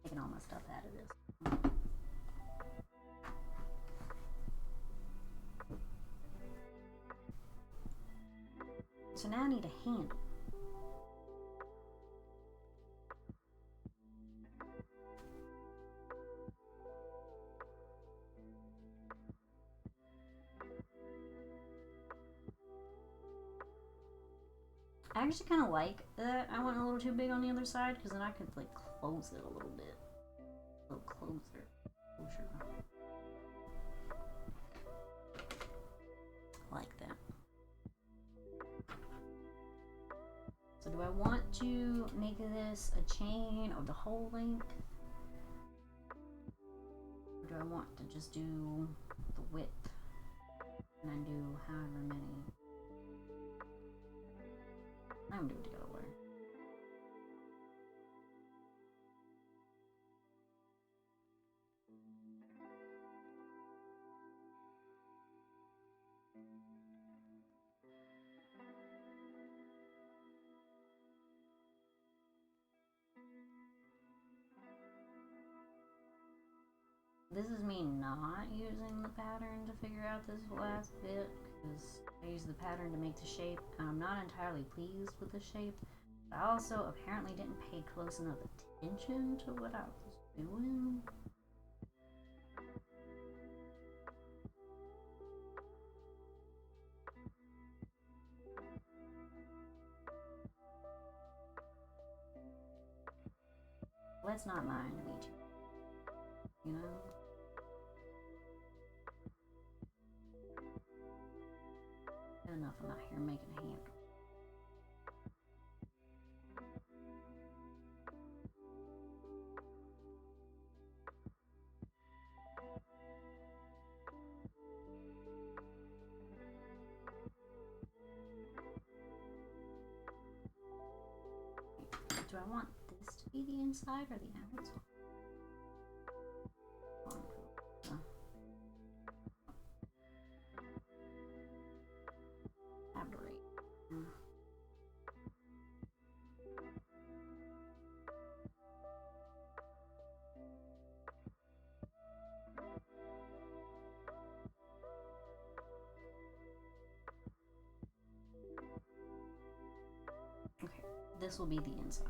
Taking all my stuff out of this. So now I need a handle. I actually kind of like that I went a little too big on the other side, because then I could like close it a little bit. A little closer. Like that. So do I want to make this a chain of the whole length? Or do I want to just do the width? And then do however many? I'm gonna do it the other way. This is me not using the pattern to figure out this last bit, because I used the pattern to make the shape, and I'm not entirely pleased with the shape. But I also apparently didn't pay close enough attention to what I was doing. Let's not mind me too, you know? Enough, I'm out here making a handle. Do I want this to be the inside or the outside? Okay, this will be the inside.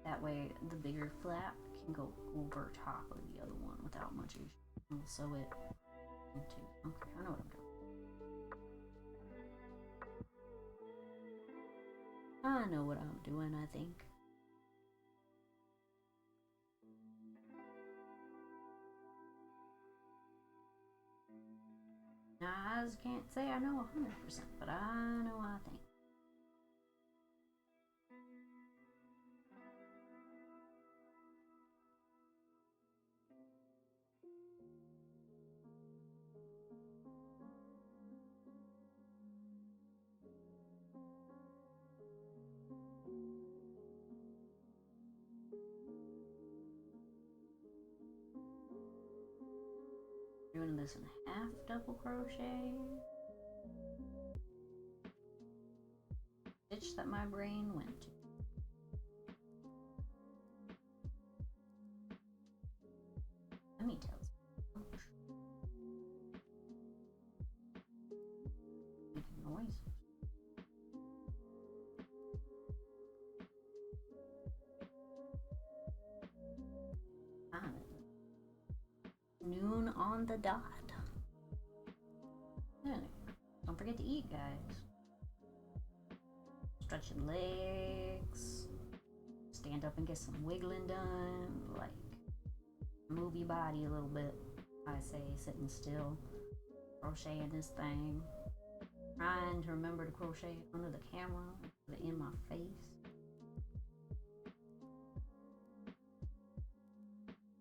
That way the bigger flap can go over top of the other one without much issue. And we'll sew it into. Okay, I know what I'm doing. I know what I'm doing, I think. Now, I just can't say I know 100%, but I know I think. this in half double crochet. Stitch that my brain went to. Let me tell you. Making noise. Noon on the dot. Anyway, don't forget to eat, guys. Stretch your legs. Stand up and get some wiggling done. Like, move your body a little bit. I say sitting still, crocheting this thing. Trying to remember to crochet under the camera, put it in my face.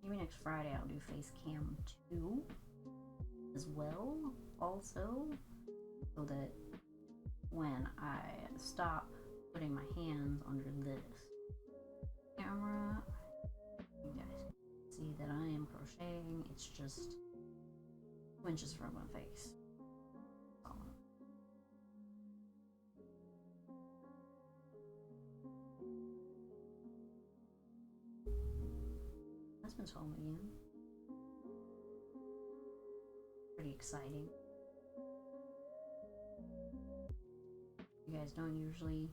Maybe next Friday I'll do face cam 2 as well, also, so that when I stop putting my hands under this camera, you guys can see that I am crocheting. It's just inches from my face. So. Husband's home again. Pretty exciting. You guys don't usually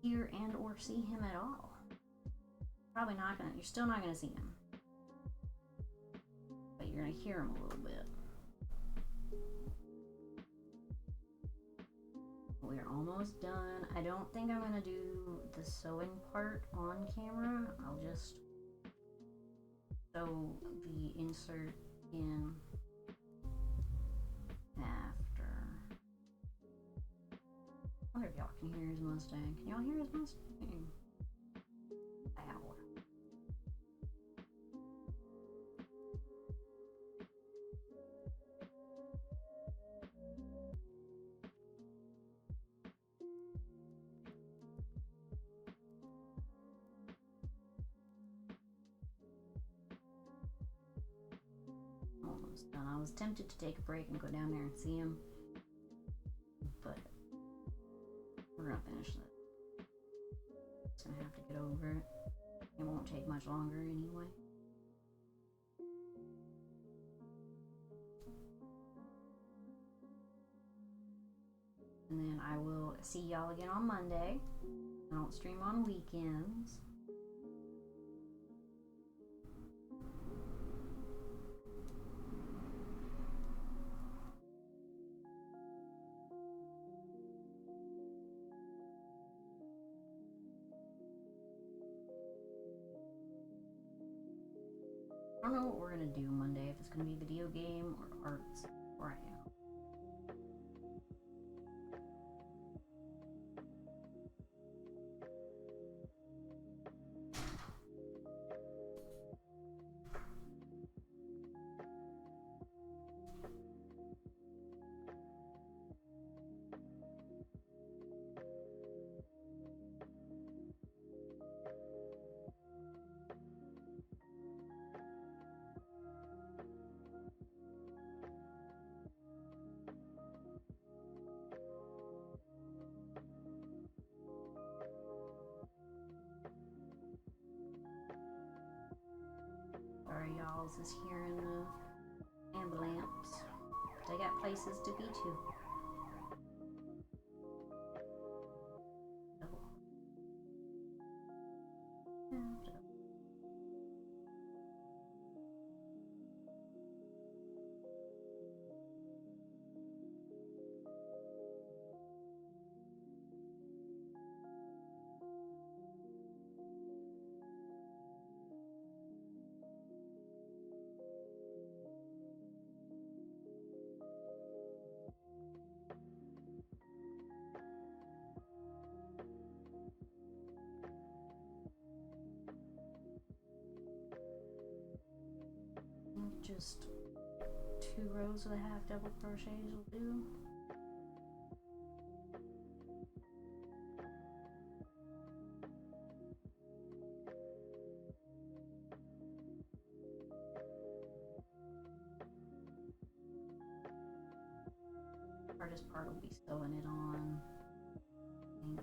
hear and or see him at all. Probably not gonna, you're still not gonna see him. But you're gonna hear him a little bit. We're almost done. I don't think I'm gonna do the sewing part on camera. I'll just sew the insert in after. I wonder if y'all can hear his Mustang. Can y'all hear his Mustang? Ow. Almost done. I was tempted to take a break and go down there and see him, but we're gonna finish this. Just gonna have to get over it. It won't take much longer anyway. And then I will see y'all again on Monday. I don't stream on weekends. I don't know what we're gonna do Monday, if it's gonna be video game or arts right now. Sorry, y'all, is here in the ambulance. They got places to be too. Just 2 rows of the half double crochets will do. hardest part will be sewing it on, I think.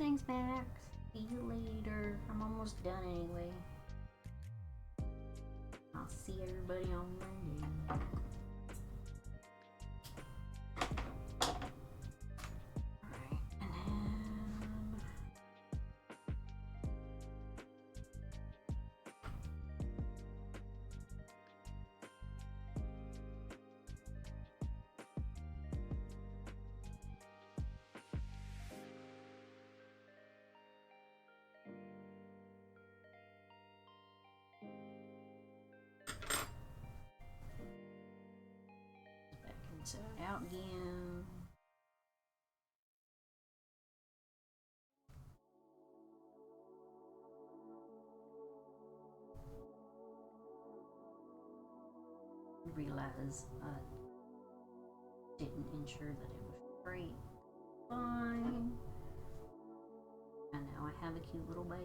Thanks, Max. See you later. I'm almost done anyway. I'll see everybody on Monday. So out again. Realize I didn't ensure that it was straight. Fine. And now I have a cute little bag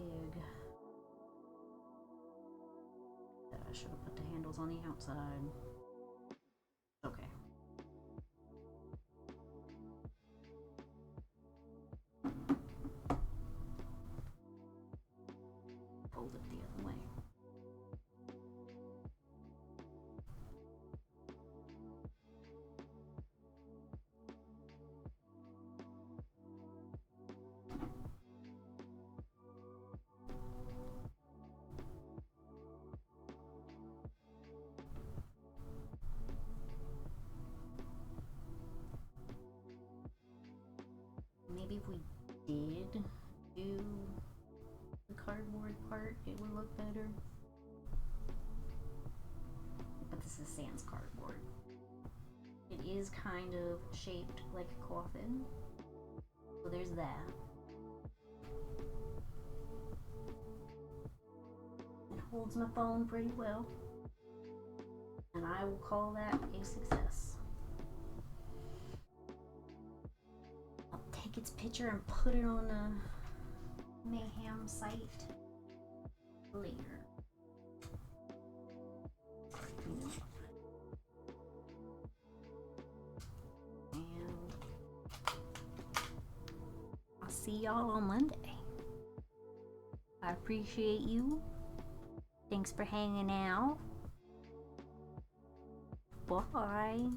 that I should have put the handles on the outside. Okay. Fold it the other way. Maybe if we did do the cardboard part, it would look better. But this is sans cardboard. It is kind of shaped like a coffin, so there's that. It holds my phone pretty well, and I will call that a success. I'll take its picture and put it on the Mayhem site later. And I'll see y'all on Monday. I appreciate you. Thanks for hanging out. Bye.